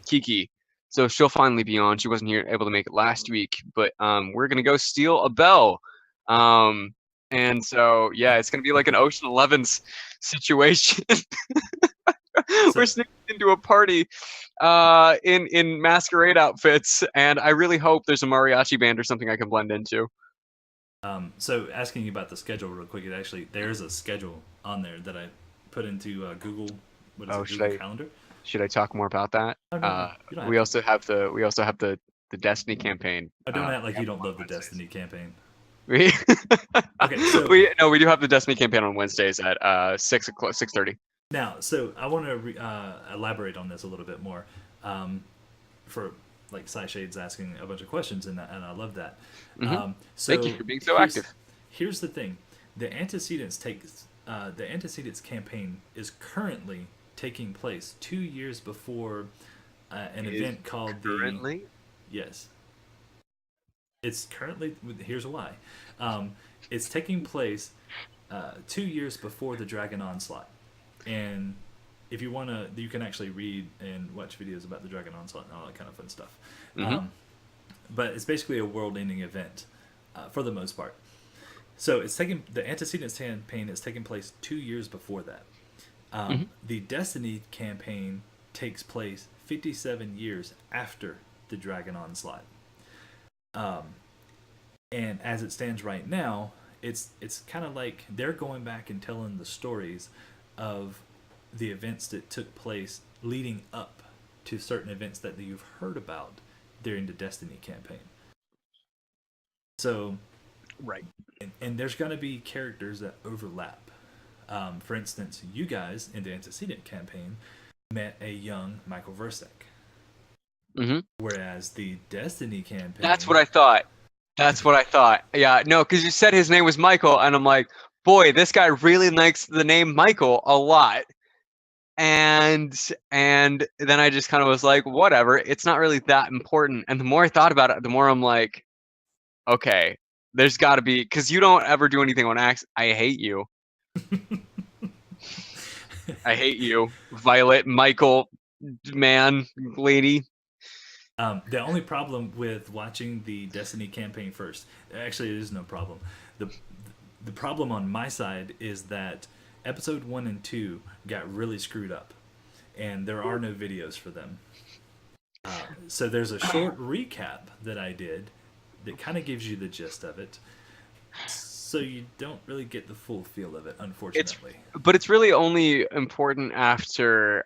B: Kiki. So she'll finally be on. She wasn't here able to make it last week, but we're gonna go steal a bell. Um, and so, yeah, it's gonna be like an Ocean Eleven's situation. We're
A: So,
B: sneaking into a party, in masquerade outfits, and I really hope there's a mariachi band or something I can blend into.
A: so asking you about the schedule real quick. It actually there's a schedule on there that I put into Google. What is
B: Oh,
A: it? Google Calendar.
B: should I talk more about that?
A: Oh no, you don't have
B: We
A: to.
B: also have the Destiny campaign.
A: Oh, don't act
B: We
A: like
B: have
A: you don't
B: on
A: love the
B: Wednesdays.
A: Destiny campaign.
B: We
A: Okay, so
B: we do have the Destiny campaign on Wednesdays at 6 o'clock, 6:30.
A: now, so I want to elaborate on this a little bit more. For like Sci Shade's asking a bunch of questions, and I love that.
B: Hmm. Thank you
A: So
B: for being so active.
A: here's the thing: the antecedents campaign is currently taking place 2 years before an
B: Is
A: event called the
B: currently
A: yes. It's currently here's why. It's taking place 2 years before the Dragon Onslaught, and if you wanna, you can actually read and watch videos about the Dragon Onslaught and all that kind of fun stuff.
B: Hmm.
A: Um, but it's basically a world-ending event for the most part. So it's taking the antecedents campaign is taking place 2 years before that.
B: Hmm.
A: The Destiny campaign takes place 57 years after the Dragon Onslaught. Um, and as it stands right now, it's kind of like they're going back and telling the stories of the events that took place leading up to certain events that you've heard about during the Destiny campaign. So,
B: Right.
A: and there's going to be characters that overlap. For instance, you guys in the antecedent campaign met a young Michael Versek,
B: Hmm.
A: whereas the Destiny campaign.
B: That's what I thought. That's what I thought. Yeah, no, because you said his name was Michael, and I'm like, boy, this guy really likes the name Michael a lot. And then I just kind of was like, whatever, it's not really that important. And the more I thought about it, the more I'm like, okay, there's got to be, because you don't ever do anything on accident. I hate you. I hate you, Violet, Michael, man, lady.
A: The only problem with watching the Destiny campaign first, actually, it is no problem. the The problem on my side is that episode 1 and 2 got really screwed up, and there are no videos for them. So there's a short recap that I did that kind of gives you the gist of it. So you don't really get the full feel of it,
B: It's
A: unfortunately.
B: but it's really only important after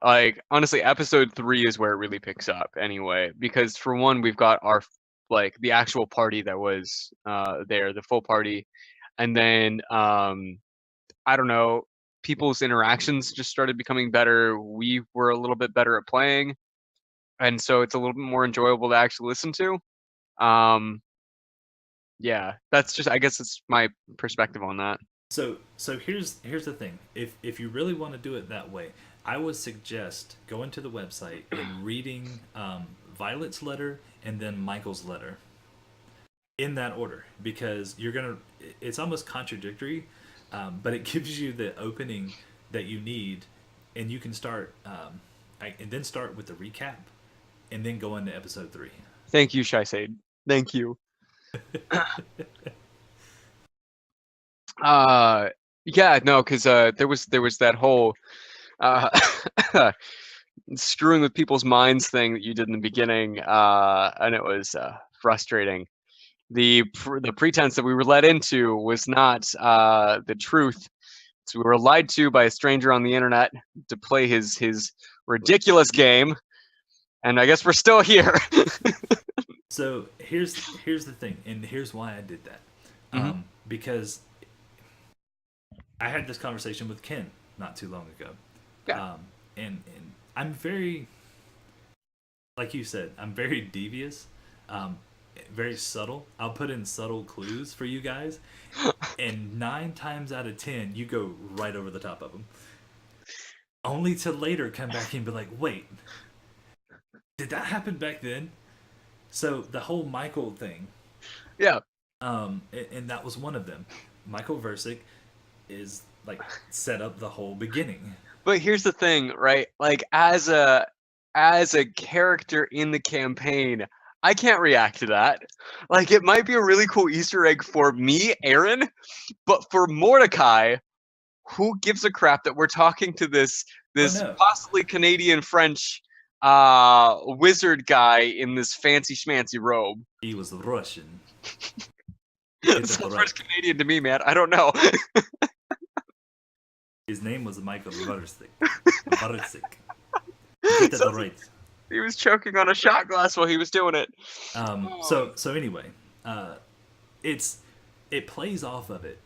B: like honestly episode 3 is where it really picks up anyway, because for one we've got our like the actual party that was there, the full party, and then I don't know, people's interactions just started becoming better. We were a little bit better at playing, and so it's a little bit more enjoyable to actually listen to. Um yeah, that's just, I guess it's my perspective on that.
A: So here's the thing. If you really want to do it that way, I would suggest going to the website and reading Violet's letter and then Michael's letter in that order, because you're gonna. It's almost contradictory, but it gives you the opening that you need, and you can start and then start with the recap, and then go into episode 3.
B: Thank you, Shai Sade. Thank you. Uh, yeah, no, because there was that whole uh screwing with people's minds thing that you did in the beginning, and it was frustrating. The pretense that we were led into was not the truth. So we were lied to by a stranger on the internet to play his ridiculous game, and I guess we're still here.
A: So here's the thing, and here's why I did that.
B: Hmm.
A: Because I had this conversation with Ken not too long ago,
B: Yeah.
A: and I'm very like you said, I'm very devious, um, very subtle. I'll put in subtle clues for you guys, and 9 times out of 10, you go right over the top of them. Only to later come back and be like, wait, did that happen back then? So the whole Michael thing,
B: Yeah.
A: and that was one of them. Michael Versick is like set up the whole beginning.
B: But here's the thing, right? Like as a character in the campaign, I can't react to that. Like it might be a really cool Easter egg for me, Aaron, but for Mordecai, who gives a crap that we're talking to this
A: Oh no,
B: possibly Canadian French wizard guy in this fancy schmancy robe?
A: he was Russian.
B: It sounds French Canadian to me, man. I don't know.
A: His name was Michael Versick. Versick. Get that right.
B: He was choking on a shot glass while he was doing it.
A: So anyway, it plays off of it.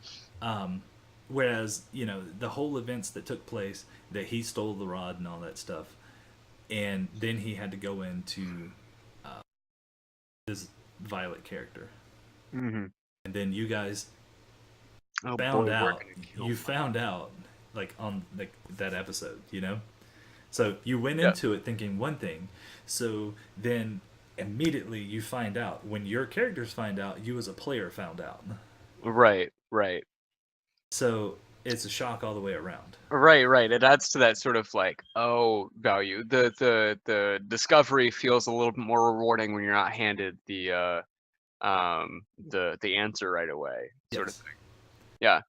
A: Whereas the whole events that took place, that he stole the rod and all that stuff, and then he had to go into this Violet character,
B: Mm-hmm.
A: and then you guys
B: Oh,
A: found
B: boy, we're
A: out.
B: gonna kill
A: You
B: him.
A: found out like on like that episode, So you went
B: Yeah.
A: into it thinking one thing, so then immediately you find out. When your characters find out, you as a player found out.
B: Right.
A: So it's a shock all the way around.
B: Right. It adds to that sort of like, oh, value. The discovery feels a little bit more rewarding when you're not handed the answer right away, sort of
A: Yes.
B: thing. Yeah.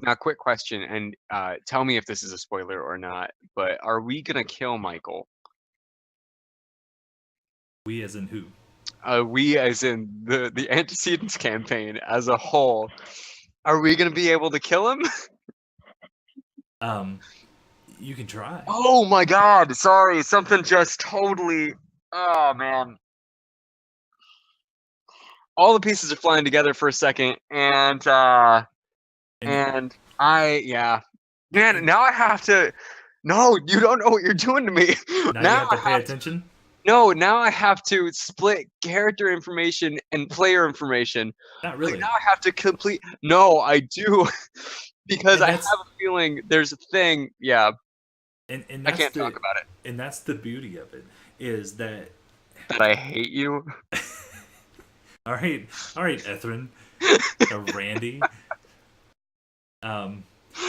B: Now, quick question, and tell me if this is a spoiler or not. But are we gonna kill Michael?
A: We as in who?
B: We, as in the antecedents campaign as a whole, are we gonna be able to kill him?
A: You can try.
B: Oh my God! Sorry, something just totally. Oh man. All the pieces are flying together for a second, and yeah, man. Now I have to. No, you don't know what you're doing to me.
A: Now you have to pay attention.
B: No, now I have to split character information and player information.
A: Not really.
B: Like, now I have to complete. No, I do, because
A: And
B: I have a feeling there's a thing. Yeah,
A: and
B: I can't talk about it.
A: And that's the beauty of it, is that.
B: That I hate you.
A: All right, Ethrin, Randy.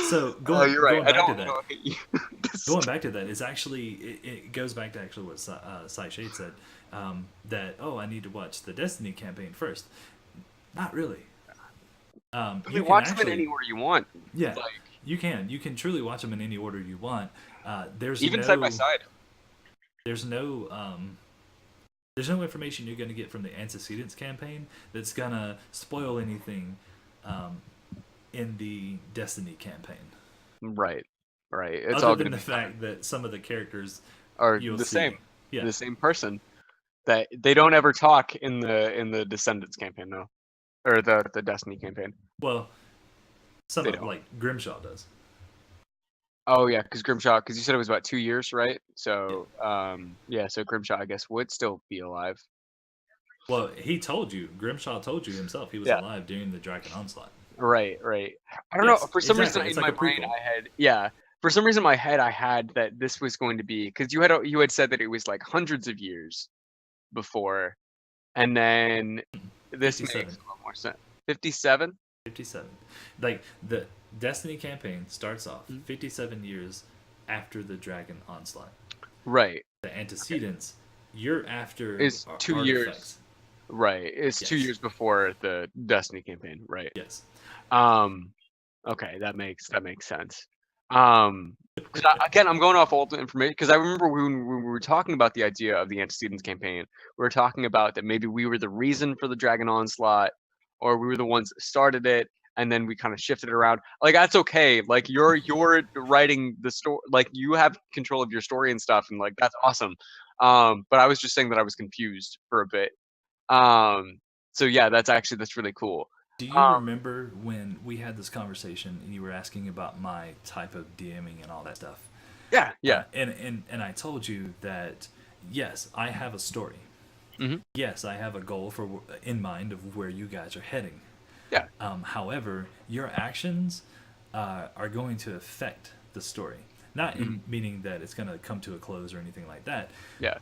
A: So going,
B: you're right.
A: going back
B: I don't
A: to that.
B: know, hate you.
A: Going back to that is actually it goes back to actually what Cy Shade said, that I need to watch the Destiny campaign first. Not really.
B: You
A: You
B: can
A: can
B: watch them in
A: actually,
B: any order you want.
A: yeah,
B: Like,
A: you can truly watch them in any order you want. There's
B: even
A: no,
B: side by side.
A: There's no there's no information you're going to get from the antecedents campaign that's gonna spoil anything in the Destiny campaign.
B: Right. It's
A: Other
B: all
A: than
B: gonna
A: the
B: be
A: fact that some of the characters
B: are
A: you'll
B: the
A: see.
B: same.
A: Yeah.
B: The same person. That they don't ever talk in the Descendants campaign, though, or the Destiny campaign.
A: Well, some
B: They
A: of
B: don't.
A: like Grimshaw does.
B: Oh yeah, because Grimshaw, because you said it was about 2 years, right? So yeah, so Grimshaw, I guess, would still be alive.
A: Well, he told you. Grimshaw told you himself he was
B: Yeah.
A: alive during the Dragon Onslaught.
B: Right. I don't
A: Yes,
B: know. For some
A: exactly.
B: reason,
A: It's
B: in
A: like
B: my
A: a
B: brain,
A: prequel.
B: I had For some reason, in my head, I had that this was going to be, because you had said that it was like hundreds of years before, and then this
A: 57.
B: makes a lot more sense. 57.
A: 57. Like the Destiny campaign starts off
B: Mhm.
A: 57 years after the Dragon Onslaught.
B: Right.
A: The antecedents, you're after
B: Is 2 years.
A: artifacts.
B: Right. It's 2
A: Yes.
B: years before the Destiny campaign. Right.
A: Yes.
B: Okay, that makes sense. Because again, I'm going off old information, because I remember when we were talking about the idea of the antecedents campaign, we were talking about that maybe we were the reason for the Dragon Onslaught, or we were the ones that started it, and then we kind of shifted it around. Like, that's okay. Like, you're writing the story, like you have control of your story and stuff, and like that's awesome. But I was just saying that I was confused for a bit. So yeah, that's really cool.
A: Do you remember when we had this conversation and you were asking about my type of DMing and all that stuff?
B: Yeah.
A: And I told you that yes, I have a story.
B: Hmm.
A: Yes, I have a goal in mind of where you guys are heading.
B: Yeah.
A: However, your actions are going to affect the story. Not
B: Hmm.
A: in meaning that it's going to come to a close or anything like that,
B: Yeah.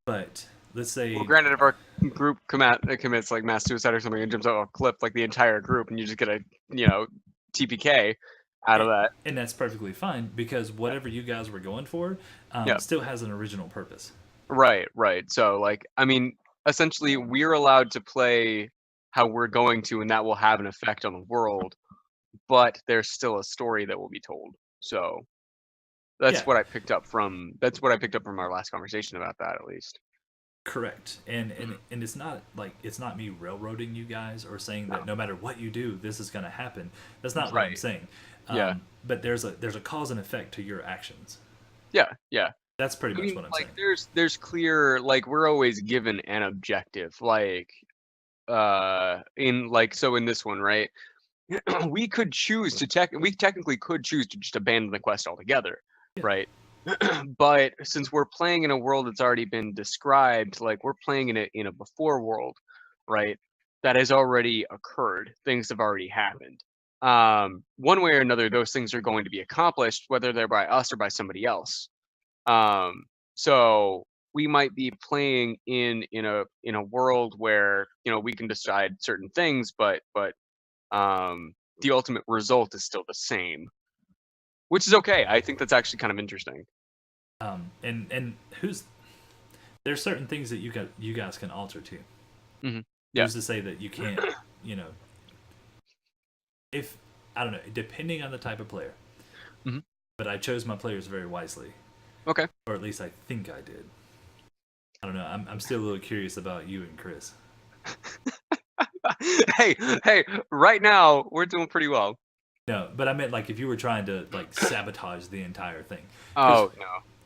A: but let's
B: Well,
A: say,
B: granted, if our group commits like mass suicide or something and jumps off a cliff, like the entire group, and you just get a TPK out of
A: and,
B: that.
A: and that's perfectly fine because
B: Yeah.
A: whatever you guys were going for
B: Yeah.
A: still has an original purpose.
B: Right. Right. So, like, I mean, essentially, we're allowed to play how we're going to, and that will have an effect on the world. But there's still a story that will be told. So
A: Yeah,
B: that's what I picked up from our last conversation about that, at least.
A: correct. And it's not like it's not me railroading you guys or saying
B: No.
A: that no matter what you do, this is going to happen. That's not what I'm
B: Right.
A: saying.
B: Yeah.
A: But there's a cause and effect to your actions.
B: Yeah. Yeah.
A: That's pretty
B: I
A: much
B: mean,
A: what I'm
B: like,
A: saying.
B: there's clear, like, we're always given an objective, like, in like, so in this one, right? We technically could choose to just abandon the quest altogether,
A: Yeah,
B: right? But since we're playing in a world that's already been described, like, we're playing in a before world, right? That has already occurred. Things have already happened. One way or another, those things are going to be accomplished, whether they're by us or by somebody else. Um, so we might be playing in a world where we can decide certain things, but the ultimate result is still the same, which is okay. I think that's actually kind of interesting.
A: and who's there's certain things that you guys can alter too.
B: Hmm. Yeah.
A: Who's to say that you can't? You know, if I don't know, depending on the type of player.
B: Hmm.
A: But I chose my players very wisely,
B: Okay.
A: or at least I think I did. I don't know. I'm still a little curious about you and Chris.
B: Hey, hey! Right now, we're doing pretty well.
A: No, but I meant like if you were trying to like sabotage the entire thing, because
B: Oh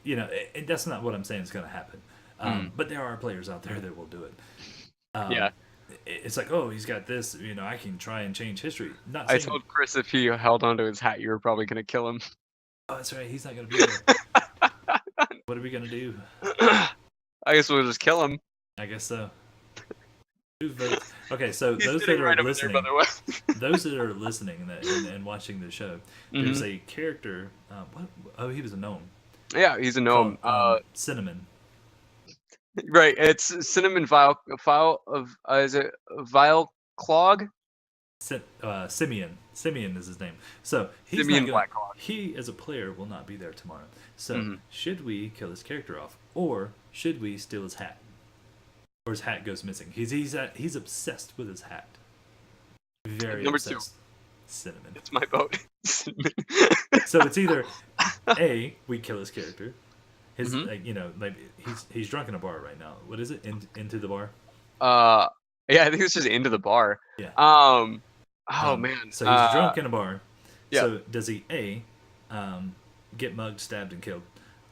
B: no.
A: that's not what I'm saying is going to happen.
B: Mm.
A: But there are players out there that will do it.
B: Yeah.
A: It's like, oh, he's got this. I can try and change history. Not
B: I
A: saying,
B: told Chris if he held onto his hat, you were probably gonna kill him.
A: oh, that's right. He's not going to be there. What are we going to do?
B: I guess we'll just kill him.
A: I guess so. Who votes? Okay, so
B: He's
A: those that
B: sitting
A: are
B: right over there, by
A: listening,
B: the way.
A: those that are listening and watching the show, there's
B: Hmm.
A: a character. What? Oh, he was a gnome
B: Yeah, he's a
A: called
B: gnome.
A: Cinnamon.
B: Right. It's cinnamon vile of is it vile clog?
A: Simeon. Simeon is his name. So he's not
B: Simeon
A: gonna.
B: black clog.
A: He as a player will not be there tomorrow. So
B: Hmm.
A: should we kill his character off, or should we steal his hat, or his hat goes missing? He's obsessed with his hat. Very
B: Number two,
A: obsessed. Cinnamon.
B: it's my vote. Cinnamon.
A: So it's either A, we kill his character. His
B: Hmm.
A: like he's drunk in a bar right now. What is it? Into the bar?
B: Uh, yeah, I think it's just into the bar.
A: Yeah.
B: Oh man.
A: So he's drunk in a bar.
B: Yeah.
A: So does he A, get mugged, stabbed, and killed,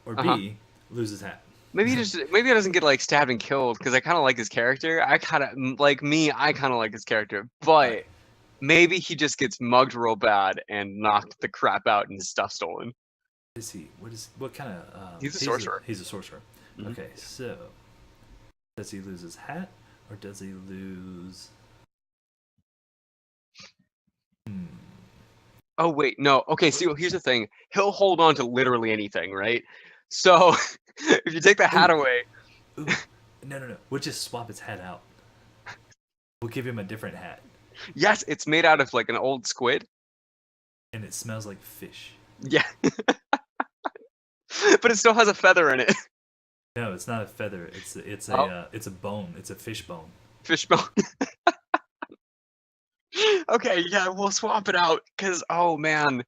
A: or
B: Uh-huh.
A: B, lose his hat?
B: Maybe he doesn't get like stabbed and killed because I kind of like his character. I kind of like me. I kind of like his character, but
A: Right.
B: maybe he just gets mugged real bad and knocked the crap out and his stuff stolen.
A: Is he? What kind of?
B: He's a sorcerer.
A: He's a sorcerer.
B: Mhm.
A: Okay, so does he lose his hat, or does he lose? Hmm.
B: Oh wait, no. Okay, see, here's the thing. He'll hold on to literally anything, right? So if you take the hat away,
A: Ooh. No. We'll just swap his hat out. We'll give him a different hat,
B: yes, it's made out of like an old squid.
A: and it smells like fish.
B: Yeah. But it still has a feather in it.
A: No, it's not a feather. It's
B: Oh.
A: it's a bone. It's a fish bone.
B: Fishbone. Okay, yeah, we'll swap it out. Cause oh man.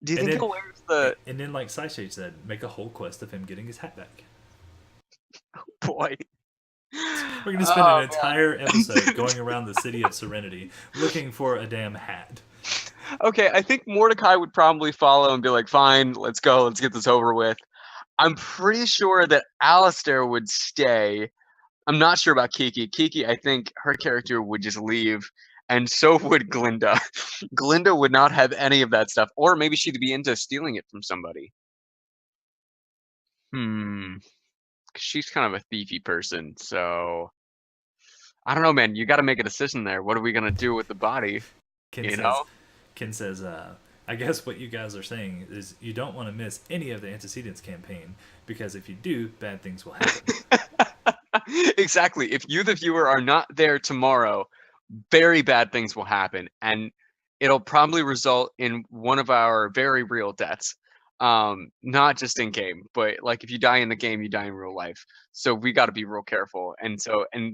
B: Do you
A: And
B: think
A: then
B: he'll wear the
A: and then like Saiche said, make a whole quest of him getting his hat back.
B: boy?
A: We're gonna spend
B: Oh,
A: an entire episode going around the city of Serenity looking for a damn hat.
B: Okay, I think Mordecai would probably follow and be like, fine, let's go, let's get this over with. I'm pretty sure that Alistair would stay. I'm not sure about Kiki. Kiki, I think her character would just leave, and so would Glinda. Glinda would not have any of that stuff, or maybe she'd be into stealing it from somebody. Hmm. 'cause she's kind of a thiefy person. So I don't know, man. You got to make a decision there. What are we gonna do with the body?
A: Ken
B: You
A: says,
B: know?
A: Ken says, I guess what you guys are saying is you don't want to miss any of the antecedents campaign because if you do, bad things will happen.
B: Exactly. If you, the viewer, are not there tomorrow, very bad things will happen, and it'll probably result in one of our very real deaths. Not just in game, but like if you die in the game, you die in real life. So we got to be real careful. And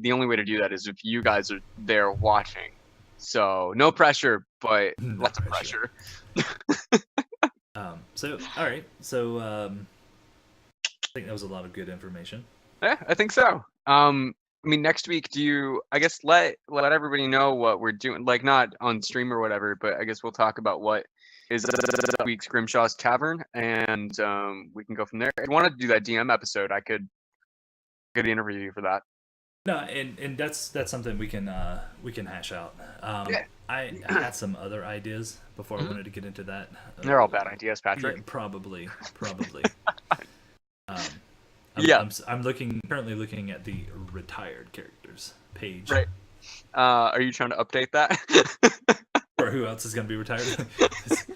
B: the only way to do that is if you guys are there watching. So no pressure, but
A: No
B: lots
A: pressure.
B: of pressure.
A: So all right. So I think that was a lot of good information.
B: Yeah, I think so. I mean, next week, I guess let everybody know what we're doing, like not on stream or whatever, but I guess we'll talk about what is this week's Grimshaws Tavern, and we can go from there. If you wanted to do that DM episode, I could interview you for that.
A: No, and that's something we can hash out.
B: Yeah.
A: I had some other ideas before I wanted to get into that.
B: They're all bad ideas, Patrick.
A: Yeah, probably.
B: Yeah.
A: I'm currently looking at the retired characters page.
B: Right. Are you trying to update that?
A: Or who else is going to be retired?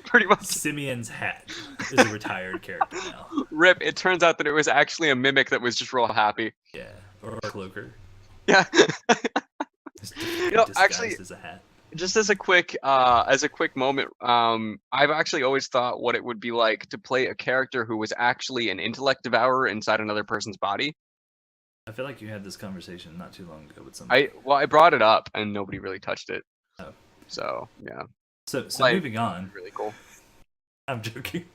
B: Pretty much.
A: Simeon's hat is a retired character now.
B: Rip. It turns out that it was actually a mimic that was just real happy.
A: Yeah, or a cloaker.
B: Yeah.
A: Disguised
B: actually,
A: as a hat.
B: just as a quick moment, I've actually always thought what it would be like to play a character who was actually an intellect devourer inside another person's body.
A: I feel like you had this conversation not too long ago with somebody.
B: I brought it up and nobody really touched it.
A: Oh.
B: So yeah.
A: So like, moving on.
B: Really cool.
A: I'm joking.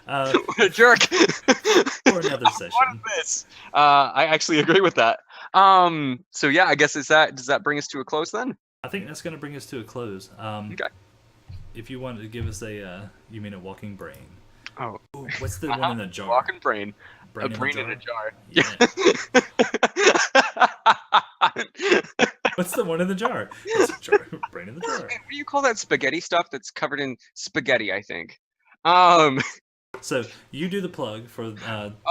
B: What a jerk.
A: For another session.
B: What is this? I actually agree with that. So yeah, I guess does that bring us to a close then?
A: I think that's going to bring us to a close.
B: Okay.
A: If you wanted to give us you mean a walking brain?
B: Oh.
A: Ooh, what's the one in the jar?
B: Walking brain.
A: Brain
B: a brain in a jar.
A: Yeah. What's the one in the jar? It's a jar. Brain in the jar.
B: What do you call that spaghetti stuff that's covered in spaghetti, I think?
A: So you do the plug for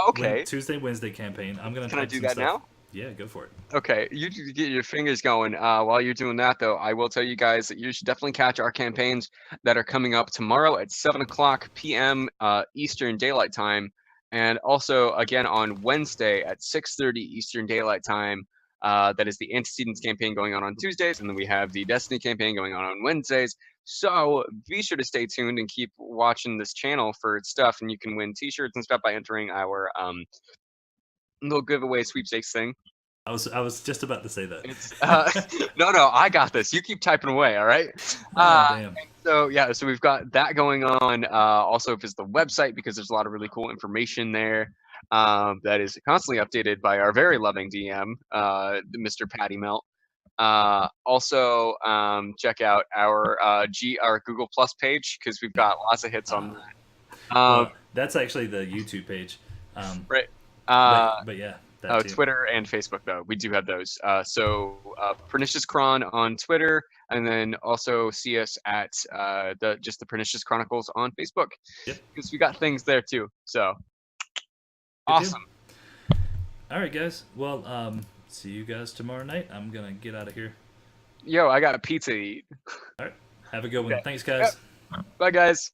B: okay.
A: Tuesday, Wednesday campaign. I'm gonna.
B: Can I do that now?
A: Yeah, go for it.
B: Okay, you get your fingers going. While you're doing that, though, I will tell you guys that you should definitely catch our campaigns that are coming up tomorrow at 7:00 p.m. Eastern Daylight Time, and also again on Wednesday at 6:30 Eastern Daylight Time. That is the Antecedents campaign going on Tuesdays, and then we have the Destiny campaign going on Wednesdays. So be sure to stay tuned and keep watching this channel for stuff, and you can win T-shirts and stuff by entering our little giveaway sweepstakes thing.
A: I was just about to say that.
B: It's, no, I got this. You keep typing away, all right?
A: Damn.
B: So yeah, so we've got that going on. Also, visit the website because there's a lot of really cool information there. That is constantly updated by our very loving DM, Mr. Patty Melt. Also, check out our Google Plus page because we've got lots of hits on that.
A: Well, that's actually the YouTube page.
B: Right.
A: But yeah.
B: Twitter and Facebook though. We do have those. So Pernicious Chron on Twitter, and then also see us at the Pernicious Chronicles on Facebook.
A: Yep.
B: Because we got things there too. So
A: good
B: awesome.
A: Deal. All right, guys. Well, see you guys tomorrow night. I'm gonna get out of here.
B: Yo, I got a pizza to eat.
A: All right. Have a good one. Thanks, guys.
B: Yep. Bye, guys.